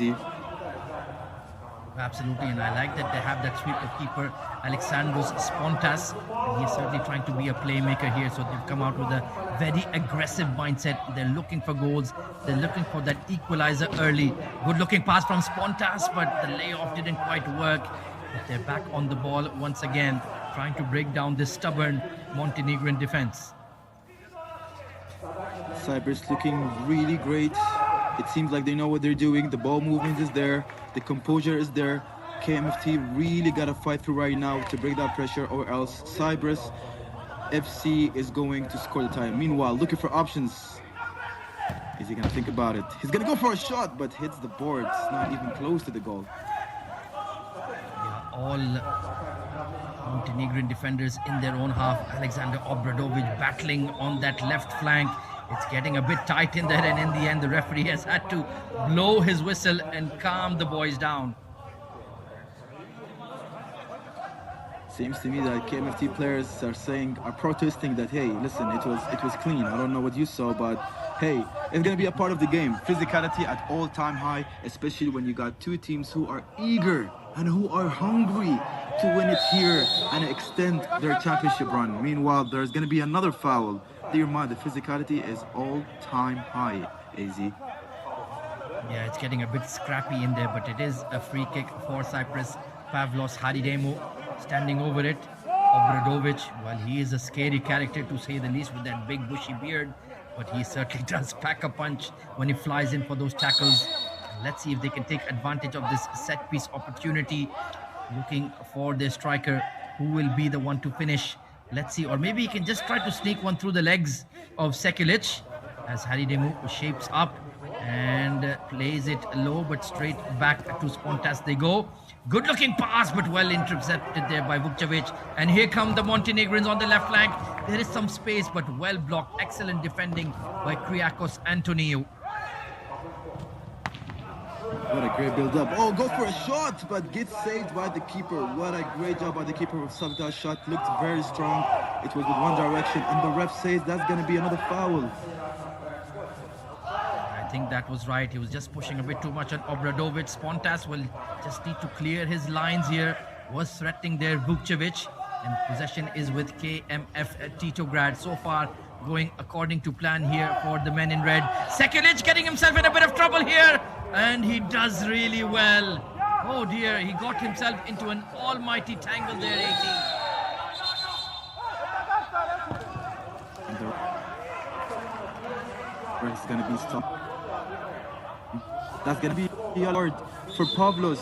Absolutely, and I like that they have that sweeper keeper, Alexandros Spontas, and he's certainly trying to be a playmaker here, so they've come out with a very aggressive mindset. They're looking for goals, they're looking for that equalizer early. Good looking pass from Spontas, but the layoff didn't quite work. But they're back on the ball once again, trying to break down this stubborn Montenegrin defense. Cyprus looking really great. It seems like they know what they're doing. The ball movement is there. The composure is there. KMFT really got to fight through right now to break that pressure, or else Cyprus FC is going to score the tie. Meanwhile, looking for options. Is he going to think about it? He's going to go for a shot, but hits the board. It's not even close to the goal. Yeah, all Montenegrin defenders in their own half. Alexander Obradovic battling on that left flank. It's getting a bit tight in there, and in the end the referee has had to blow his whistle and calm the boys down. Seems to me that KMFT players are protesting that, hey, listen, it was clean. I don't know what you saw, but hey, it's gonna be a part of the game. Physicality at all-time high, especially when you got two teams who are eager and who are hungry to win it here and extend their championship run. Meanwhile, there's gonna be another foul. Dear mind, the physicality is all-time high, AZ. Yeah, it's getting a bit scrappy in there, but it is a free kick for Cyprus. Pavlos Haridemou standing over it. Obradovic, well, he is a scary character to say the least with that big bushy beard, but he certainly does pack a punch when he flies in for those tackles. Let's see if they can take advantage of this set piece opportunity. Looking for their striker, who will be the one to finish. Let's see, or maybe he can just try to sneak one through the legs of Sekulic as Haridemou shapes up and plays it low, but straight back to Spontas they go. Good looking pass, but well intercepted there by Vukcevic. And here come the Montenegrins on the left flank. There is some space, but well blocked. Excellent defending by Kyriakos Antoniou. What a great build-up. Oh, go for a shot, but gets saved by the keeper. What a great job by the keeper of Savda's shot. Looked very strong. It was with one direction, and the ref says that's going to be another foul. I think that was right. He was just pushing a bit too much on Obradovic. Spontas will just need to clear his lines here. Was threatening there Vukcevic. And possession is with KMF Titograd. So far, going according to plan here for the men in red. Sekulic getting himself in a bit of trouble here. And he does really well. Oh dear, he got himself into an almighty tangle there, 18. It's going to be stopped. That's going to be a Lord for Pavlos.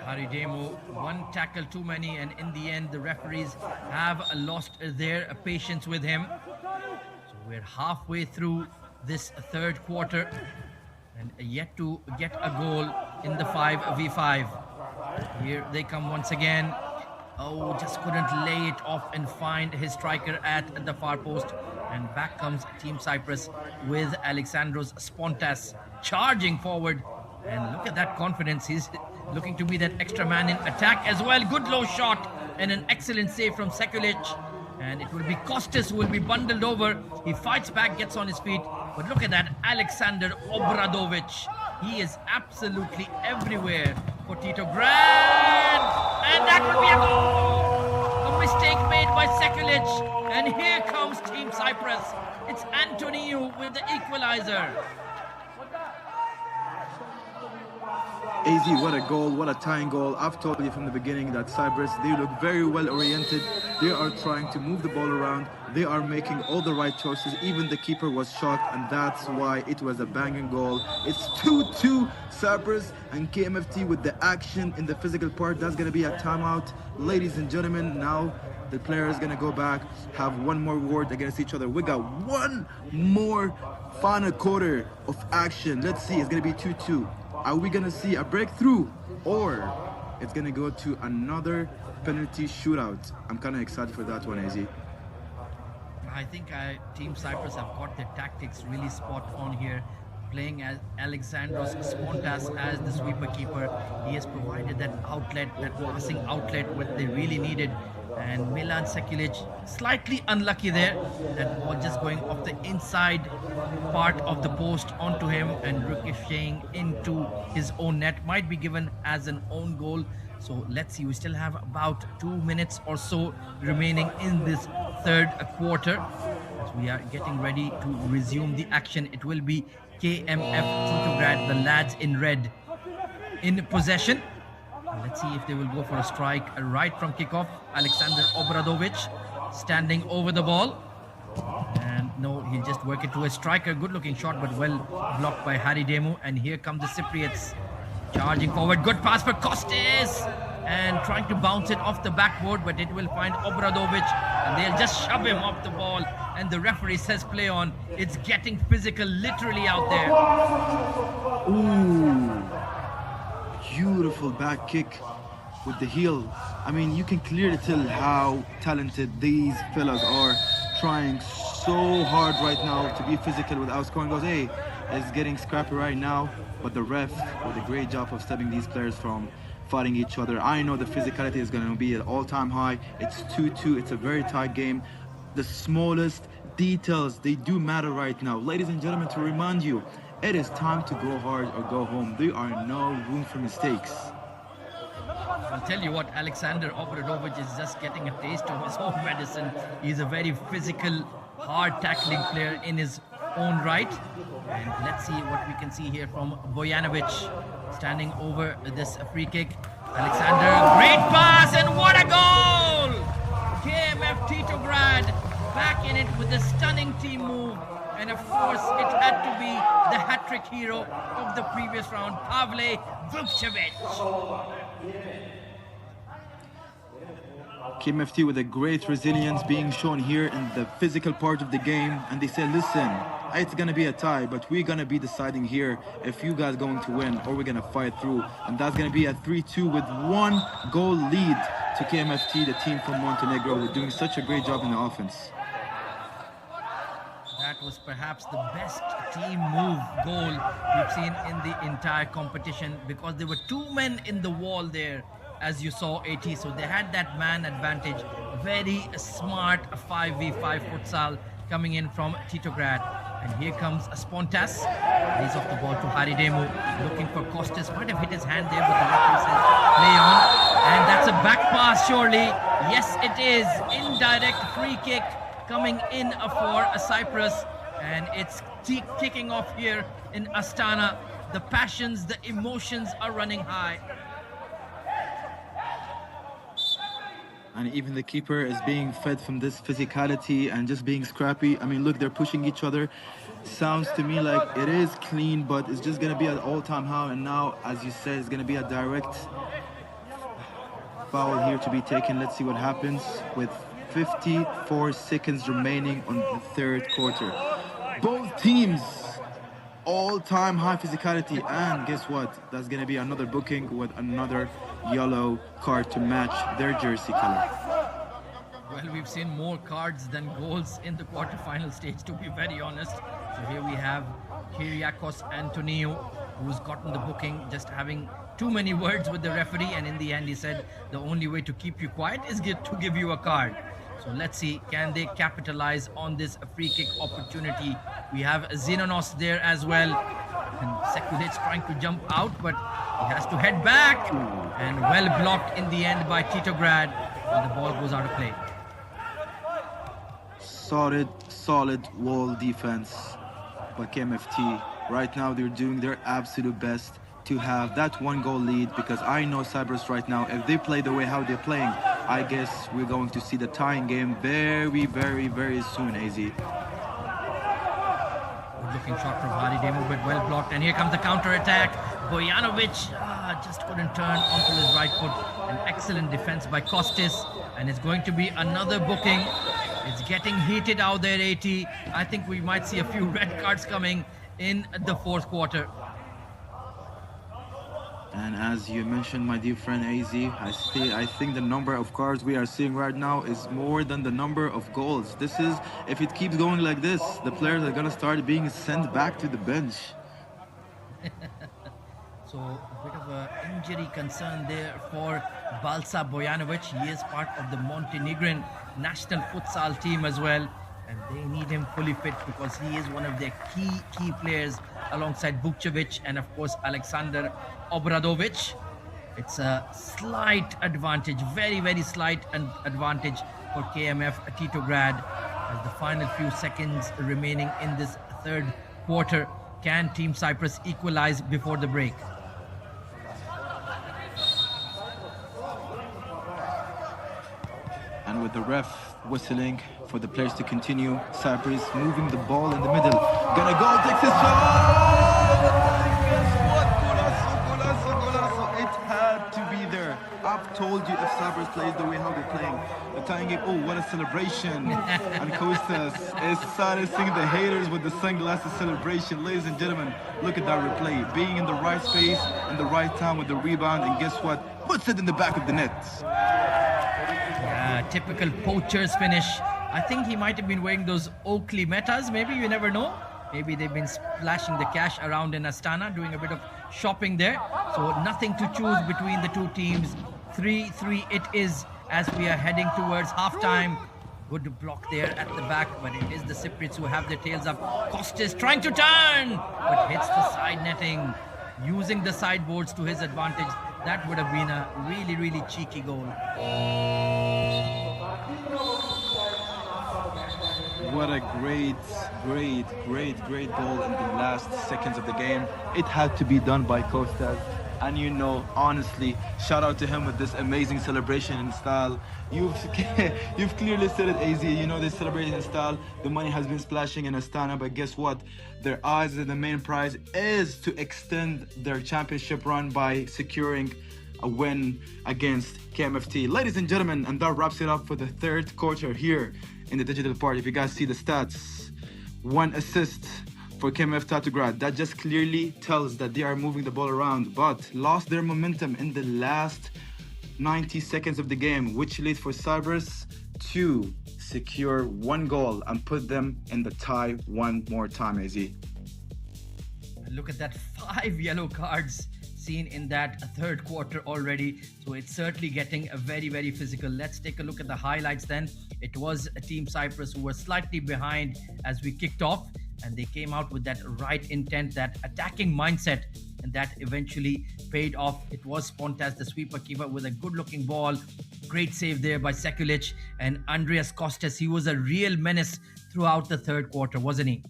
Haridemou, one tackle too many, and in the end the referees have lost their patience with him. So we're halfway through this third quarter and yet to get a goal in the 5v5. Here they come once again. Oh, just couldn't lay it off and find his striker at the far post. And back comes Team Cyprus with Alexandros Spontas charging forward. And look at that confidence. He's looking to be that extra man in attack as well. Good low shot and an excellent save from Sekulic. And it will be Kostas who will be bundled over. He fights back, gets on his feet. But look at that, Alexander Obradovic. He is absolutely everywhere for Titograd. And that will be a goal. A mistake made by Sekulic. And here comes Team Cyprus. It's Antoniou with the equalizer. AZ, what a goal, what a tying goal. I've told you from the beginning that Cyprus, they look very well oriented. They are trying to move the ball around. They are making all the right choices. Even the keeper was shocked, and that's why it was a banging goal. It's 2-2 Cyprus and KMFT with the action in the physical part. That's going to be a timeout. Ladies and gentlemen, now the player is going to go back, have one more word against each other. We got one more final quarter of action. Let's see, it's going to be 2-2. Are we going to see a breakthrough, or it's going to go to another penalty shootout? I'm kind of excited for that one, AZ. I think Team Cyprus have got their tactics really spot on here. Playing as Alexandros Spontas as the sweeper keeper. He has provided that outlet, that passing outlet, what they really needed. And Milan Sekulic slightly unlucky there. That ball just going off the inside part of the post onto him and ricocheting into his own net. Might be given as an own goal. So let's see, we still have about 2 minutes or so remaining in this third quarter. As we are getting ready to resume the action, it will be KMF Titograd, the lads in red, in possession. Let's see if they will go for a strike right from kickoff. Alexander Obradovic standing over the ball. And no, he'll just work it to a striker. Good looking shot, but well blocked by Haridemou. And here come the Cypriots charging forward. Good pass for Kostas. And trying to bounce it off the backboard, but it will find Obradovic. And they'll just shove him off the ball. And the referee says play on. It's getting physical literally out there. Ooh. Beautiful back kick with the heel. I mean, you can clearly tell how talented these fellas are, trying so hard right now to be physical without scoring goals. Hey, it's getting scrappy right now, but the ref did a great job of stopping these players from fighting each other. I know the physicality is going to be at all-time high. It's 2-2. It's a very tight game. The smallest details, they do matter right now. Ladies and gentlemen, to remind you, it is time to go hard or go home. There are no room for mistakes. I'll tell you what, Alexander Obradovic is just getting a taste of his own medicine. He's a very physical, hard tackling player in his own right. And let's see what we can see here from Bojanovic standing over this free kick. Alexander, great pass, and what a goal! KMF Titograd back in it with a stunning team move. And of course, it had to be the hat-trick hero of the previous round, Pavle Vukcevic. KMFT with a great resilience being shown here in the physical part of the game, and they say, listen, it's gonna be a tie, but we're gonna be deciding here if you guys going to win or we're gonna fight through, and that's gonna be a 3-2 with 1 goal lead to KMFT, the team from Montenegro. We're doing such a great job in the offense. That was perhaps the best team move goal we've seen in the entire competition, because there were 2 men in the wall there, as you saw, AT. So they had that man advantage. Very smart 5v5 futsal coming in from Titograd. And here comes Spontas. He's off the ball to Haridemu, looking for Costas. Might have hit his hand there, but the referee says play on. And that's a back pass, surely. Yes, it is. Indirect free kick coming in for Cyprus. And it's kicking off here in Astana. The passions, the emotions are running high. And even the keeper is being fed from this physicality and just being scrappy. I mean, look, they're pushing each other. Sounds to me like it is clean, but it's just going to be an all-time high. And now, as you said, it's going to be a direct foul here to be taken. Let's see what happens with 54 seconds remaining on the 3rd quarter. Both teams, all-time high physicality. And guess what? That's going to be another booking with another yellow card to match their jersey color. Well, we've seen more cards than goals in the quarterfinal stage, to be very honest. So here we have Kyriakos Antonio, who's gotten the booking, just having too many words with the referee, and in the end he said the only way to keep you quiet is to give you a card. So let's see, can they capitalize on this free kick opportunity? We have Zenonos there as well. And Sekulic's trying to jump out, but he has to head back. And well blocked in the end by Titograd. And the ball goes out of play. Solid wall defense by KMFT. Right now they're doing their absolute best to have that 1 goal lead, because I know Cyprus right now, if they play the way how they're playing, I guess we're going to see the tying game very, very, very soon, AZ. Good looking shot from Haridemu, but well blocked. And here comes the counter-attack. Bojanovic just couldn't turn onto his right foot. An excellent defense by Costas. And it's going to be another booking. It's getting heated out there, AT. I think we might see a few red cards coming in the 4th quarter. And as you mentioned, my dear friend AZ, I think the number of cards we are seeing right now is more than the number of goals. This is, if it keeps going like this, the players are going to start being sent back to the bench. So a bit of an injury concern there for Balsa Bojanovic. He is part of the Montenegrin national futsal team as well. And they need him fully fit, because he is one of their key players alongside Vukcevic and of course Alexander Obradovic. It's a slight advantage, very, very slight advantage for KMF Titograd as the final few seconds remaining in this 3rd quarter. Can Team Cyprus equalize before the break? And with the ref whistling for the players to continue, Cyprus moving the ball in the middle. Gonna go, takes his shot! Guess what? Golazo. It had to be there. I've told you, if Cyprus plays the way how they're playing, the tying game, oh, what a celebration. And Kostas is silencing the haters with the sunglasses celebration. Ladies and gentlemen, look at that replay. Being in the right space and the right time with the rebound, and guess what? Puts it in the back of the net. Typical poacher's finish. I think he might have been wearing those Oakley Metas, maybe, you never know. Maybe they've been splashing the cash around in Astana, doing a bit of shopping there. So nothing to choose between the two teams. 3-3 it is as we are heading towards halftime. Good block there at the back, but it is the Cypriots who have their tails up. Costas trying to turn, but hits the side netting, using the sideboards to his advantage. That would have been a really, really cheeky goal. What a great goal in the last seconds of the game. It had to be done by Costas. And you know, honestly, shout out to him with this amazing celebration in style. You've clearly said it, AZ. You know, they celebrating in style. The money has been splashing in Astana, but guess what? Their eyes and the main prize is to extend their championship run by securing a win against KMFT. Ladies and gentlemen, and that wraps it up for the third quarter here in the digital part. If you guys see the stats, 1 assist for KMF Titograd. That just clearly tells that they are moving the ball around, but lost their momentum in the last 90 seconds of the game, which leads for Cyprus to secure 1 goal and put them in the tie one more time, AZ. Look at that, 5 yellow cards seen in that third quarter already. So it's certainly getting a very, very physical. Let's take a look at the highlights then. It was Team Cyprus who was slightly behind as we kicked off, and they came out with that right intent, that attacking mindset, and that eventually paid off. It was Pontas, the sweeper keeper, with a good-looking ball. Great save there by Sekulic, and Andreas Costas. He was a real menace throughout the third quarter, wasn't he?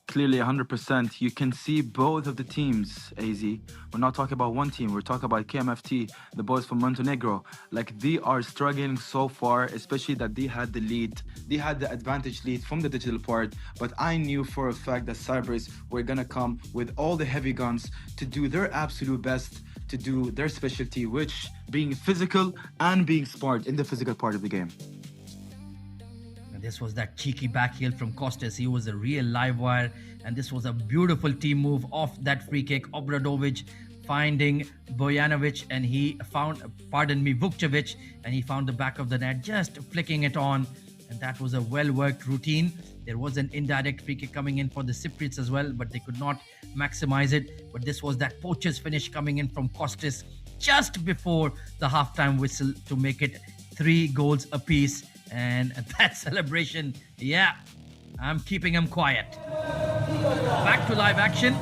Clearly 100%. You can see both of the teams, AZ. We're not talking about one team. We're talking about KMFT, the boys from Montenegro. Like, they are struggling so far, especially that they had the lead. They had the advantage lead from the digital part. But I knew for a fact that Cyprus were going to come with all the heavy guns to do their absolute best, to do their specialty, which being physical and being smart in the physical part of the game. This was that cheeky back heel from Costas. He was a real live wire, and this was a beautiful team move off that free kick. Obradovic finding Bojanovic, and he found, Vukcevic, and he found the back of the net, just flicking it on, and that was a well-worked routine. There was an indirect free kick coming in for the Cypriots as well, but they could not maximize it. But this was that poacher's finish coming in from Costas just before the halftime whistle to make it 3 goals apiece. And that celebration, yeah, I'm keeping him quiet. Back to live action.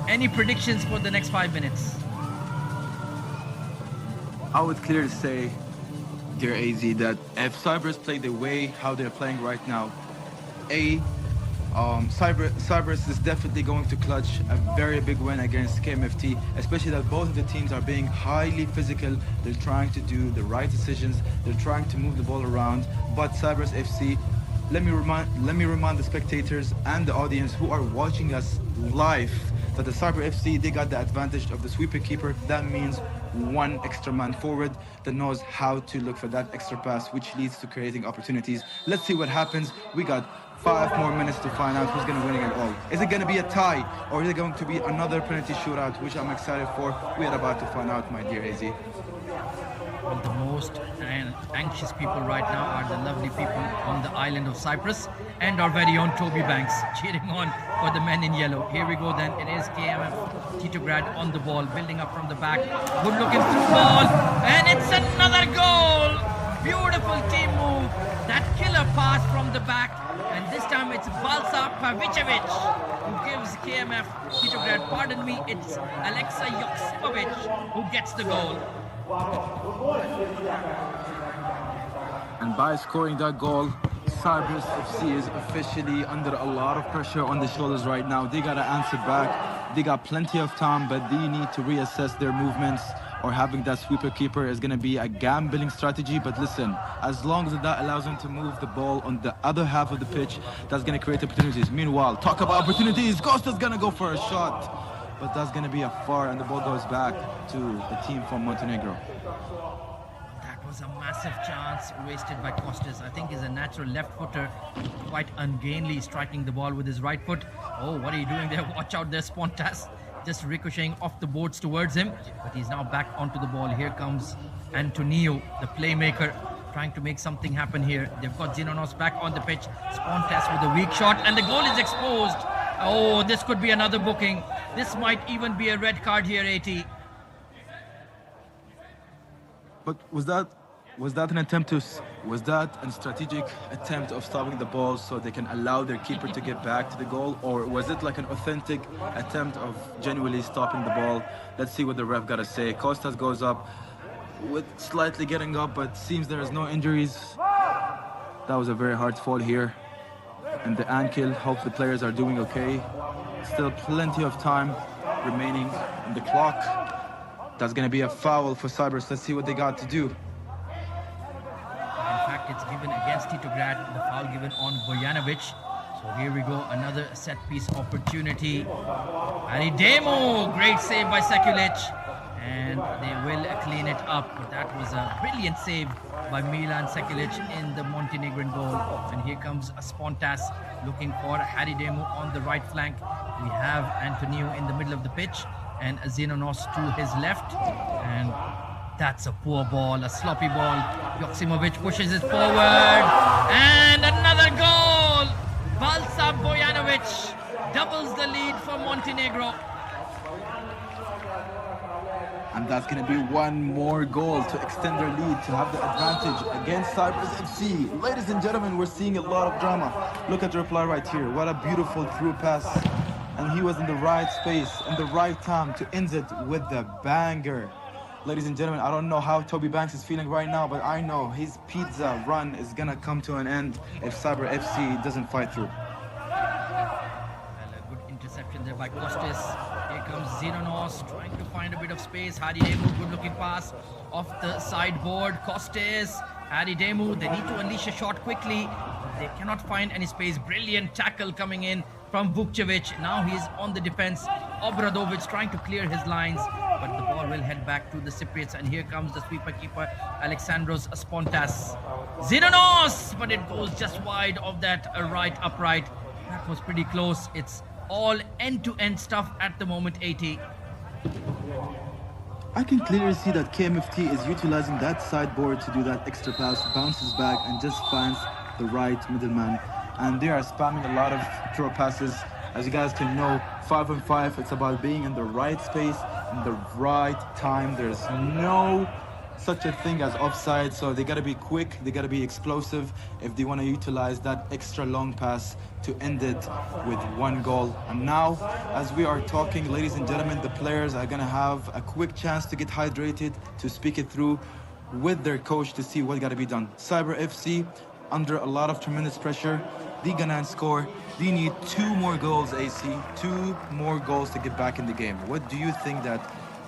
Any predictions for the next 5 minutes? I would clearly say, dear AZ, that if Cyprus play the way how they're playing right now, Cyprus is definitely going to clutch a very big win against KMFT, especially that both of the teams are being highly physical. They're trying to do the right decisions. They're trying to move the ball around. But Cyprus FC, let me remind the spectators and the audience who are watching us live that the Cyprus FC, they got the advantage of the sweeper keeper. That means 1 extra man forward that knows how to look for that extra pass, which leads to creating opportunities. Let's see what happens. We got 5 more minutes to find out who's going to win it all. Is it going to be a tie, or is it going to be another penalty shootout, which I'm excited for? We are about to find out, my dear AZ. Well, the most anxious people right now are the lovely people on the island of Cyprus, and our very own Toby Banks cheering on for the men in yellow. Here we go then. It is KMF Titograd on the ball, building up from the back. Good looking through ball, and it's another goal. Beautiful team move. That killer pass from the back, and this time it's Balsa Pavicevic who gives KMF Titograd, pardon me, it's Alexa Joksimovic who gets the goal. And by scoring that goal, Cyprus FC is officially under a lot of pressure on the shoulders right now. They got to answer back. They got plenty of time, but they need to reassess their movements, or having that sweeper keeper is going to be a gambling strategy. But listen, as long as that allows them to move the ball on the other half of the pitch, that's going to create opportunities. Meanwhile, talk about opportunities. Costa's going to go for a shot, but that's going to be a far, and the ball goes back to the team from Montenegro. That was a massive chance wasted by Costas. I think he's a natural left footer, quite ungainly, striking the ball with his right foot. Oh, what are you doing there? Watch out there, Spontas. Just ricocheting off the boards towards him, but he's now back onto the ball. Here comes Antonio, the playmaker, trying to make something happen here. They've got Zenonos back on the pitch. Spontas with a weak shot, and the goal is exposed. Oh, this could be another booking. This might even be a red card here, AT. But was that an attempt to was that a strategic attempt of stopping the ball so they can allow their keeper to get back to the goal, or was it like an authentic attempt of genuinely stopping the ball? Let's see what the ref got to say. Costas goes up with slightly getting up, but seems there is no injuries. That was a very hard fall here, and the ankle. Hope the players are doing okay. Still plenty of time remaining on the clock. That's going to be a foul for Cyprus. Let's see what they got to do. In fact, it's given against Titograd, the foul given on Bojanovic. So here we go, another set piece opportunity. Aridemo, great save by Sekulic. And they will clean it up. But that was a brilliant save by Milan Sekulic in the Montenegrin goal. And here comes Spontas looking for Haridemo on the right flank. We have Antonio in the middle of the pitch and Zenonos to his left. And that's a poor ball, a sloppy ball. Joksimovic pushes it forward. And another goal! Balsa Bojanovic doubles the lead for Montenegro. And that's going to be one more goal to extend their lead, to have the advantage against Cyprus FC. Ladies and gentlemen, we're seeing a lot of drama. Look at the reply right here. What a beautiful through pass. And he was in the right space and the right time to end it with the banger. Ladies and gentlemen, I don't know how Toby Banks is feeling right now, but I know his pizza run is going to come to an end if Cyber FC doesn't fight through. Well, a good interception there by Kostis. Here comes Zenonos trying to find a bit of space. Haridemo, good looking pass off the sideboard. Kostis, Haridemo, they need to unleash a shot quickly. They cannot find any space. Brilliant tackle coming in from Vukcevic. Now he's on the defense. Obradovic trying to clear his lines, but the ball will head back to the Cypriots. And here comes the sweeper keeper, Alexandros Spontas. Zenonos, but it goes just wide of that right upright. That was pretty close. It's all end-to-end stuff at the moment, AT. I can clearly see that KMFT is utilizing that sideboard to do that extra pass, bounces back and just finds the right middleman. And they are spamming a lot of throw passes. As you guys can know, 5-on-5, it's about being in the right space, in the right time. There's no such a thing as offside, so they gotta be quick, they gotta be explosive if they want to utilize that extra long pass to end it with one goal. And now, as we are talking, ladies and gentlemen, the players are gonna have a quick chance to get hydrated, to speak it through with their coach to see what gotta be done. Cyber FC, under a lot of tremendous pressure, they gonna score. They need 2 more goals, AC, 2 more goals to get back in the game. What do you think that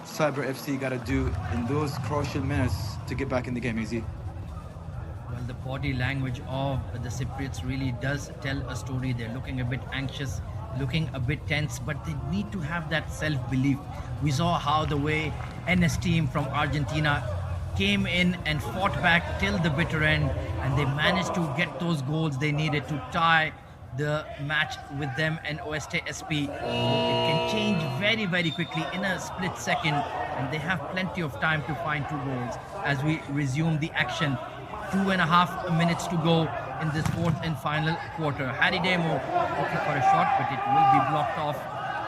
Cyber FC gotta do in those crucial minutes to get back in the game, AZ? Well, the body language of the Cypriots really does tell a story. They're looking a bit anxious, looking a bit tense, but they need to have that self-belief. We saw how the way NS team from Argentina came in and fought back till the bitter end, and they managed to get those goals they needed to tie the match with them and OST SP. So it can change very, very quickly in a split second, and they have plenty of time to find 2 goals as we resume the action. 2.5 minutes to go in this 4th and final quarter. Haridemo looking for a shot, but it will be blocked off,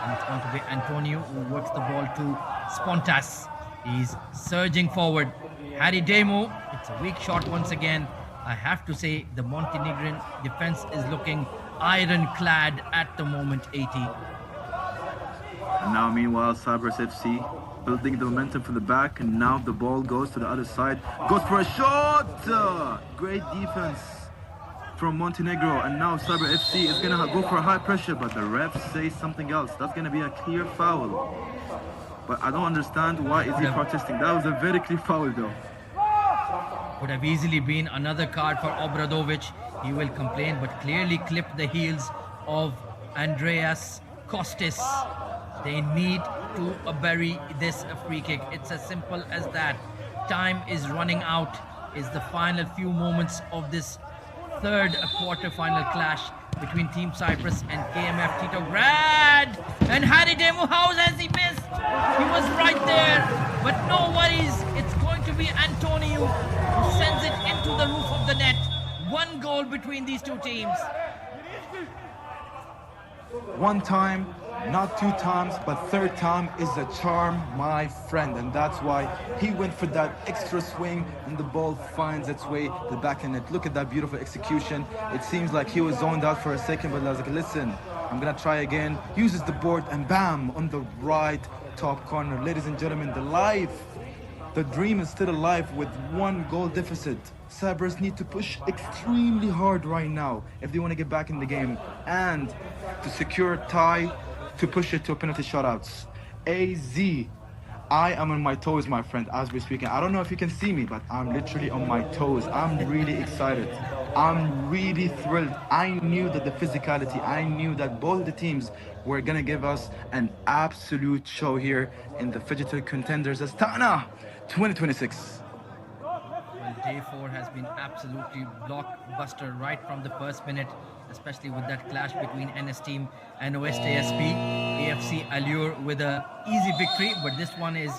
and it's going to be Antonio who works the ball to Spontas. He's surging forward. Haridemo, it's a weak shot once again. I have to say the Montenegrin defense is looking ironclad at the moment, AT. And now meanwhile, Cyprus FC building the momentum from the back, and now the ball goes to the other side. Goes for a shot! Great defense from Montenegro, and now Cyber FC is gonna go for a high pressure, but the refs say something else. That's gonna be a clear foul. But I don't understand why is he protesting. That was a very clear foul though. Could have easily been another card for Obradovic. He will complain, but clearly clipped the heels of Andreas Kostis. They need to bury this free kick. It's as simple as that. Time is running out. It's the final few moments of this 3rd quarter-final clash between Team Cyprus and KMF Titograd. And Haridemo, how has he missed? He was right there, but no worries. It's going to be Antonio who sends it into the roof of the net. 1 goal between these 2 teams. One time, not two times, but third time is a charm, my friend. And that's why he went for that extra swing and the ball finds its way to the back of the net. Look at that beautiful execution. It seems like he was zoned out for a second, but I was like, listen, I'm gonna try again. Uses the board and bam, on the right top corner. Ladies and gentlemen, the dream is still alive with 1 goal deficit. Cyprus need to push extremely hard right now if they want to get back in the game and to secure a tie to push it to penalty shutouts. AZ, I am on my toes, my friend, as we're speaking. I don't know if you can see me, but I'm literally on my toes. I'm really excited. I'm really thrilled. I knew that the physicality, I knew that both the teams were going to give us an absolute show here in the Phygital Contenders Astana 2026. Well, day 4 has been absolutely blockbuster right from the first minute, especially with that clash between NS team and OSTSP. AFC Allure with an easy victory, but this one is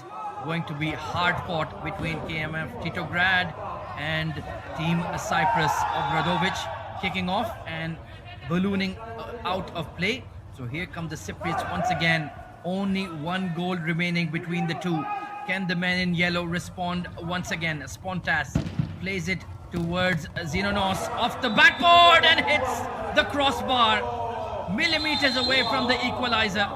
going to be hard fought between KMF Titograd and Team Cyprus Obradovic, kicking off and ballooning out of play. So here come the Cypriots once again. Only 1 goal remaining between the two. Can the men in yellow respond once again? Spontas plays it towards Xenonos off the backboard and hits the crossbar, millimeters away from the equalizer.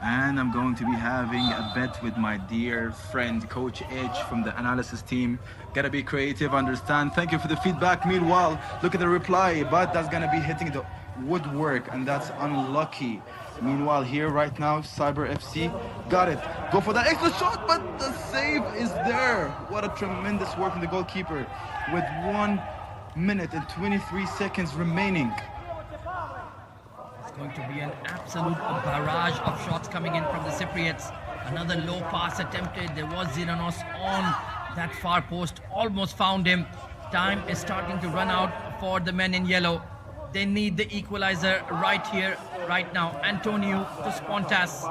And I'm going to be having a bet with my dear friend Coach Edge from the analysis team. Gotta be creative, understand. Thank you for the feedback. Meanwhile, look at the reply, but that's gonna be hitting the woodwork, and that's unlucky. Meanwhile, here right now, Cyber FC got it. Go for that extra shot, but the save is there. What a tremendous work from the goalkeeper with 1 minute and 23 seconds remaining. It's going to be an absolute barrage of shots coming in from the Cypriots. Another low pass attempted. There was Xenonos on that far post. Almost found him. Time is starting to run out for the men in yellow. They need the equalizer right here, right now. Antonio to Spontas.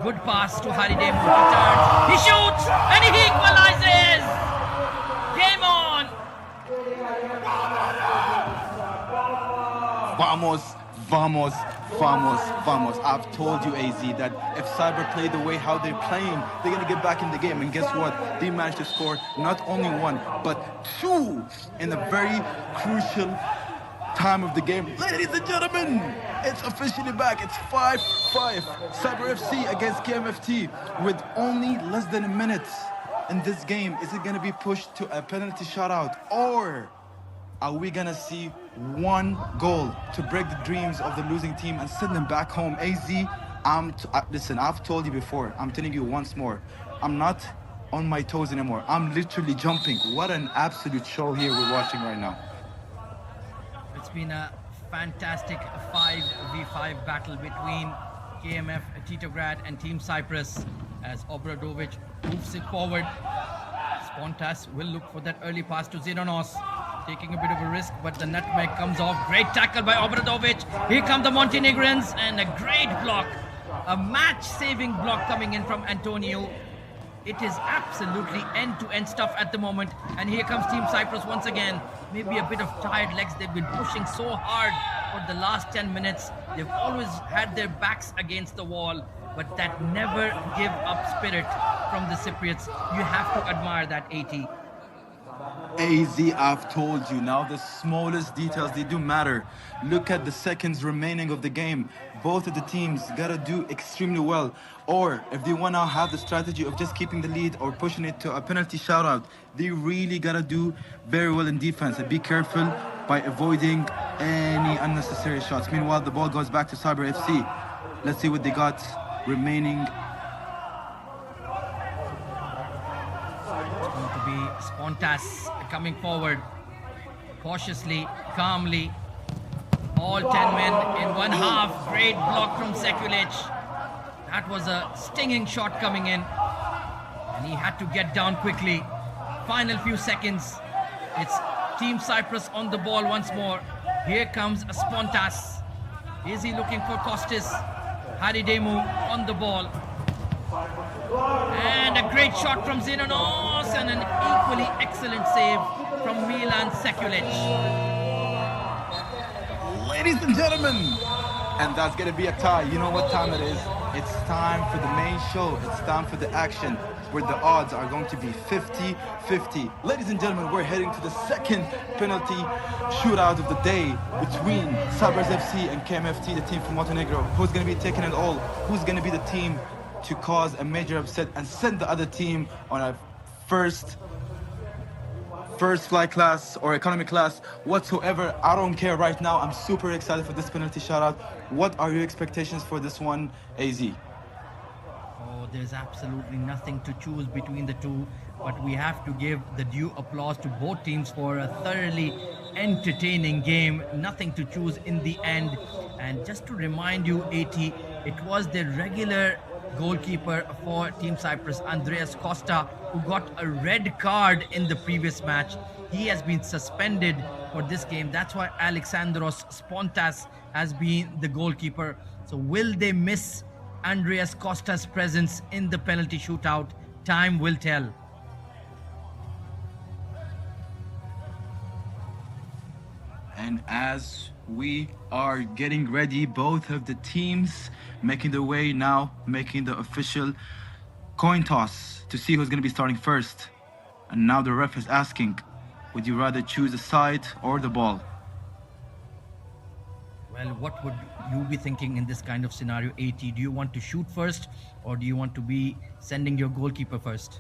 Good pass to Haridemu. He turns. He shoots and he equalizes. Game on. Vamos, vamos, vamos, vamos. I've told you, AZ, that if Cyber play the way how they're playing, they're going to get back in the game. And guess what? They managed to score not only 1, but 2 in a very crucial time of the game. Ladies and gentlemen, it's officially back. It's 5-5. Cyber FC against KMFT with only less than a minute in this game. Is it going to be pushed to a penalty shootout, or are we going to see 1 goal to break the dreams of the losing team and send them back home? AZ, listen, I've told you before. I'm telling you once more. I'm not on my toes anymore. I'm literally jumping. What an absolute show here we're watching right now. It's been a fantastic 5v5 battle between KMF Titograd and Team Cyprus as Obradovic moves it forward. Spontas will look for that early pass to Xenonos, taking a bit of a risk, but the nutmeg comes off. Great tackle by Obradovic. Here come the Montenegrins, and a great block, a match-saving block coming in from Antonio. It is absolutely end-to-end stuff at the moment. And here comes Team Cyprus once again. Maybe a bit of tired legs. They've been pushing so hard for the last 10 minutes. They've always had their backs against the wall, but that never give up spirit from the Cypriots. You have to admire that, AT. AZ, I've told you now, the smallest details, they do matter. Look at the seconds remaining of the game. Both of the teams gotta do extremely well. Or if they wanna have the strategy of just keeping the lead or pushing it to a penalty shoutout, they really gotta do very well in defense and be careful by avoiding any unnecessary shots. Meanwhile, the ball goes back to Cyber FC. Let's see what they got remaining. Spontas coming forward cautiously, calmly. All 10 men in one half. Great block from Sekulic. That was a stinging shot coming in, and he had to get down quickly. Final few seconds. It's Team Cyprus on the ball once more. Here comes Spontas. Is he looking for Kostis? Haridemu on the ball. And a great shot from Xenonos and an equally excellent save from Milan Sekulic. ladies and gentlemen. And that's gonna be a tie. You know what time it is? It's time for the main show. It's time for the action, where the odds are going to be 50-50. Ladies and gentlemen, we're heading to the second penalty shootout of the day between Cyprus FC and KMFT, the team from Montenegro. Who's gonna be taking it all? Who's gonna be the team to cause a major upset and send the other team on a first flight class or economy class whatsoever? I don't care right now. I'm super excited for this penalty shootout. What are your expectations for this one, AZ? Oh, there's absolutely nothing to choose between the two, but we have to give the due applause to both teams for a thoroughly entertaining game. Nothing to choose in the end. And just to remind you, AT, it was the regular goalkeeper for Team Cyprus, Andreas Costa, who got a red card in the previous match. He has been suspended for this game. That's why Alexandros Spontas has been the goalkeeper. So will they miss Andreas Costa's presence in the penalty shootout? Time will tell. And as we are getting ready, both of the teams making their way now, making the official coin toss to see who's going to be starting first. And now the ref is asking, would you rather choose the side or the ball? Well, what would you be thinking in this kind of scenario, AT? Do you want to shoot first, or do you want to be sending your goalkeeper first?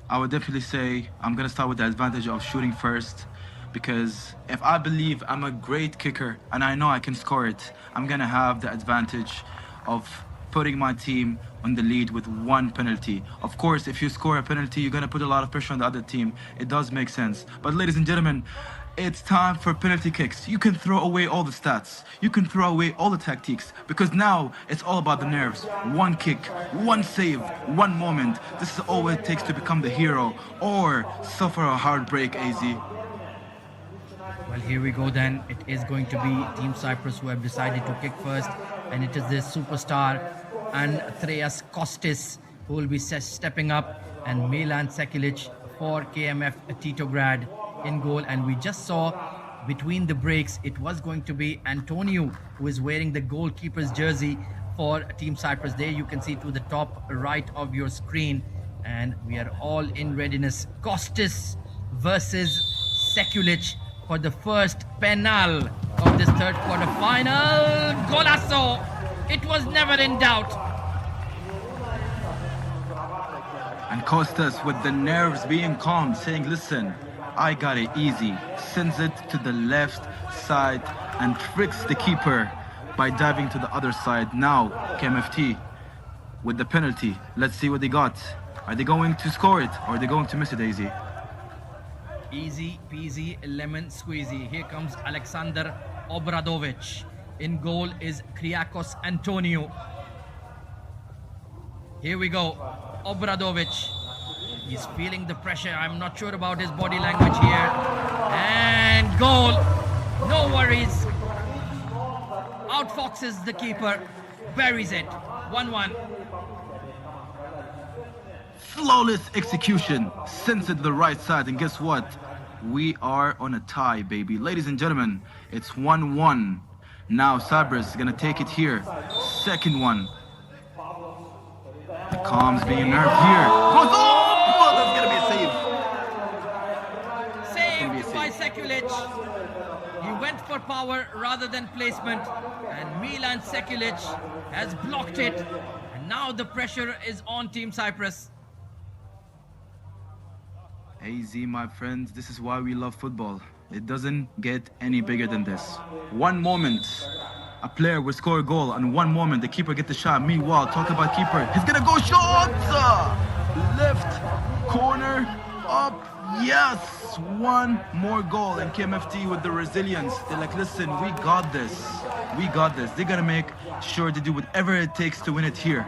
I would definitely say I'm going to start with the advantage of shooting first, because if I believe I'm a great kicker and I know I can score it, I'm going to have the advantage of putting my team on the lead with one penalty. Of course, if you score a penalty, you're going to put a lot of pressure on the other team. It does make sense. But ladies and gentlemen, it's time for penalty kicks. You can throw away all the stats. You can throw away all the tactics, because now it's all about the nerves. One kick, one save, one moment. This is all it takes to become the hero or suffer a heartbreak, AZ. Well, here we go then. It is going to be Team Cyprus who have decided to kick first, and it is this superstar Andreas Kostis who will be stepping up, and Milan Sekulic for KMF Titograd in goal. And we just saw between the breaks it was going to be Antonio who is wearing the goalkeeper's jersey for Team Cyprus. There you can see to the top right of your screen, and we are all in readiness. Kostis versus Sekulic for the first penal of this third quarter final. Golazo! It was never in doubt. And Kostas, with the nerves being calm, saying, listen, I got it easy. Sends it to the left side and tricks the keeper by diving to the other side. Now, KMFT with the penalty. Let's see what they got. Are they going to score it, or are they going to miss it, AZ? Easy peasy lemon squeezy. Here comes Alexander Obradovic. In goal is Kyriakos Antonio. Here we go. Obradovic. He's feeling the pressure. I'm not sure about his body language here. And goal. No worries. Outfoxes the keeper. Buries it. 1-1. Flawless execution. Sends it to the right side. And guess what? We are on a tie, baby. Ladies and gentlemen, it's 1-1. Now Cyprus is going to take it here. Second one. The calm's being nerved here. Goes up! Oh, that's going to be a save. Saved by Sekulic. He went for power rather than placement. And Milan Sekulic has blocked it. And now the pressure is on Team Cyprus. AZ, my friends, this is why we love football. It doesn't get any bigger than this. One moment, a player will score a goal, and one moment, the keeper gets the shot. Meanwhile, talk about keeper. He's gonna go shot! Left corner, up, yes! One more goal, and KMFT with the resilience. They're like, listen, we got this. We got this. They're gonna make sure to do whatever it takes to win it here.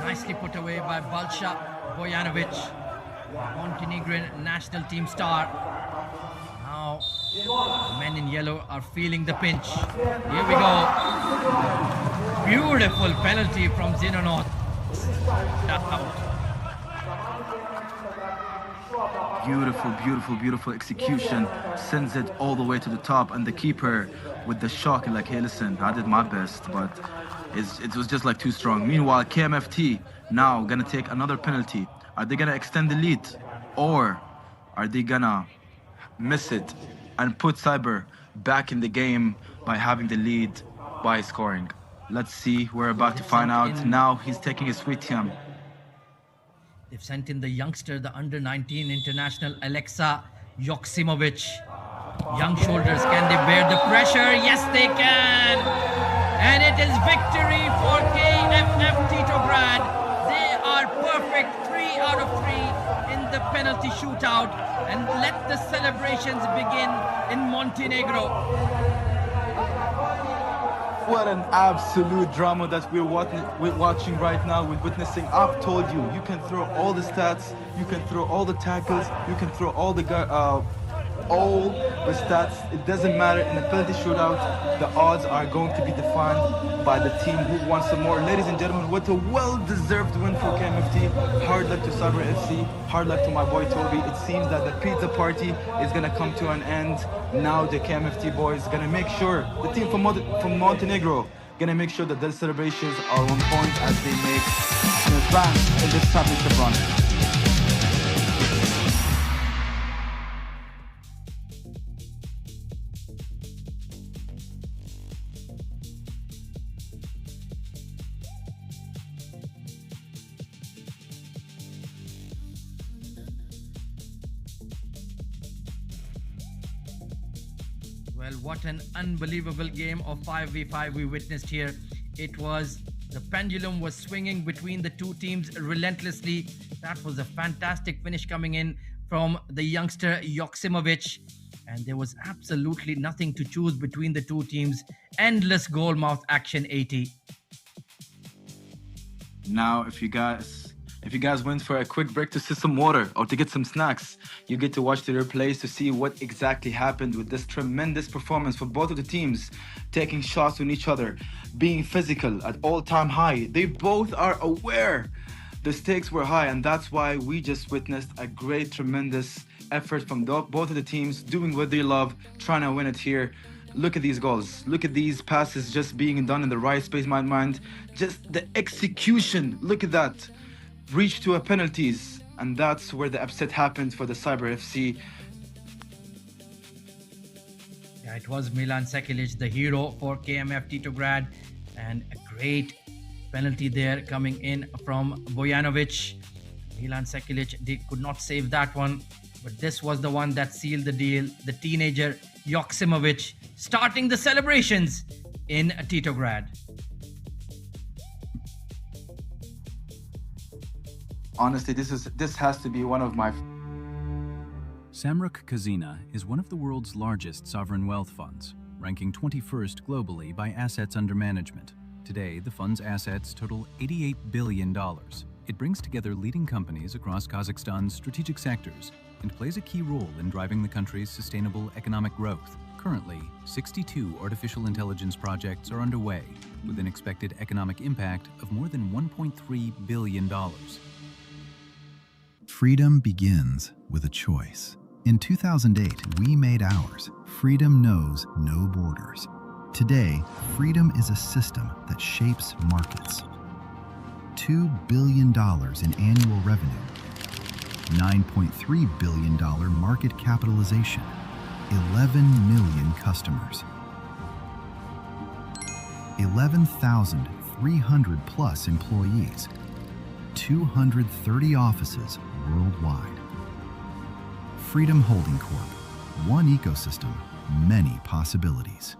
Nicely put away by Balša Bojanovic, Montenegrin national team star. Now, the men in yellow are feeling the pinch. Here we go. Beautiful penalty from Zinonot. beautiful, beautiful, beautiful execution sends it all the way to the top, and the keeper with the shock, like, hey, listen, I did my best, but it was just like too strong. Meanwhile, KMFT now gonna take another penalty. Are they gonna extend the lead, or are they gonna miss it and put Cyber back in the game by having the lead by scoring? Let's see, we're about to find out. Now he's taking a sweet time. They've sent in the youngster, the under-19 international Alexa Yoksimovic. Young shoulders, can they bear the pressure? Yes, they can! And it is victory for KFF Titograd. They are perfect, 3 out of 3 in the penalty shootout. And let the celebrations begin in Montenegro. What an absolute drama that we're watching right now, we're witnessing. I've told you, you can throw all the stats, you can throw all the tackles, you can throw all the stats. It doesn't matter. In a penalty shootout, the odds are going to be defined by the team who wants some more. Ladies and gentlemen, what a well-deserved win for KMFT. Hard luck to Cyber FC, hard luck to my boy Toby. It seems that the pizza party is going to come to an end. Now the KMFT boys going to make sure, the team from Montenegro, going to make sure that their celebrations are on point as they make an advance in this championship run. Well, what an unbelievable game of 5v5 we witnessed here. It was, the pendulum was swinging between the two teams relentlessly. That was a fantastic finish coming in from the youngster Yoksimovic. And there was absolutely nothing to choose between the two teams. Endless goal mouth action, 80. Now, if you guys went for a quick break to sip some water or to get some snacks, you get to watch the replays to see what exactly happened with this tremendous performance for both of the teams, taking shots on each other, being physical at all-time high. They both are aware the stakes were high, and that's why we just witnessed a great, tremendous effort from both of the teams, doing what they love, trying to win it here. Look at these goals. Look at these passes just being done in the right space, my mind. Just the execution. Look at that. Reach to a penalties, and that's where the upset happened for the Cyber FC. Yeah, it was Milan Sekilic, the hero for KMF Titograd, and a great penalty there coming in from Bojanovic. Milan Sekilic, they could not save that one, but this was the one that sealed the deal. The teenager Yoksimovic starting the celebrations in Titograd. Honestly, this has to be one of my... Samruk Kazina is one of the world's largest sovereign wealth funds, ranking 21st globally by assets under management. Today, the fund's assets total $88 billion. It brings together leading companies across Kazakhstan's strategic sectors and plays a key role in driving the country's sustainable economic growth. Currently, 62 artificial intelligence projects are underway, with an expected economic impact of more than $1.3 billion. Freedom begins with a choice. In 2008, we made ours. Freedom knows no borders. Today, freedom is a system that shapes markets. $2 billion in annual revenue, $9.3 billion market capitalization, 11 million customers, 11,300 plus employees, 230 offices worldwide. Freedom Holding Corp. One ecosystem, many possibilities.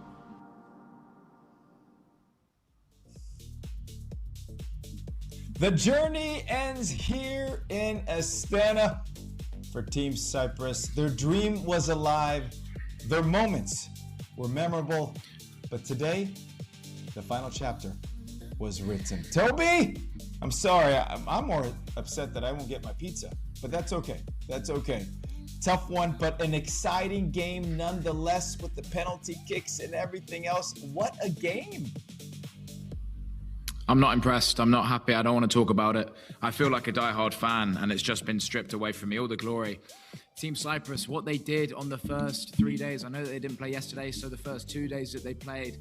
The journey ends here in Astana for Team Cyprus. Their dream was alive. Their moments were memorable. But today, the final chapter was written. Toby, I'm sorry. I'm more upset that I won't get my pizza. But that's okay. That's okay. Tough one, but an exciting game nonetheless with the penalty kicks and everything else. What a game. I'm not impressed. I'm not happy. I don't want to talk about it. I feel like a diehard fan, and it's just been stripped away from me. All the glory Team Cyprus, what they did on the first 3 days, I know that they didn't play yesterday, so the first 2 days that they played,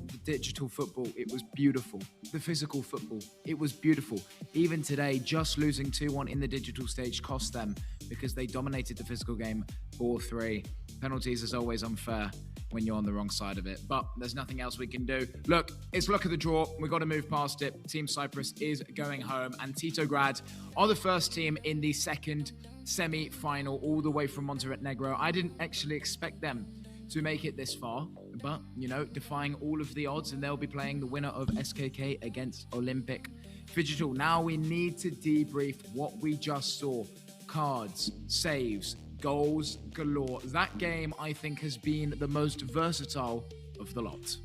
the digital football, it was beautiful. The physical football, it was beautiful. Even today, just losing 2-1 in the digital stage cost them because they dominated the physical game 4-3. Penalties is always unfair when you're on the wrong side of it, but there's nothing else we can do. Look, it's luck of the draw. We've got to move past it. Team Cyprus is going home, and Titograd are the first team in the second semi-final, all the way from Montenegro. I didn't actually expect them to make it this far, but, you know, defying all of the odds, and they'll be playing the winner of SKK against Olympic. Phygital, now we need to debrief what we just saw. Cards, saves, goals galore. That game, I think, has been the most versatile of the lot.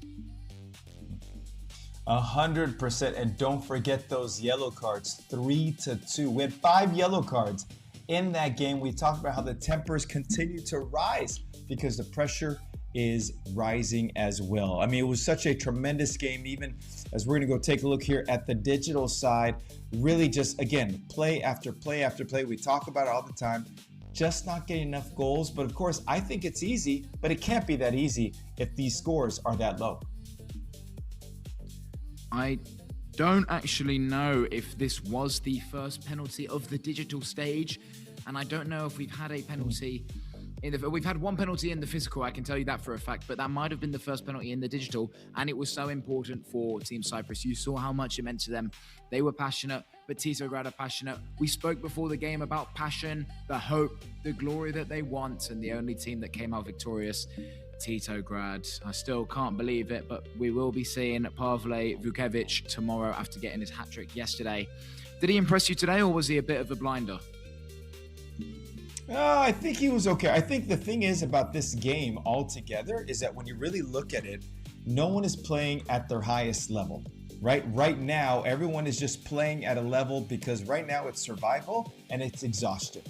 100%. And don't forget those yellow cards, 3-2. We had 5 yellow cards in that game. We talked about how the tempers continue to rise because the pressure is rising as well. I mean, it was such a tremendous game, even as we're going to go take a look here at the digital side. Really just, again, play after play after play. We talk about it all the time. Just not getting enough goals. But of course, I think it's easy, but it can't be that easy if these scores are that low. I don't actually know if this was the first penalty of the digital stage, and I don't know if we've had a penalty we've had one penalty in the physical, I can tell you that for a fact, but that might have been the first penalty in the digital, and it was so important for Team Cyprus. You saw how much it meant to them. They were passionate, but Titograd are passionate. We spoke before the game about passion, the hope, the glory that they want, and the only team that came out victorious, Titograd. I still can't believe it, but we will be seeing Pavle Vukovic tomorrow after getting his hat-trick yesterday. Did he impress you today, or was he a bit of a blinder? I think he was okay. I think the thing is about this game altogether is that when you really look at it, no one is playing at their highest level, right? Right now, everyone is just playing at a level because right now it's survival and it's exhaustion.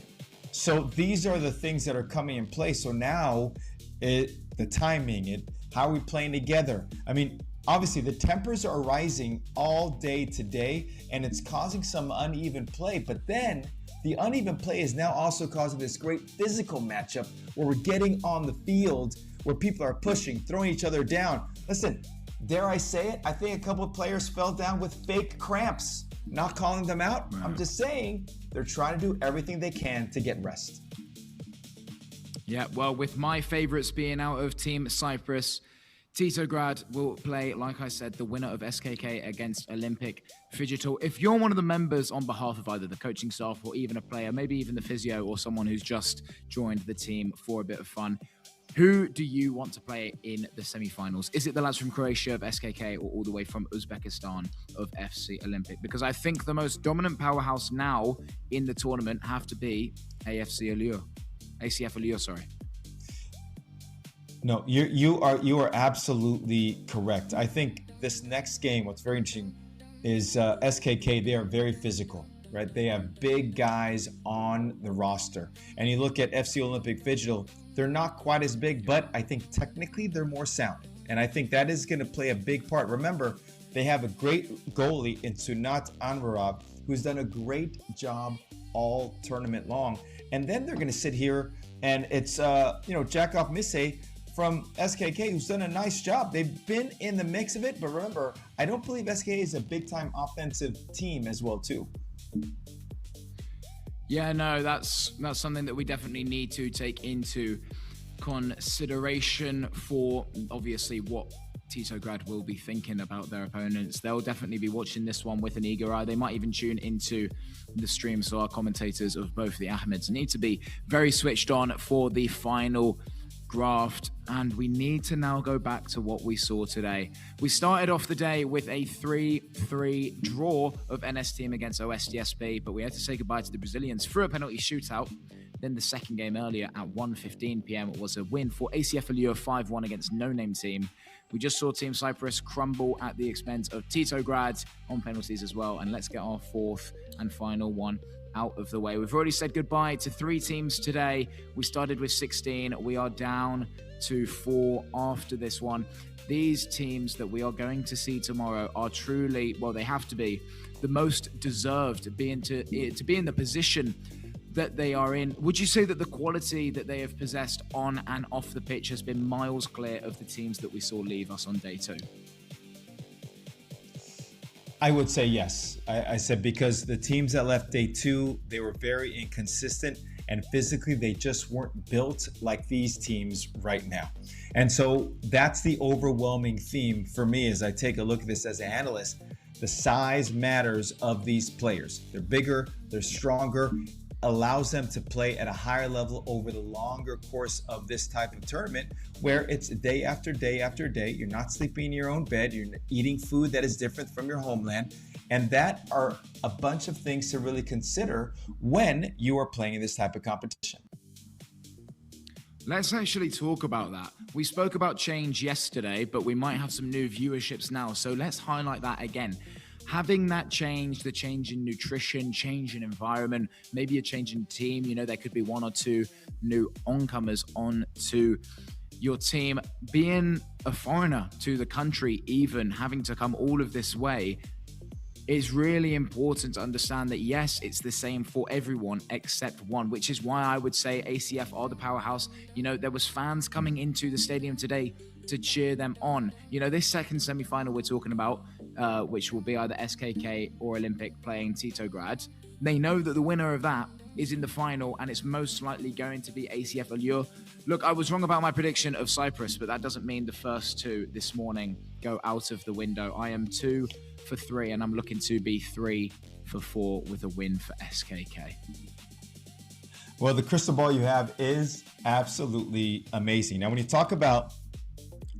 So these are the things that are coming in place. So now the timing, how are we playing together? I mean, obviously the tempers are rising all day today and it's causing some uneven play, but then the uneven play is now also causing this great physical matchup where we're getting on the field, where people are pushing, throwing each other down. Listen, dare I say it? I think a couple of players fell down with fake cramps. Not calling them out. I'm just saying they're trying to do everything they can to get rest. Yeah, well, with my favorites being out of Team Cyprus, Titograd will play, like I said, the winner of SKK against Olympic. Phygital, if you're one of the members on behalf of either the coaching staff or even a player, maybe even the physio or someone who's just joined the team for a bit of fun, who do you want to play in the semi-finals? Is it the lads from Croatia of SKK or all the way from Uzbekistan of FC Olympic? Because I think the most dominant powerhouse now in the tournament have to be ACF Allure, sorry. No, you are absolutely correct. I think this next game, what's very interesting is SKK, they are very physical, right? They have big guys on the roster. And you look at FC Olympic Phygital, they're not quite as big, but I think technically they're more sound. And I think that is going to play a big part. Remember, they have a great goalie in Sunat Anvarov, who's done a great job all tournament long. And then they're going to sit here and it's, Jakov Mise from SKK, who's done a nice job. They've been in the mix of it, but remember, I don't believe SKK is a big-time offensive team as well, too. Yeah, no, that's something that we definitely need to take into consideration for, obviously, what Titograd will be thinking about their opponents. They'll definitely be watching this one with an eager eye. They might even tune into the stream, so our commentators of both the Ahmeds need to be very switched on for the final draft, and we need to now go back to what we saw today. We started off the day with a 3-3 draw of NS team against OSDSB, but we had to say goodbye to the Brazilians through a penalty shootout. Then the second game earlier at 1:15 p.m. was a win for ACF Allure 5-1 against no-name team. We just saw Team Cyprus crumble at the expense of Titograd on penalties as well, and let's get our fourth and final one out of the way. We've already said goodbye to 3 teams today. We started with 16. We are down to 4 after this one. These teams that we are going to see tomorrow are truly, well, they have to be the most deserved to be in the position that they are in, would you say that the quality that they have possessed on and off the pitch has been miles clear of the teams that we saw leave us on day 2? I would say yes. I said because the teams that left day 2, they were very inconsistent, and physically they just weren't built like these teams right now. And so that's the overwhelming theme for me as I take a look at this as an analyst. The size matters of these players. They're bigger, they're stronger, allows them to play at a higher level over the longer course of this type of tournament, where it's day after day after day. You're not sleeping in your own bed. You're eating food that is different from your homeland. And that are a bunch of things to really consider when you are playing in this type of competition. Let's actually talk about that. We spoke about change yesterday, but we might have some new viewerships now. So let's highlight that again. Having that change, the change in nutrition, change in environment, maybe a change in team. You know, there could be 1 or 2 new oncomers onto your team. Being a foreigner to the country, even having to come all of this way, it's really important to understand that, yes, it's the same for everyone except one, which is why I would say ACF are the powerhouse. You know, there was fans coming into the stadium today to cheer them on. You know, this second semi-final we're talking about, which will be either SKK or Olympic playing Titograd, they know that the winner of that is in the final, and it's most likely going to be ACF Allure. Look, I was wrong about my prediction of Cyprus, but that doesn't mean the first 2 this morning go out of the window. I am 2 for 3, and I'm looking to be 3 for 4 with a win for SKK. Well, the crystal ball you have is absolutely amazing. Now, when you talk about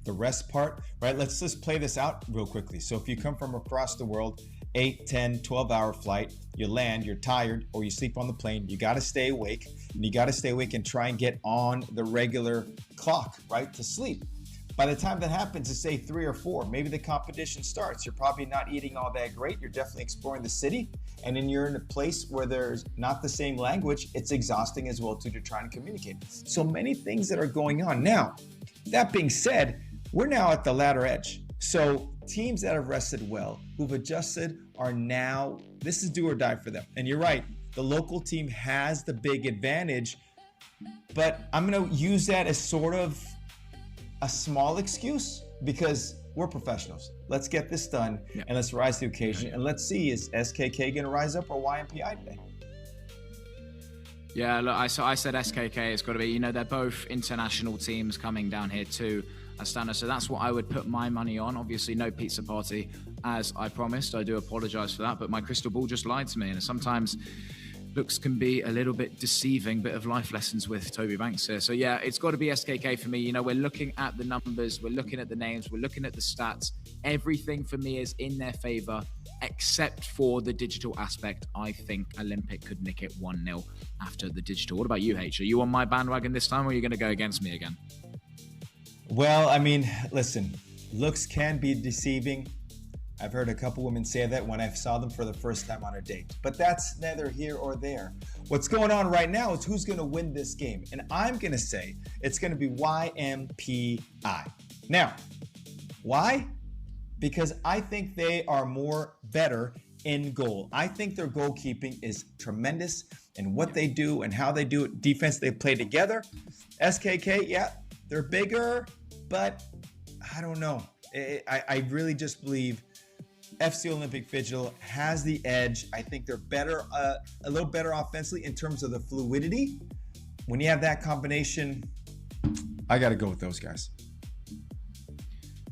the rest part, right, let's just play this out real quickly. So if you come from across the world, 8, 10, 12-hour flight, you land, you're tired, or you sleep on the plane, you got to stay awake, and you got to stay awake and try and get on the regular clock, right, to sleep. By the time that happens, it's say 3 or 4, maybe the competition starts. You're probably not eating all that great. You're definitely exploring the city. And then you're in a place where there's not the same language. It's exhausting as well, too, to try and communicate. So many things that are going on. Now, that being said, we're now at the latter edge. So teams that have rested well, who've adjusted, are now, this is do or die for them. And you're right, the local team has the big advantage, but I'm going to use that as sort of a small excuse because we're professionals. Let's get this done and let's rise to the occasion. And let's see, is SKK going to rise up or YMPI today? Yeah, look, I said SKK, it's got to be, you know, they're both international teams coming down here to Astana, so that's what I would put my money on. Obviously, no pizza party, as I promised. I do apologize for that, but my crystal ball just lied to me, and sometimes looks can be a little bit deceiving. Bit of life lessons with Toby Banks here. So yeah, it's got to be SKK for me. You know, we're looking at the numbers, we're looking at the names, we're looking at the stats. Everything for me is in their favor, except for the digital aspect. I think Olympic could nick it 1-0 after the digital. What about you, H? Are you on my bandwagon this time, or are you going to go against me again? Well, I mean, listen, looks can be deceiving. I've heard a couple women say that when I saw them for the first time on a date, but that's neither here or there. What's going on right now is who's going to win this game. And I'm going to say it's going to be YMPI. Now, why? Because I think they are more better in goal. I think their goalkeeping is tremendous and what they do and how they do it. Defense, they play together. SKK, yeah, they're bigger, but I don't know. I really just believe FC Olympic Phygital has the edge. I think they're better, a little better offensively in terms of the fluidity. When you have that combination, I got to go with those guys.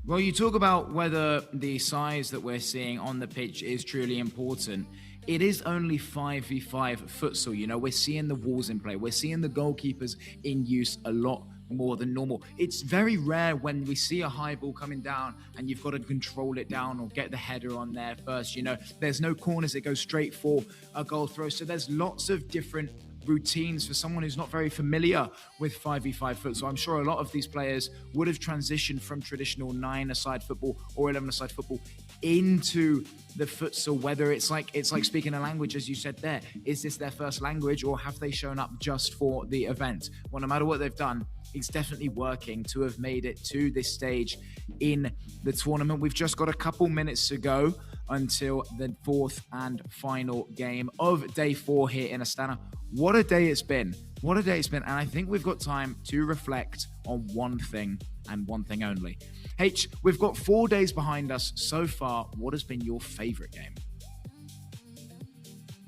Well, you talk about whether the size that we're seeing on the pitch is truly important. It is only 5v5 futsal. You know, we're seeing the walls in play. We're seeing the goalkeepers in use a lot more than normal. It's very rare when we see a high ball coming down and you've got to control it down or get the header on there first. You know, there's no corners. It goes straight for a goal throw. So there's lots of different routines for someone who's not very familiar with 5v5 foot. So I'm sure a lot of these players would have transitioned from traditional 9-a-side football or 11-a-side football into the futsal, whether it's like speaking a language, as you said there. Is this their first language, or have they shown up just for the event? Well, no matter what they've done, it's definitely working to have made it to this stage in the tournament. We've just got a couple minutes to go until the fourth and final game of day 4 here in Astana. What a day it's been. What a day it's been. And I think we've got time to reflect on one thing and one thing only. H, we've got 4 days behind us so far. What has been your favorite game?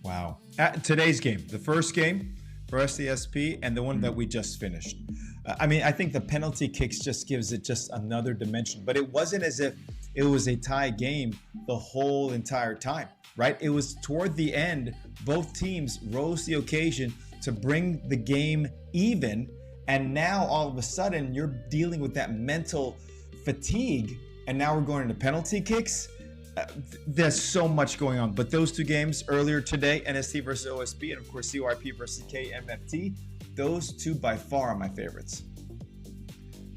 Wow. Today's game, the first game for SCSP and the one that we just finished. I mean, I think the penalty kicks just gives it just another dimension, but it wasn't as if it was a tie game the whole entire time, right? It was toward the end, both teams rose the occasion to bring the game even. And now all of a sudden you're dealing with that mental fatigue. And now we're going into penalty kicks. There's so much going on. But those two games earlier today, NST versus OSP, and of course CYP versus KMFT, those two by far are my favorites.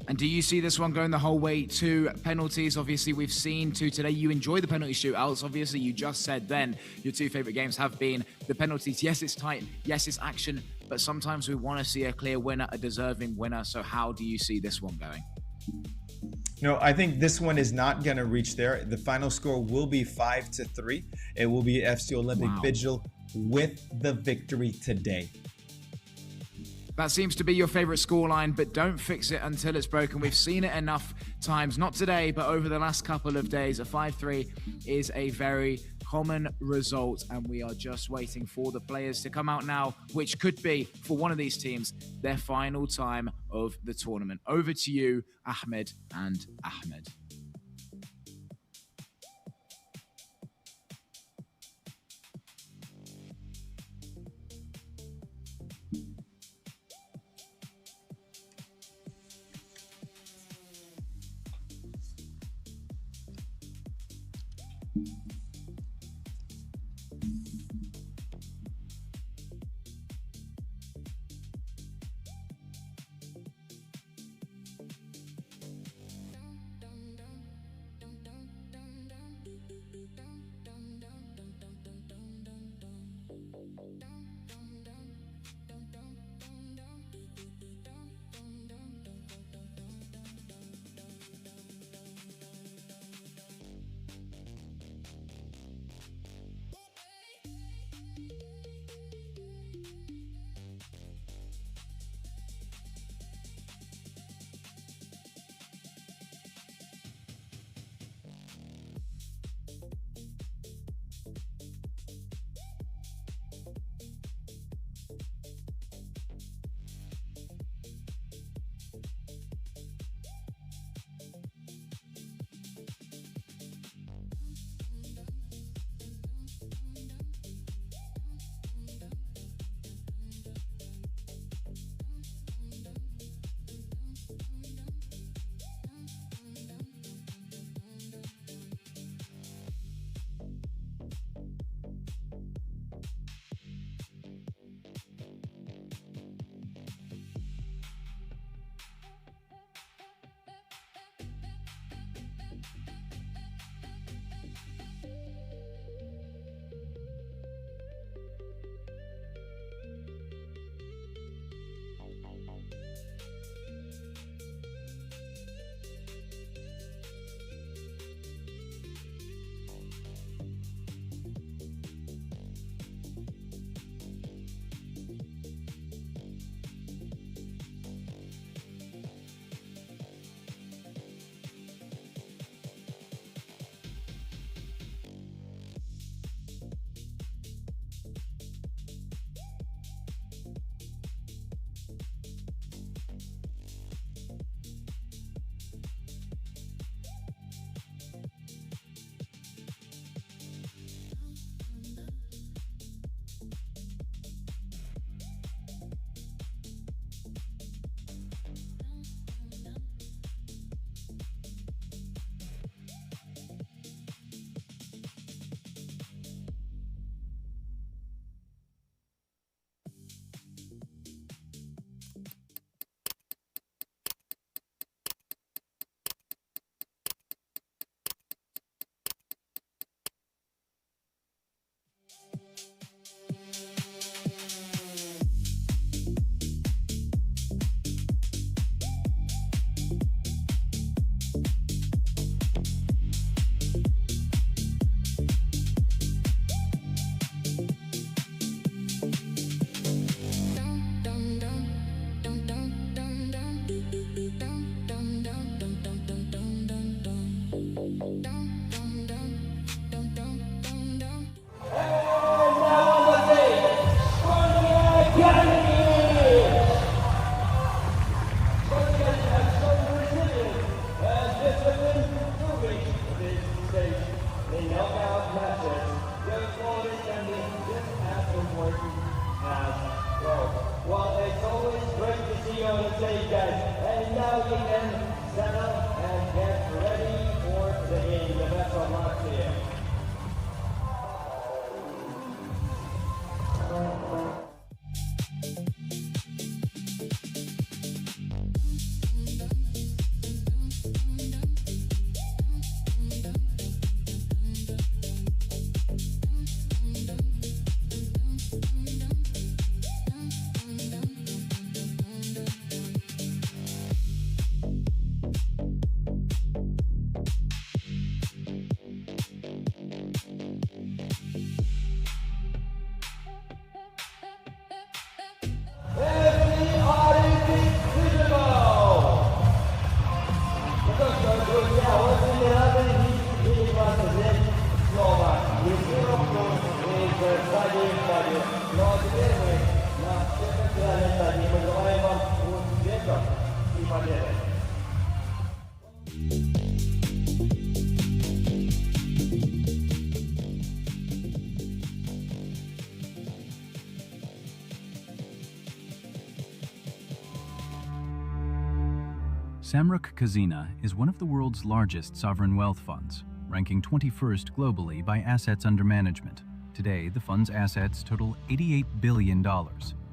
And do you see this one going the whole way to penalties? Obviously, we've seen two today. You enjoy the penalty shootouts. Obviously, you just said then your two favorite games have been the penalties. Yes, it's tight. Yes, it's action. But sometimes we want to see a clear winner, a deserving winner. So how do you see this one going? No, I think this one is not going to reach there. The final score will be 5-3. It will be FC Olympic Phygital with the victory today. That seems to be your favorite scoreline, but don't fix it until it's broken. We've seen it enough times, not today, but over the last couple of days. A 5-3 is a very common result, and we are just waiting for the players to come out now, which could be, for one of these teams, their final time of the tournament. Over to you, Ahmed and Ahmed. Samruk Kazina is one of the world's largest sovereign wealth funds, ranking 21st globally by assets under management. Today, the fund's assets total $88 billion.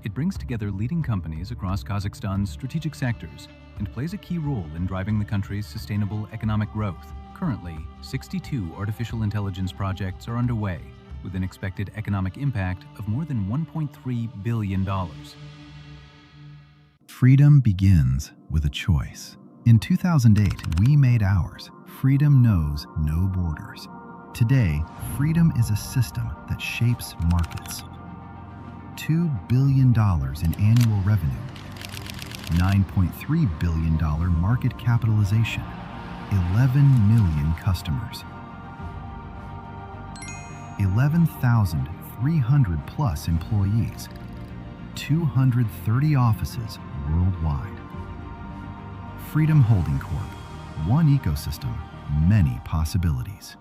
It brings together leading companies across Kazakhstan's strategic sectors and plays a key role in driving the country's sustainable economic growth. Currently, 62 artificial intelligence projects are underway, with an expected economic impact of more than $1.3 billion. Freedom begins with a choice. In 2008, we made ours. Freedom knows no borders. Today, freedom is a system that shapes markets. $2 billion in annual revenue, $9.3 billion market capitalization, 11 million customers, 11,300 plus employees, 230 offices worldwide. Freedom Holding Corp. One ecosystem, many possibilities.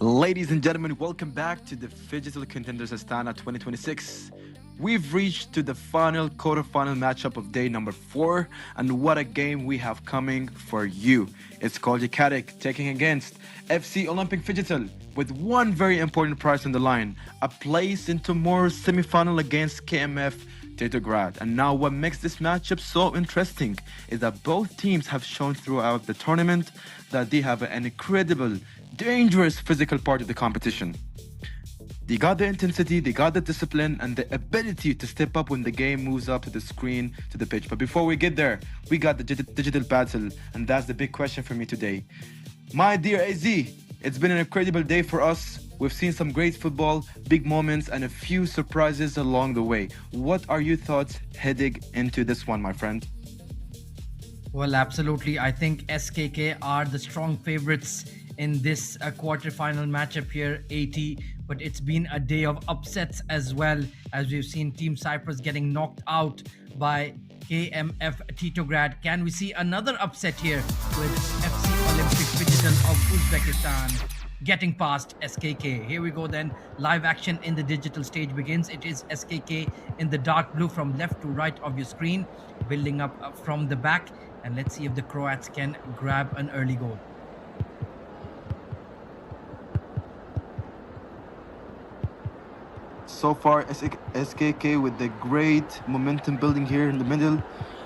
Ladies and gentlemen, welcome back to the Phygital Contenders Astana 2026. We've reached to the final quarterfinal matchup of day number 4, and what a game we have coming for you. It's called Yekatik taking against FC Olympic Phygital with one very important prize on the line, a place in tomorrow's semi-final against KMF Titograd. And now what makes this matchup so interesting is that both teams have shown throughout the tournament that they have an incredible, dangerous physical part of the competition. They got the intensity, they got the discipline, and the ability to step up when the game moves up to the screen, to the pitch. But before we get there, we got the digital battle, and that's the big question for me today. My dear AZ, it's been an incredible day for us. We've seen some great football, big moments, and a few surprises along the way. What are your thoughts heading into this one, my friend? Well, absolutely. I think SKK are the strong favorites in this quarterfinal matchup here, 80. But it's been a day of upsets as well, as we've seen Team Cyprus getting knocked out by KMF Titograd. Can we see another upset here with FC Olympic Phygital of Uzbekistan getting past SKK? Here we go then. Live action in the digital stage begins. It is SKK in the dark blue from left to right of your screen, building up from the back. And let's see if the Croats can grab an early goal. So far, SKK with the great momentum building here in the middle,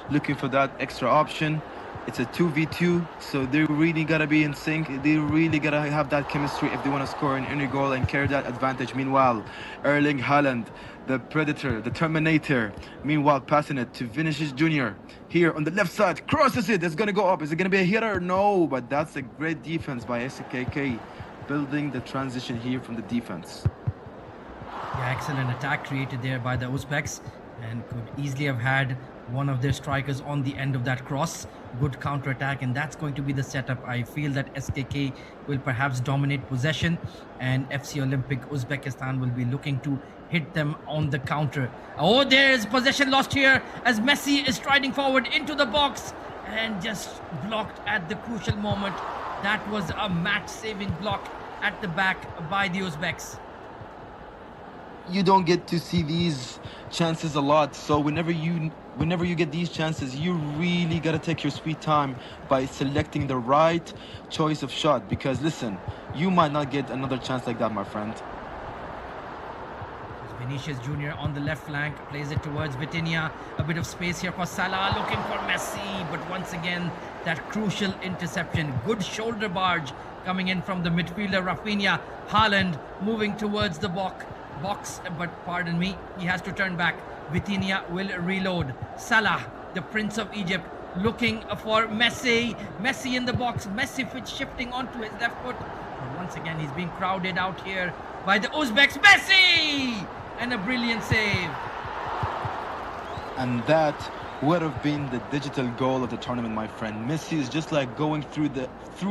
looking for that extra option. It's a 2v2, so they really gotta be in sync. They really gotta have that chemistry if they want to score an inner goal and carry that advantage. Meanwhile, Erling Haaland, the Predator, the Terminator, meanwhile passing it to Vinicius Jr. Here on the left side, crosses it. It's gonna go up. Is it gonna be a hitter? No, but that's a great defense by SKK, building the transition here from the defense. Yeah, excellent attack created there by the Uzbeks, and could easily have had one of their strikers on the end of that cross. Good counter attack, and that's going to be the setup. I feel that SKK will perhaps dominate possession, and FC Olympic Uzbekistan will be looking to hit them on the counter. Oh, there's possession lost here as Messi is striding forward into the box and just blocked at the crucial moment. That was a match-saving block at the back by the Uzbeks. You don't get to see these chances a lot, so whenever you get these chances, you really gotta take your sweet time by selecting the right choice of shot, because listen, you might not get another chance like that, my friend. Vinicius Jr. on the left flank plays it towards Vitinha. A bit of space here for Salah, looking for Messi, but once again that crucial interception. Good shoulder barge coming in from the midfielder Rafinha. Haaland moving towards the box, but pardon me, he has to turn back. Vitinha will reload. Salah, the Prince of Egypt, looking for Messi. Messi in the box. Messi shifting onto his left foot. But once again, he's being crowded out here by the Uzbeks. Messi! And a brilliant save. And that would have been the digital goal of the tournament, my friend. Messi is just like going through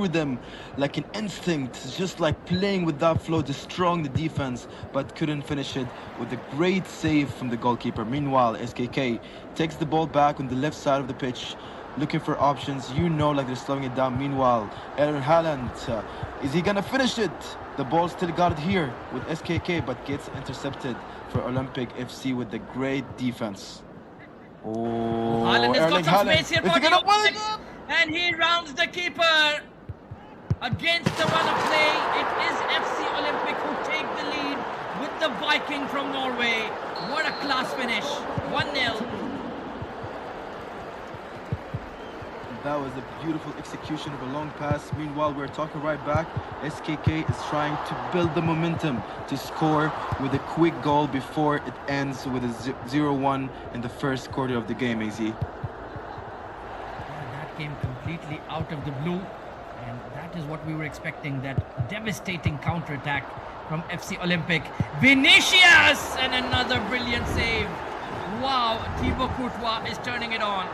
them like an instinct. It's just like playing with that flow, destroying the defense, but couldn't finish it with a great save from the goalkeeper. Meanwhile, SKK takes the ball back on the left side of the pitch, looking for options. You know, like they're slowing it down. Meanwhile, Erling Haaland, is he gonna finish it? The ball still got it here with SKK, but gets intercepted for Olympic FC with the great defense. Oh, Haaland has Erling got some Haaland. space here Is for he the gonna win it? Uzbeks, and he rounds the keeper. Against the run of play, it is FC Olympic who take the lead with the Viking from Norway. What a class finish. 1-0. That was a beautiful execution of a long pass. Meanwhile, we're talking right back. SKK is trying to build the momentum to score with a quick goal before it ends with a 0-1 in the first quarter of the game, AZ. Yeah, that came completely out of the blue. And that is what we were expecting, that devastating counter-attack from FC Olympic. Vinicius! And another brilliant save. Wow, Thibaut Courtois is turning it on.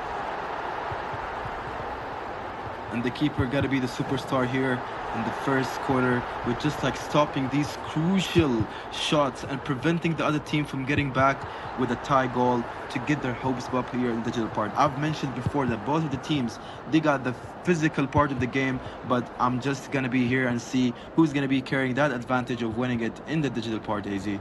And the keeper got to be the superstar here in the first quarter with just like stopping these crucial shots and preventing the other team from getting back with a tie goal to get their hopes up here in the digital part. I've mentioned before that both of the teams, they got the physical part of the game, but I'm just going to be here and see who's going to be carrying that advantage of winning it in the digital part, AZ. Well,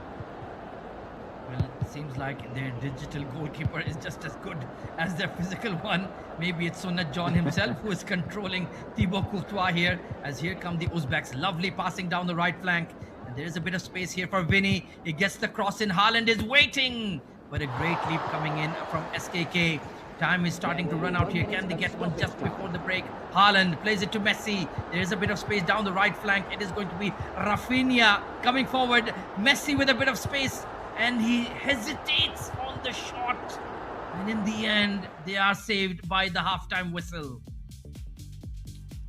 it seems like their digital goalkeeper is just as good as their physical one. Maybe it's Sunnat John himself who is controlling Thibaut Courtois here. As here come the Uzbeks. Lovely passing down the right flank. And there is a bit of space here for Vinny. He gets the cross in. Haaland is waiting. But a great leap coming in from SKK. Time is starting to run out here. Can they get one just before the break? Haaland plays it to Messi. There is a bit of space down the right flank. It is going to be Rafinha coming forward. Messi with a bit of space. And he hesitates on the shot. And in the end, they are saved by the halftime whistle.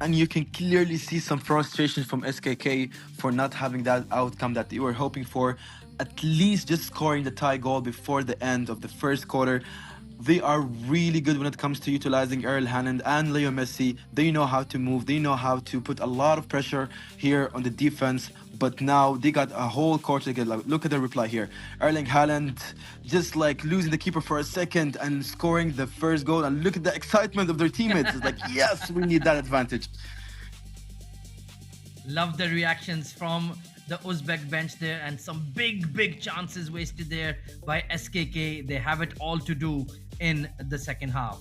And you can clearly see some frustration from SKK for not having that outcome that they were hoping for. At least just scoring the tie goal before the end of the first quarter. They are really good when it comes to utilizing Erling Haaland and Leo Messi. They know how to move. They know how to put a lot of pressure here on the defense. But now they got a whole quarter to get. Look at the reply here. Erling Haaland just like losing the keeper for a second and scoring the first goal. And look at the excitement of their teammates. It's like, yes, we need that advantage. Love the reactions from the Uzbek bench there, and some big chances wasted there by SKK. They have it all to do in the second half.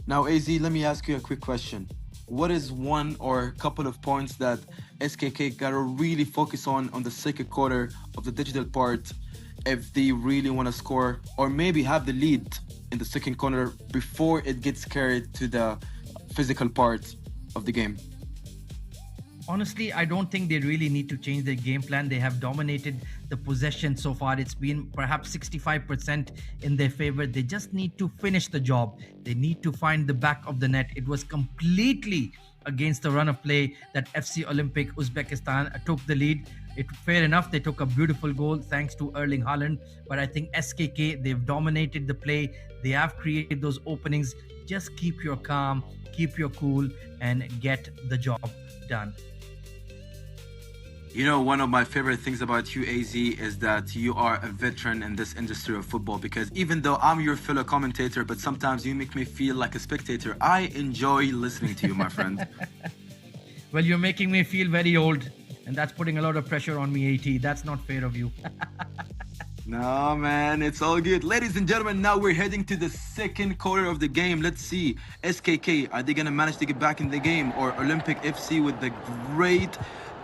Now, AZ, let me ask you a quick question. What is one or a couple of points that SKK gotta really focus on the second quarter of the digital part if they really want to score or maybe have the lead in the second quarter before it gets carried to the physical part of the game? Honestly, I don't think they really need to change their game plan. They have dominated the possession so far. It's been perhaps 65% in their favor. They just need to finish the job. They need to find the back of the net. It was completely against the run of play that FC Olympic Uzbekistan took the lead. Fair enough, they took a beautiful goal thanks to Erling Haaland. But I think SKK, they've dominated the play. They have created those openings. Just keep your calm, keep your cool, and get the job done. You know, one of my favorite things about you, AZ, is that you are a veteran in this industry of football, because even though I'm your fellow commentator, but sometimes you make me feel like a spectator. I enjoy listening to you, my friend. Well, you're making me feel very old, and that's putting a lot of pressure on me, AT. That's not fair of you. No, man, it's all good. Ladies and gentlemen, now we're heading to the second quarter of the game. Let's see. SKK, are they going to manage to get back in the game? Or Olympic FC with the great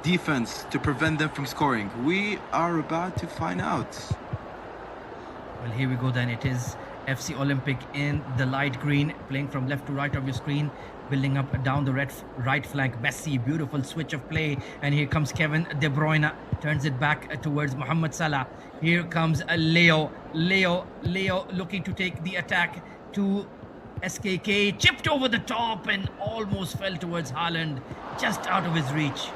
defense to prevent them from scoring? We are about to find out. Well, here we go then. It is FC Olympic in the light green, playing from left to right of your screen, building up down the right flank. Messi, beautiful switch of play, and here comes Kevin De Bruyne, turns it back towards Mohamed Salah. Here comes Leo looking to take the attack to SKK, chipped over the top and almost fell towards Haaland, just out of his reach.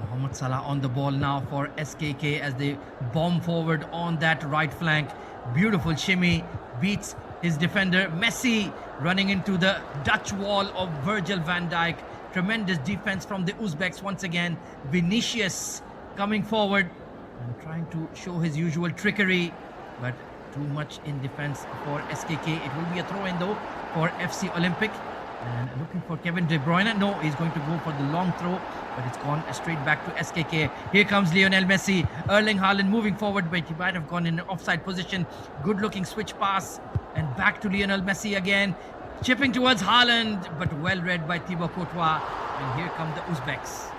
Mohamed Salah on the ball now for SKK as they bomb forward on that right flank. Beautiful shimmy, beats his defender. Messi running into the Dutch wall of Virgil van Dijk. Tremendous defense from the Uzbeks once again. Vinicius coming forward and trying to show his usual trickery, but too much in defense for SKK. It will be a throw-in though for FC Olympic. And looking for Kevin De Bruyne. No, he's going to go for the long throw, but it's gone straight back to SKK. Here comes Lionel Messi. Erling Haaland moving forward, but he might have gone in an offside position. Good looking switch pass. And back to Lionel Messi again. Chipping towards Haaland, but well read by Thibaut Courtois. And here come the Uzbeks.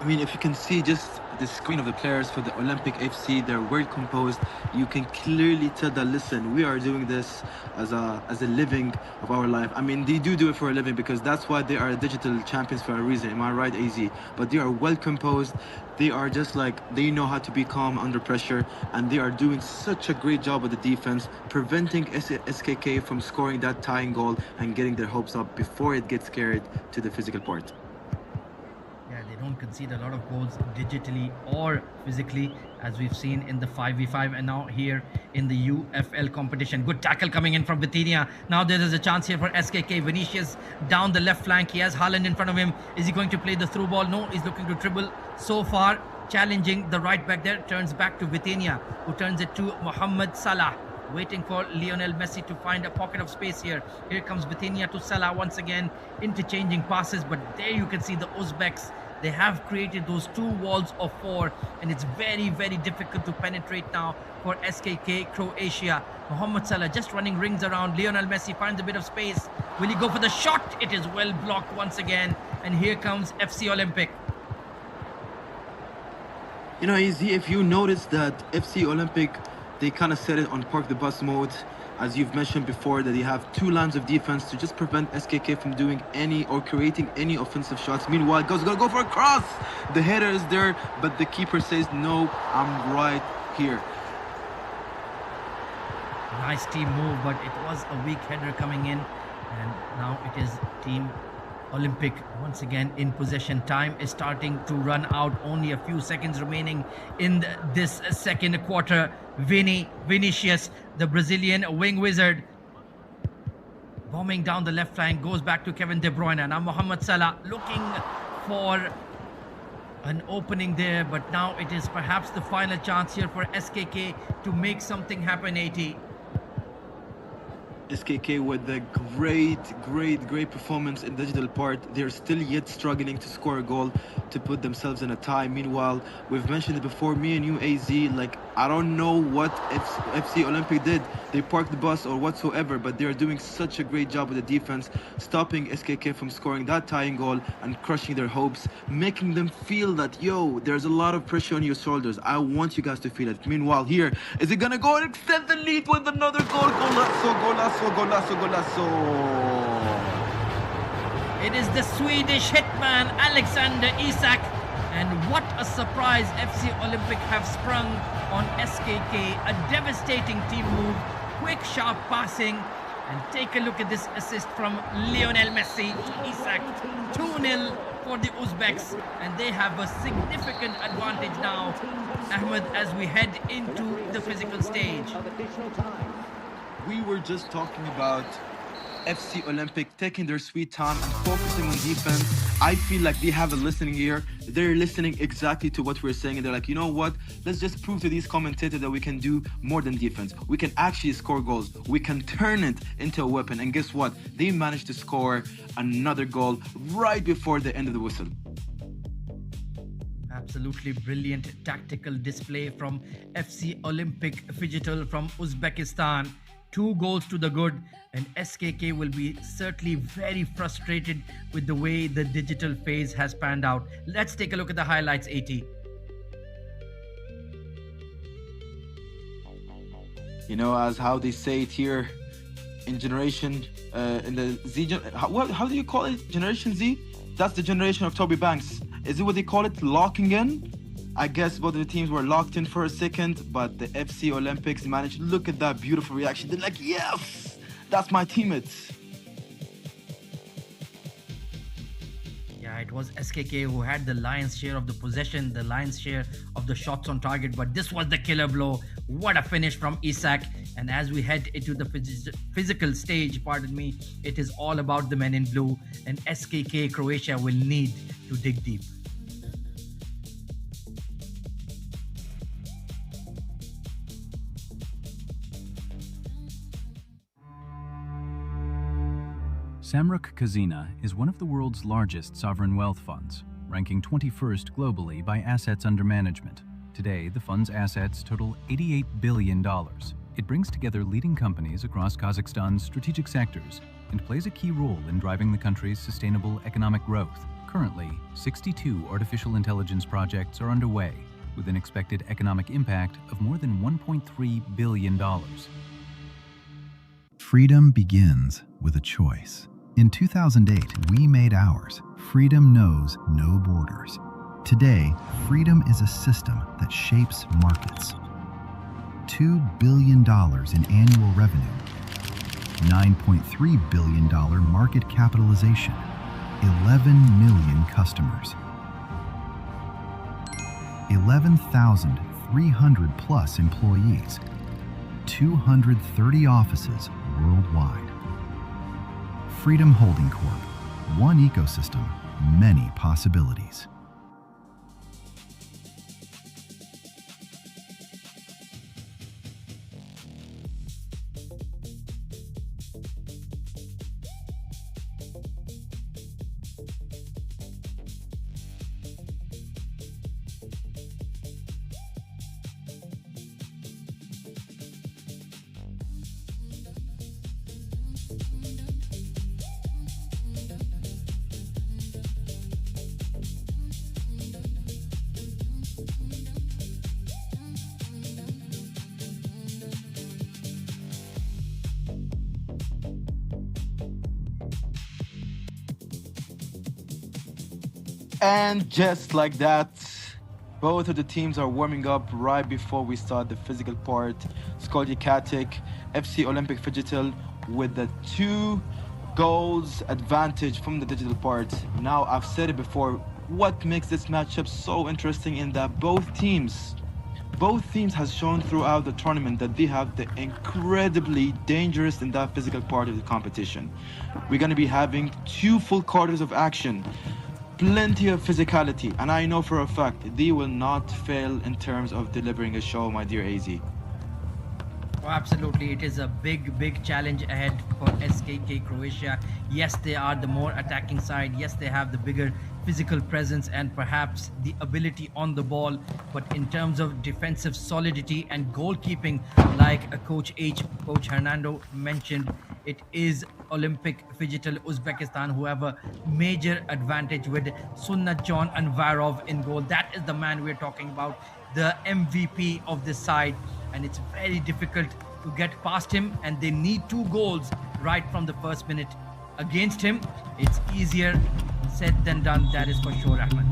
I mean, if you can see just the screen of the players for the Olympic FC, they're well composed. You can clearly tell that, listen, we are doing this as a living of our life. I mean, they do it for a living because that's why they are digital champions for a reason. Am I right, AZ? But they are well composed. They are just like, they know how to be calm under pressure, and they are doing such a great job with the defense, preventing SKK from scoring that tying goal and getting their hopes up before it gets carried to the physical part. Yeah, they don't concede a lot of goals digitally or physically, as we've seen in the 5v5 and now here in the UFL competition. Good tackle coming in from Vitinha. Now there is a chance here for SKK. Vinicius down the left flank. He has Haaland in front of him. Is he going to play the through ball? No, he's looking to dribble. So far, challenging the right back there. Turns back to Vitinha, who turns it to Mohamed Salah. Waiting for Lionel Messi to find a pocket of space here. Here comes Vitinha to Salah once again, interchanging passes, but there you can see the Uzbeks. They have created those two walls of four, and it's very, very difficult to penetrate now for SKK Croatia. Mohamed Salah just running rings around. Lionel Messi finds a bit of space. Will he go for the shot? It is well blocked once again, and here comes FC Olympic. You know, Easy, if you notice that FC Olympic, they kind of set it on park the bus mode, as you've mentioned before, that they have two lines of defense to just prevent SKK from doing any or creating any offensive shots. Meanwhile, gonna go for a cross. The header is there, but the keeper says, no, I'm right here. Nice team move, but it was a weak header coming in, and now it is Team Olympic once again in possession. Time is starting to run out. Only a few seconds remaining in this second quarter. Vinicius, the Brazilian wing wizard, bombing down the left flank, goes back to Kevin De Bruyne. Now Mohamed Salah looking for an opening there, but now it is perhaps the final chance here for SKK to make something happen. 80. SKK with the great performance in digital part. They're still yet struggling to score a goal to put themselves in a tie. Meanwhile, we've mentioned it before, me and you, AZ, like, I don't know what FC Olympic did. They parked the bus or whatsoever, but they're doing such a great job with the defense, stopping SKK from scoring that tying goal and crushing their hopes, making them feel that, yo, there's a lot of pressure on your shoulders. I want you guys to feel it. Meanwhile, here, is it gonna go and extend the lead with another goal? Golazo. It is the Swedish hitman Alexander Isak, and what a surprise FC Olympic have sprung on SKK. A devastating team move, quick sharp passing, and take a look at this assist from Lionel Messi to Isak. 2-0 for the Uzbeks, and they have a significant advantage now, Ahmed, as we head into the physical stage. We were just talking about FC Olympic taking their sweet time and focusing on defense. I feel like they have a listening ear. They're listening exactly to what we're saying, and they're like, you know what? Let's just prove to these commentators that we can do more than defense. We can actually score goals. We can turn it into a weapon. And guess what? They managed to score another goal right before the end of the whistle. Absolutely brilliant tactical display from FC Olympic Phygital from Uzbekistan. 2 goals to the good, and SKK will be certainly very frustrated with the way the digital phase has panned out. Let's take a look at the highlights, 80. You know, as how they say it here in generation, in the Z, how do you call it? Generation Z? That's the generation of Toby Banks. Is it what they call it? Locking in? I guess both of the teams were locked in for a second, but the FC Olympics managed. Look at that beautiful reaction. They're like, yes, that's my teammates. Yeah, it was SKK who had the lion's share of the possession, the lion's share of the shots on target, but this was the killer blow. What a finish from Isak. And as we head into the physical stage, it is all about the men in blue, and SKK Croatia will need to dig deep. Samruk Kazina is one of the world's largest sovereign wealth funds, ranking 21st globally by assets under management. Today, the fund's assets total $88 billion. It brings together leading companies across Kazakhstan's strategic sectors and plays a key role in driving the country's sustainable economic growth. Currently, 62 artificial intelligence projects are underway, with an expected economic impact of more than $1.3 billion. Freedom begins with a choice. In 2008, we made ours. Freedom knows no borders. Today, freedom is a system that shapes markets. $2 billion in annual revenue, $9.3 billion market capitalization, 11 million customers, 11,300 plus employees, 230 offices worldwide. Freedom Holding Corp. One ecosystem, many possibilities. And just like that, both of the teams are warming up right before we start the physical part. Skolji Katic, FC Olympic Phygital with the 2 goals advantage from the digital part. Now, I've said it before, what makes this matchup so interesting in that both teams has shown throughout the tournament that they have the incredibly dangerous in that physical part of the competition. We're going to be having 2 full quarters of action. Plenty of physicality, and I know for a fact they will not fail in terms of delivering a show, my dear AZ. Oh, absolutely. It is a big challenge ahead for SKK Croatia. Yes, they are the more attacking side. Yes, they have the bigger physical presence and perhaps the ability on the ball. But in terms of defensive solidity and goalkeeping, like Coach Hernando mentioned, it is Olympic Phygital Uzbekistan who have a major advantage with Sunnatjon Anvarov in goal. That is the man we're talking about, the MVP of this side. And it's very difficult to get past him, and they need 2 goals right from the first minute. Against him, it's easier said than done, that is for sure, Ahmed.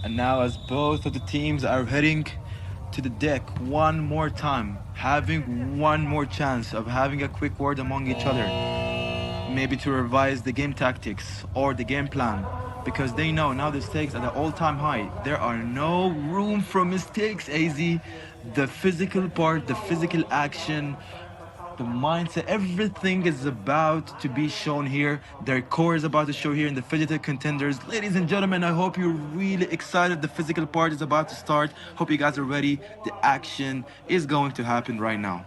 And now, as both of the teams are heading to the deck one more time, having one more chance of having a quick word among each other, maybe to revise the game tactics or the game plan, because they know now the stakes are at an all-time high. There are no room for mistakes, AZ. The physical part, the physical action, the mindset, everything is about to be shown here. Their core is about to show here in the Phygital Contenders. Ladies and gentlemen, I hope you're really excited. The physical part is about to start. Hope you guys are ready. The action is going to happen right now.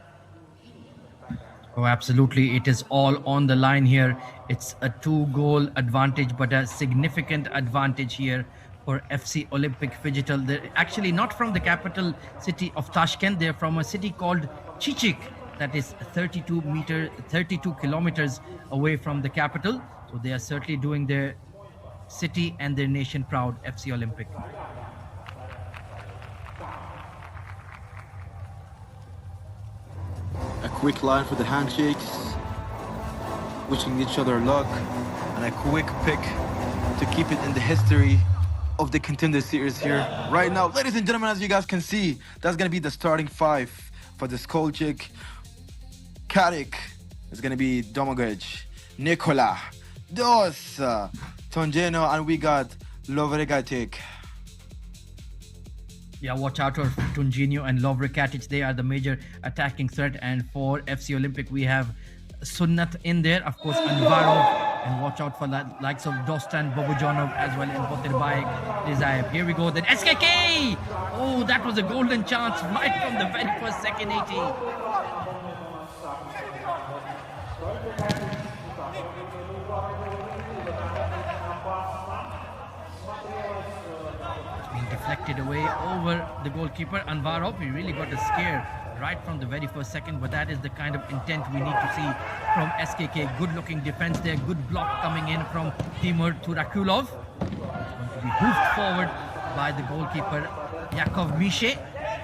Oh, absolutely. It is all on the line here. It's a 2-goal advantage, but a significant advantage here for FC Olympic Phygital. They're actually not from the capital city of Tashkent. They're from a city called Chichik. That is 32 kilometers away from the capital. So they are certainly doing their city and their nation proud, FC Olympic. A quick line for the handshakes, wishing each other luck, and a quick pick to keep it in the history of the Contender series here. Right now, ladies and gentlemen, as you guys can see, that's going to be the starting 5 for the Skoljic. Katic is going to be Domagoj, Nikola, Dos, Tonjeno, and we got Lovregatic. Yeah, watch out for Tunjinho and Lovrekatic. They are the major attacking threat. And for FC Olympic, we have Sunnat in there. Of course, Anvarov And watch out for the likes of Dostan Bobojanov as well in Botirbayev Rizaev. Here we go, then SKK! Oh, that was a golden chance right from the very first second 80. Being deflected away over the goalkeeper, Anvarov. He really got a scare right from the very first second, but that is the kind of intent we need to see from SKK. Good looking defense there, good block coming in from Timur Turakulov. It's going to be hoofed forward by the goalkeeper Yakov Mishe.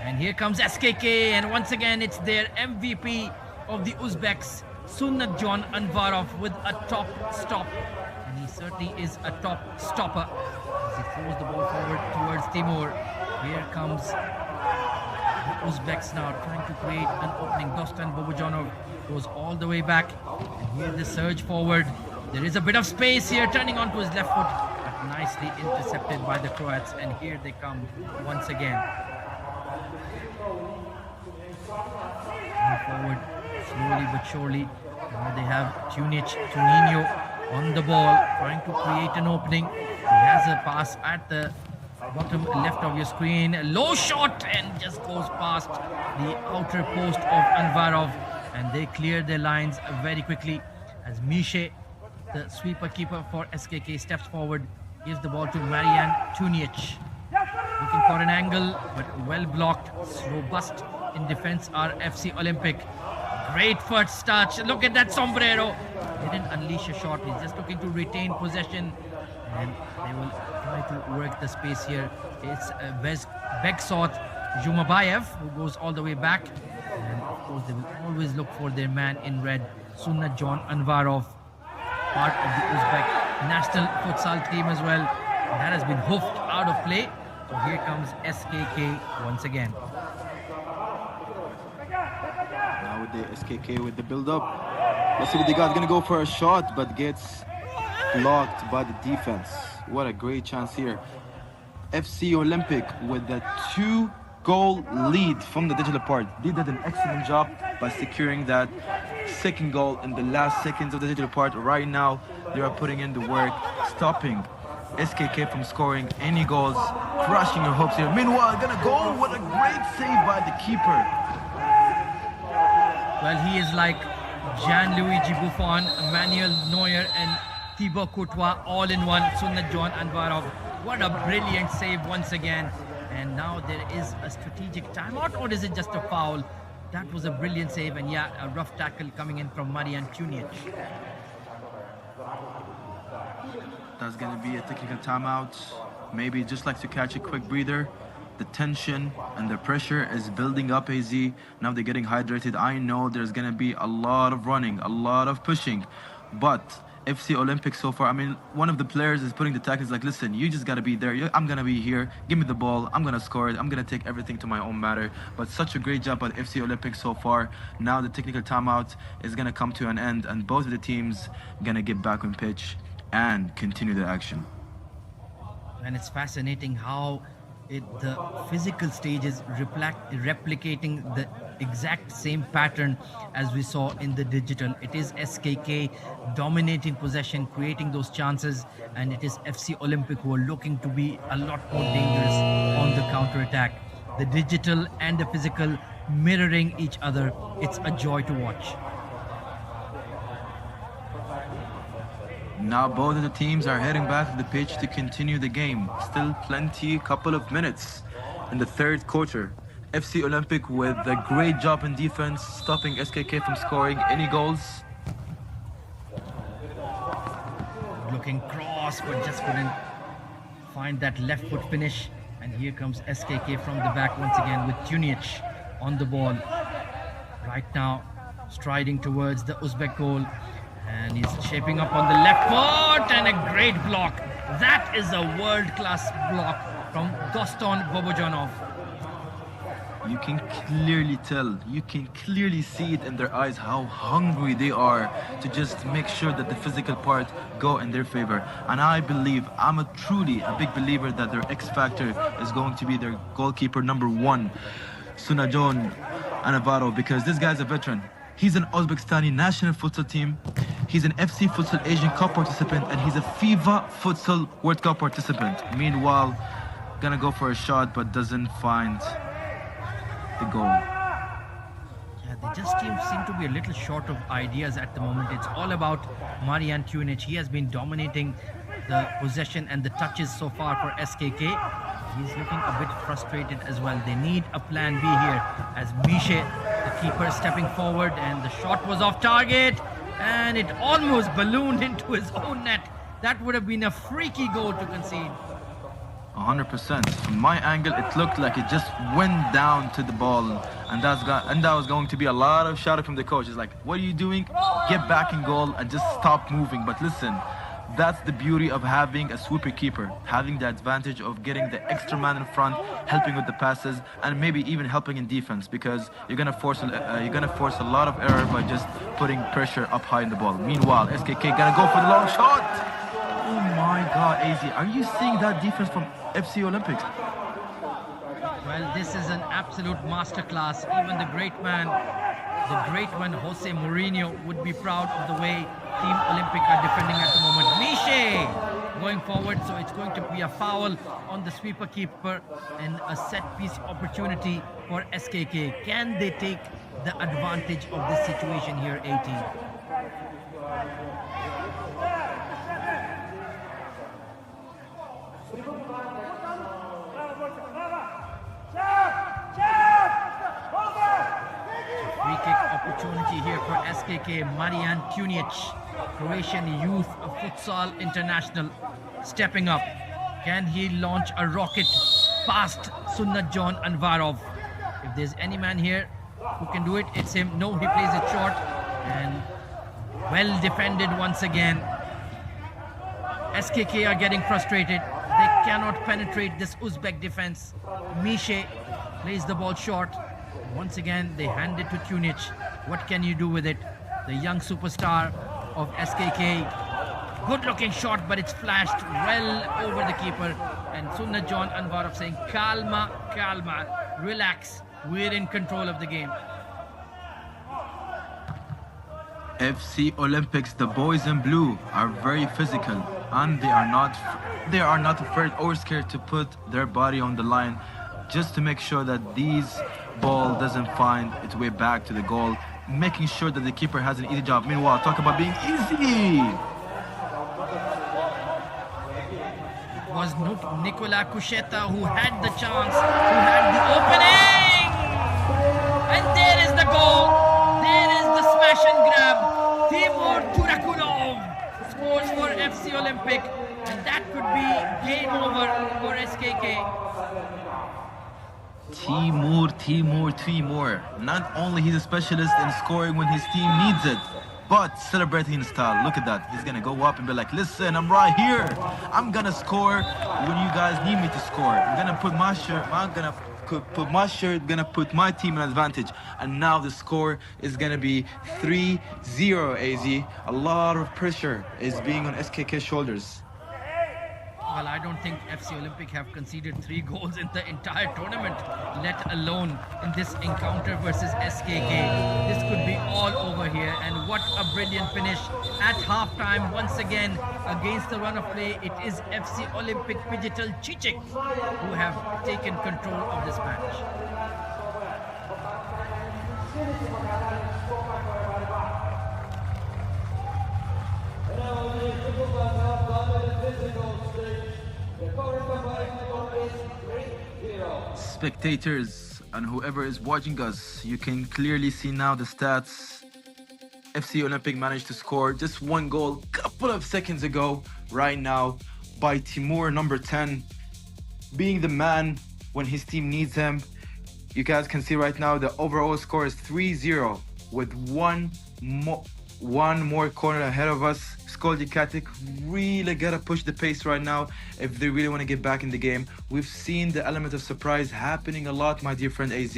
And here comes SKK, and once again it's their MVP of the Uzbeks, Sunnatjon Anvarov, with a top stop. And he certainly is a top stopper as he throws the ball forward towards Timur. Here comes the Uzbeks now trying to create an opening. Dostan Bobojanov goes all the way back, and here the surge forward. There is a bit of space here, turning onto his left foot, but nicely intercepted by the Croats, and here they come once again. Move forward slowly but surely. Now they have Tunino on the ball, trying to create an opening. He has a pass at the bottom left of your screen, a low shot, and just goes past the outer post of Anvarov, and they clear their lines very quickly as Mishe, the sweeper keeper for SKK, steps forward, gives the ball to Marian Tunic, looking for an angle but well blocked. Robust in defense are FC Olympic. Great first touch, look at that sombrero. Didn't unleash a shot, he's just looking to retain possession, and they will try to work the space here. It's Begsot Jumabayev who goes all the way back, and of course they will always look for their man in red, Sunnatjon Anvarov, part of the Uzbek national futsal team as well. And that has been hoofed out of play. So here comes SKK once again. Now with the SKK with the build-up. Let's see what they got. Gonna go for a shot, but gets blocked by the defense. What a great chance here. FC Olympic with the 2-goal lead from the digital part. They did an excellent job by securing that second goal in the last seconds of the digital part. Right now, they are putting in the work, stopping SKK from scoring any goals, crushing your hopes here. Meanwhile, gonna go with a great save by the keeper. Well, he is like Gianluigi Buffon, Manuel Neuer, and Thibaut Courtois all in one. Sunnatjon Anvarov, what a brilliant save once again. And now there is a strategic timeout, or is it just a foul? That was a brilliant save, and yeah, a rough tackle coming in from Marian Tunic. That's gonna be a technical timeout. Maybe just like to catch a quick breather. The tension and the pressure is building up, AZ. Now they're getting hydrated. I know there's gonna be a lot of running, a lot of pushing, but FC Olympic so far, I mean, one of the players is putting the tackles like, listen, you just gotta be there. I'm gonna be here. Give me the ball. I'm gonna score it. I'm gonna take everything to my own matter. But such a great job by FC Olympic so far. Now the technical timeout is gonna come to an end, and both of the teams gonna get back on pitch and continue the action. And it's fascinating how the physical stage is replicating the exact same pattern as we saw in the digital. It is SKK dominating possession, creating those chances, and it is FC Olympic who are looking to be a lot more dangerous on the counter-attack. The digital and the physical mirroring each other. It's a joy to watch. Now both of the teams are heading back to the pitch to continue the game. Still couple of minutes in the third quarter. FC Olympic with a great job in defense, stopping SKK from scoring any goals. Looking cross, but just couldn't find that left foot finish. And here comes SKK from the back once again with Tunic on the ball. Right now, striding towards the Uzbek goal. And he's shaping up on the left foot, and a great block. That is a world-class block from Dostan Bobojanov. You can clearly tell, you can clearly see it in their eyes how hungry they are to just make sure that the physical part go in their favor. And I believe, I'm truly a big believer that their X factor is going to be their goalkeeper number 1, Sunnatjon Anvarov, because this guy's a veteran. He's an Uzbekistani national futsal team. He's an FC Futsal Asian Cup participant, and he's a FIFA Futsal World Cup participant. Meanwhile, gonna go for a shot, but doesn't find the goal. Yeah, they just seem to be a little short of ideas at the moment. It's all about Marian Tunic. He has been dominating the possession and the touches so far for SKK. He's looking a bit frustrated as well. They need a plan B here as Mishe, the keeper, stepping forward, and the shot was off target and it almost ballooned into his own net. That would have been a freaky goal to concede. 100%. From my angle, it looked like it just went down to the ball, and that was going to be a lot of shouting from the coach. It's like, what are you doing? Get back in goal and just stop moving. But listen, that's the beauty of having a sweeper keeper, having the advantage of getting the extra man in front, helping with the passes, and maybe even helping in defense, because you're gonna force a lot of error by just putting pressure up high in the ball. Meanwhile, SKK gonna go for the long shot. Oh my God, AZ, are you seeing that defense from FC Olympics? Well, this is an absolute masterclass. Even the great man Jose Mourinho would be proud of the way Team Olympic are defending at the moment. Mishe going forward, so it's going to be a foul on the sweeper keeper and a set piece opportunity for SKK. Can they take the advantage of this situation here, 18? Free kick opportunity here for SKK. Marian Tunic, Croatian youth futsal international, stepping up. Can he launch a rocket past Sunnat John Anvarov? If there's any man here who can do it, it's him. No, he plays it short and well defended once again. SKK are getting frustrated. They cannot penetrate this Uzbek defense. Mishe plays the ball short. Once again, they hand it to Tunic. What can you do with it? The young superstar of SKK. Good looking shot, but it's flashed well over the keeper. And Sunnat John Anvarov saying, calma, calma, relax. We're in control of the game. FC Olympics, the boys in blue, are very physical, and they are not afraid or scared to put their body on the line just to make sure that this ball doesn't find its way back to the goal, making sure that the keeper has an easy job. Meanwhile, talk about being easy. It was Nicola Kusheta who had the chance, who had the opening, and there is the goal. There is the smash and grab. Timur Turakunov scores for FC Olympic, and that could be game over for SKK. Timur. Not only he's a specialist in scoring when his team needs it, but celebrating in style. Look at that. He's gonna go up and be like, listen, I'm right here. I'm gonna score when you guys need me to score. I'm gonna put my shirt, gonna put my team in advantage. And now the score is gonna be 3-0, AZ. A lot of pressure is being on SKK's shoulders. Well, I don't think FC Olympic have conceded 3 goals in the entire tournament, let alone in this encounter versus SKK. This could be all over here, and what a brilliant finish at halftime once again against the run of play. It is FC Olympic Phygital Chichik who have taken control of this match. Spectators and whoever is watching us, you can clearly see now the stats. FC Olympic managed to score just 1 goal a couple of seconds ago, right now, by Timur, number 10, being the man when his team needs him. You guys can see right now the overall score is 3-0 with one more corner ahead of us. Skoldi Katic really gotta push the pace right now if they really want to get back in the game. We've seen the element of surprise happening a lot, my dear friend AZ,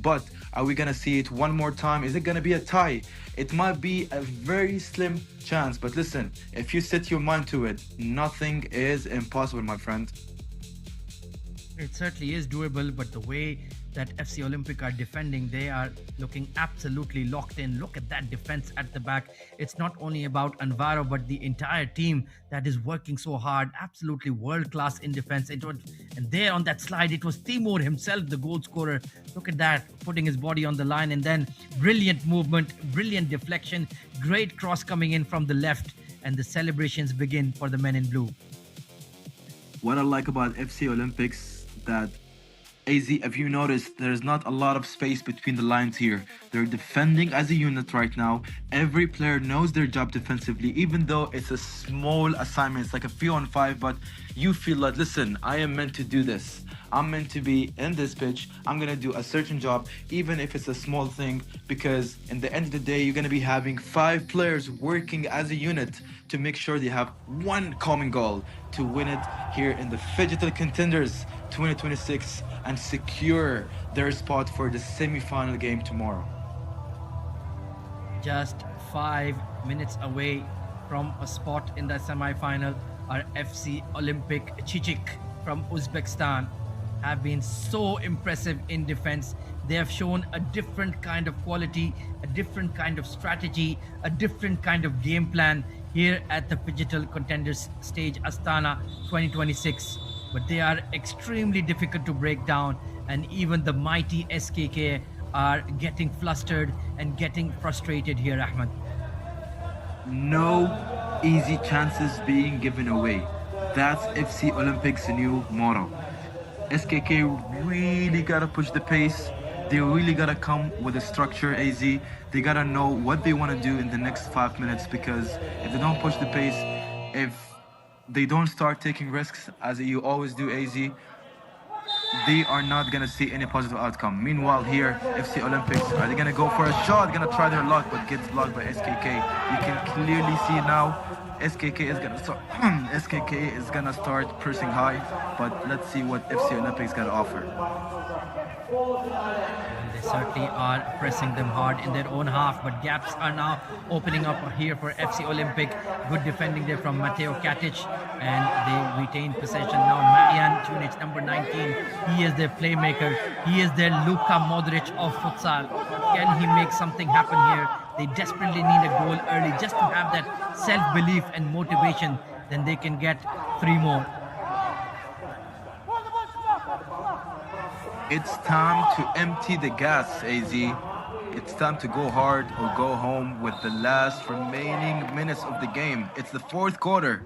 but are we gonna see it one more time? Is it gonna be a tie? It might be a very slim chance, but listen, if you set your mind to it, nothing is impossible, my friend. It certainly is doable, but the way that FC Olympic are defending. They are looking absolutely locked in. Look at that defense at the back. It's not only about Anvaro, but the entire team that is working so hard. Absolutely world class in defense. And there on that slide, it was Timur himself, the goal scorer. Look at that, putting his body on the line, and then brilliant movement, brilliant deflection, great cross coming in from the left, and the celebrations begin for the men in blue. What I like about FC Olympics that AZ, if you notice, there's not a lot of space between the lines here. They're defending as a unit right now. Every player knows their job defensively, even though it's a small assignment. It's like a 3-on-5, but you feel like, listen, I am meant to do this. I'm meant to be in this pitch. I'm going to do a certain job, even if it's a small thing, because in the end of the day, you're going to be having 5 players working as a unit to make sure they have one common goal to win it here in the Phygital Contenders 2026 and secure their spot for the semi-final game tomorrow. Just 5 minutes away from a spot in the semi-final are FC Olympic Chichik from Uzbekistan. Have been so impressive in defense. They have shown a different kind of quality, a different kind of strategy, a different kind of game plan here at the Phygital Contenders stage Astana 2026. But they are extremely difficult to break down, and even the mighty SKK are getting flustered and getting frustrated here, Ahmed. No easy chances being given away. That's FC Olympics' new motto. SKK really gotta push the pace. They really gotta come with a structure, AZ. They gotta know what they want to do in the next 5 minutes, because if they don't push the pace, if they don't start taking risks, as you always do, AZ, they are not gonna see any positive outcome. Meanwhile here, FC Olympics, are they gonna go for a shot, gonna try their luck, but gets blocked by SKK. You can clearly see now, SKK is gonna start pressing high, but let's see what FC Olympics got to offer. And they certainly are pressing them hard in their own half, but gaps are now opening up here for FC Olympic. Good defending there from Mateo Katic, and they retain possession now. Marian Tunic, number 19, he is their playmaker. He is their Luka Modric of futsal. Can he make something happen here? They desperately need a goal early just to have that self-belief and motivation. Then they can get 3 more. It's time to empty the gas, AZ. It's time to go hard or go home with the last remaining minutes of the game. It's the 4th quarter.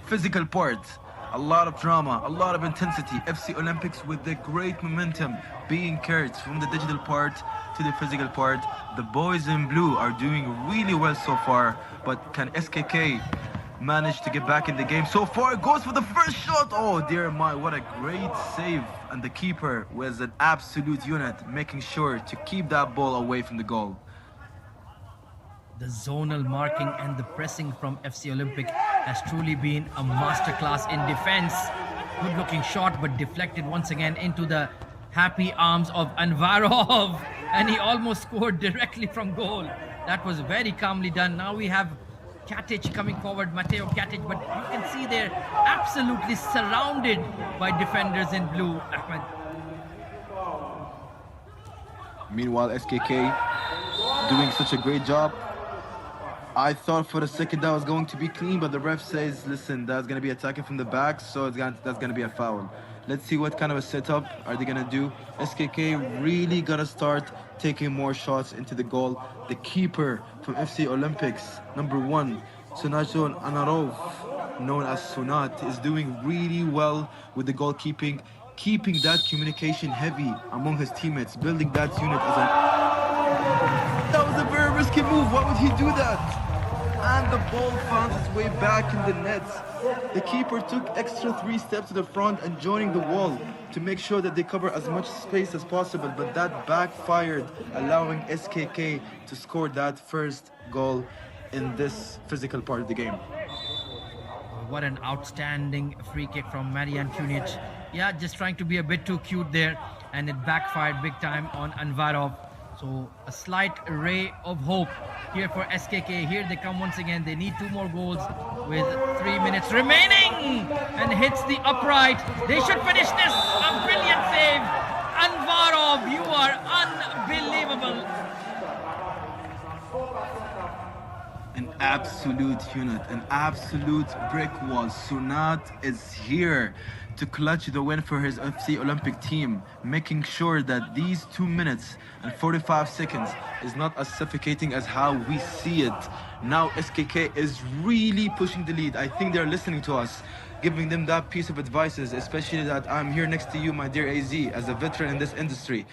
Physical part, a lot of drama, a lot of intensity. FC Olympics with the great momentum being carried from the digital part to the physical part. The boys in blue are doing really well so far, but can SKK manage to get back in the game? So far, goes for the first shot. Oh dear my, what a great save. And the keeper was an absolute unit, making sure to keep that ball away from the goal. The zonal marking and the pressing from FC Olympic has truly been a masterclass in defense. Good looking shot, but deflected once again into the happy arms of Anvarov, and he almost scored directly from goal. That was very calmly done. Now we have Katic coming forward, Mateo Katic, but you can see they're absolutely surrounded by defenders in blue, Ahmed. Meanwhile, SKK doing such a great job. I thought for a second that was going to be clean, but the ref says, listen, that's going to be attacking from the back, so that's going to be a foul. Let's see what kind of a setup are they going to do. SKK really got to start taking more shots into the goal. The keeper from FC Olympics, number 1, Sunajon Anarov, known as Sunat, is doing really well with the goalkeeping, keeping that communication heavy among his teammates, building that unit as a... That was a very risky move. Why would he do that? And the ball found its way back in the net. The keeper took extra 3 steps to the front and joining the wall to make sure that they cover as much space as possible, but that backfired, allowing SKK to score that first goal in this physical part of the game. What an outstanding free kick from Marian Tunic. Yeah, just trying to be a bit too cute there, and it backfired big time on Anvarov. So a slight ray of hope here for SKK. Here they come once again. They need 2 more goals with 3 minutes remaining, and hits the upright. They should finish this. A brilliant save. Anvarov, you absolute unit, an absolute brick wall. Sunat is here to clutch the win for his FC Olympic team, making sure that these 2 minutes and 45 seconds is not as suffocating as how we see it. Now SKK is really pushing the lead. I think they're listening to us, giving them that piece of advices, especially that I'm here next to you, my dear AZ, as a veteran in this industry.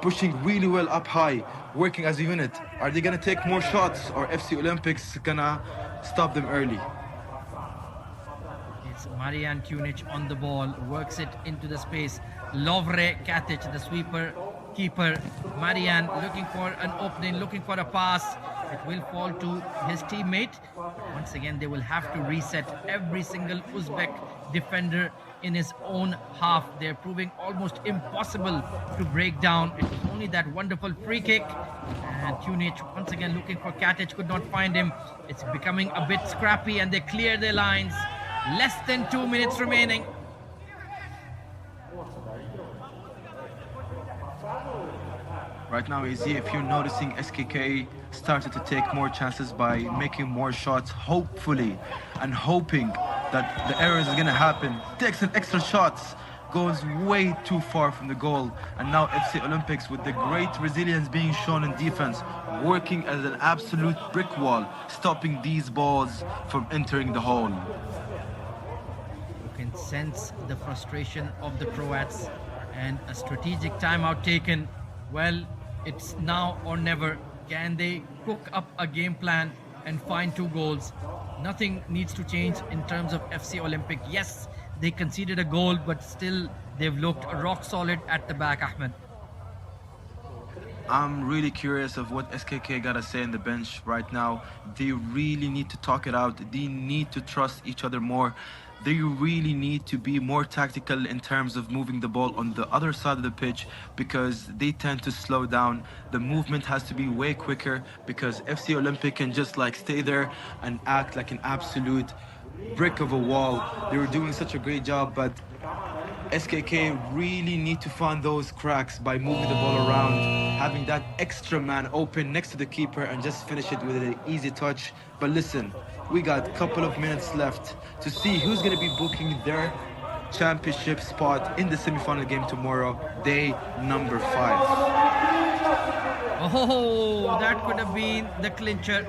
Pushing really well up high, working as a unit. Are they gonna take more shots, or FC Olympics gonna stop them early? It's Marian Tunic on the ball, works it into the space. Lovre Katic, the sweeper keeper. Marian looking for an opening, looking for a pass. It will fall to his teammate. But once again, they will have to reset every single Uzbek defender in his own half. They're proving almost impossible to break down. It was only that wonderful free kick. And Tunic once again looking for Katic, could not find him. It's becoming a bit scrappy and they clear their lines. Less than 2 minutes remaining. Right now, AZ, if you're noticing, SKK started to take more chances by making more shots, hopefully, and hoping that the errors is gonna happen. Takes an extra shots, goes way too far from the goal. And now FC Olympics, with the great resilience being shown in defense, working as an absolute brick wall, stopping these balls from entering the hole. You can sense the frustration of the Croats, and a strategic timeout taken. Well, it's now or never. Can they cook up a game plan and find 2 goals? Nothing needs to change in terms of FC Olympic. Yes, they conceded a goal, but still they've looked rock solid at the back, Ahmed. I'm really curious of what SKK gotta say in the bench right now. They really need to talk it out. They need to trust each other more. They really need to be more tactical in terms of moving the ball on the other side of the pitch, because they tend to slow down. The movement has to be way quicker, because FC Olympic can just like stay there and act like an absolute brick of a wall. They were doing such a great job, but SKK really need to find those cracks by moving the ball around, having that extra man open next to the keeper and just finish it with an easy touch. But listen, we got a couple of minutes left to see who's going to be booking their championship spot in the semi-final game tomorrow, day number 5. Oh, that could have been the clincher.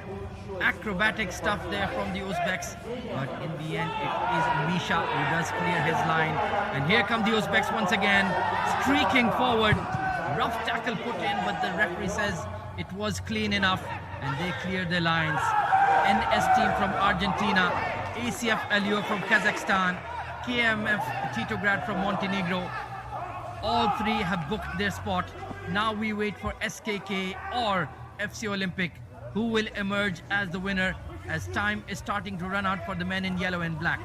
Acrobatic stuff there from the Uzbeks, but in the end it is Misha who does clear his line. And here come the Uzbeks once again, streaking forward. Rough tackle put in, but the referee says it was clean enough and they cleared their lines. NS team from Argentina, ACF Alio from Kazakhstan, KMF Titograd from Montenegro. All 3 have booked their spot. Now we wait for SKK or FC Olympic, who will emerge as the winner, as time is starting to run out for the men in yellow and black.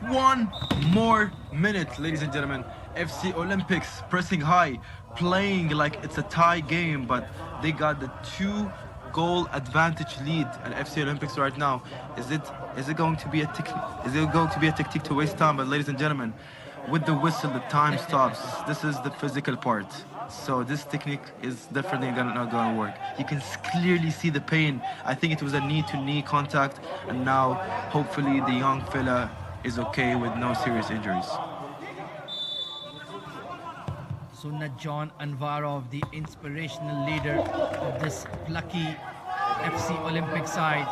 1 more minute, ladies and gentlemen. FC Olympics pressing high, playing like it's a tie game, but they got the 2-goal advantage lead. And FC Olympics right now, is it going to be a tactic to waste time? But ladies and gentlemen, with the whistle, the time stops. This is the physical part. So this technique is definitely not going to work. You can clearly see the pain. I think it was a knee-to-knee contact, and now hopefully the young fella is okay with no serious injuries. Sunnat John Anvarov, the inspirational leader of this plucky FC Olympic side.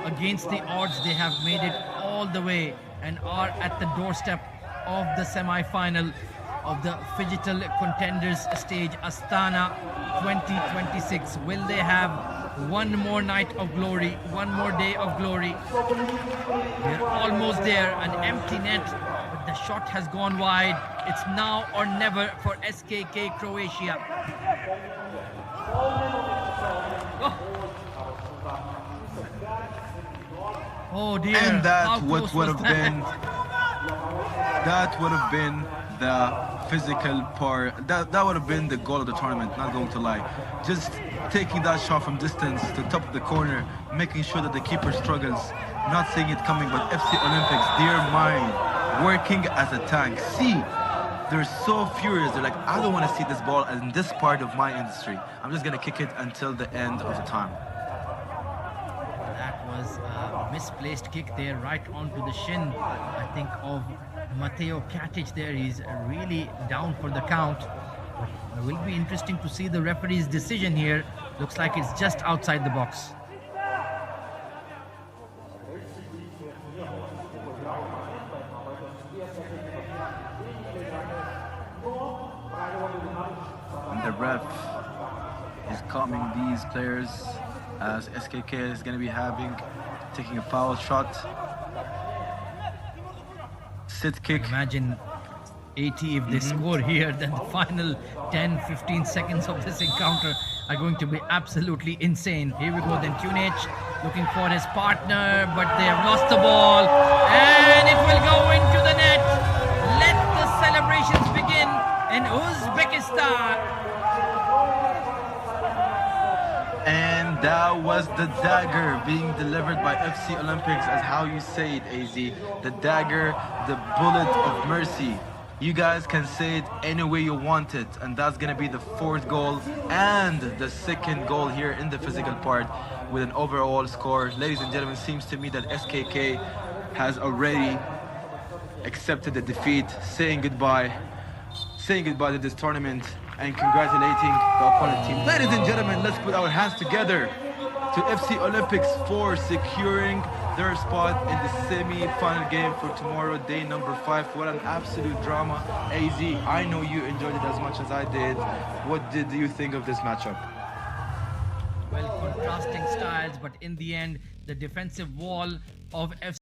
Against the odds, they have made it all the way and are at the doorstep of the semi-final of the Phygital Contenders stage, Astana 2026. Will they have one more night of glory, one more day of glory? They're almost there, an empty net, but the shot has gone wide. It's now or never for SKK Croatia. Oh dear. And that would have been the physical part. That would have been the goal of the tournament, not going to lie. Just taking that shot from distance to the top of the corner, making sure that the keeper struggles, not seeing it coming. But FC Olympics, their mind working as a tank. See, they're so furious. They're like, I don't want to see this ball in this part of my industry. I'm just gonna kick it until the end of the time. was a misplaced kick there right onto the shin, I think, of Mateo Katic there. He's really down for the count. It will be interesting to see the referee's decision here. Looks like it's just outside the box. And the ref is calming these players as SKK is going to be taking a foul shot. Sit kick. Imagine 80 if they score here, then the final 10-15 seconds of this encounter are going to be absolutely insane. Here we go then, Tunic looking for his partner, but they have lost the ball and it will go into the net. Let the celebrations begin in Uzbekistan. And that was the dagger being delivered by FC Olympics, as how you say it, AZ. The dagger, the bullet of mercy. You guys can say it any way you want it, and that's gonna be the fourth goal and the second goal here in the physical part with an overall score. Ladies and gentlemen, seems to me that SKK has already accepted the defeat, saying goodbye to this tournament and congratulating the opponent team. Ladies and gentlemen, let's put our hands together to FC Olympics for securing their spot in the semi-final game for tomorrow, day number 5. What an absolute drama. AZ, I know you enjoyed it as much as I did. What did you think of this matchup? Well, contrasting styles, but in the end, the defensive wall of FC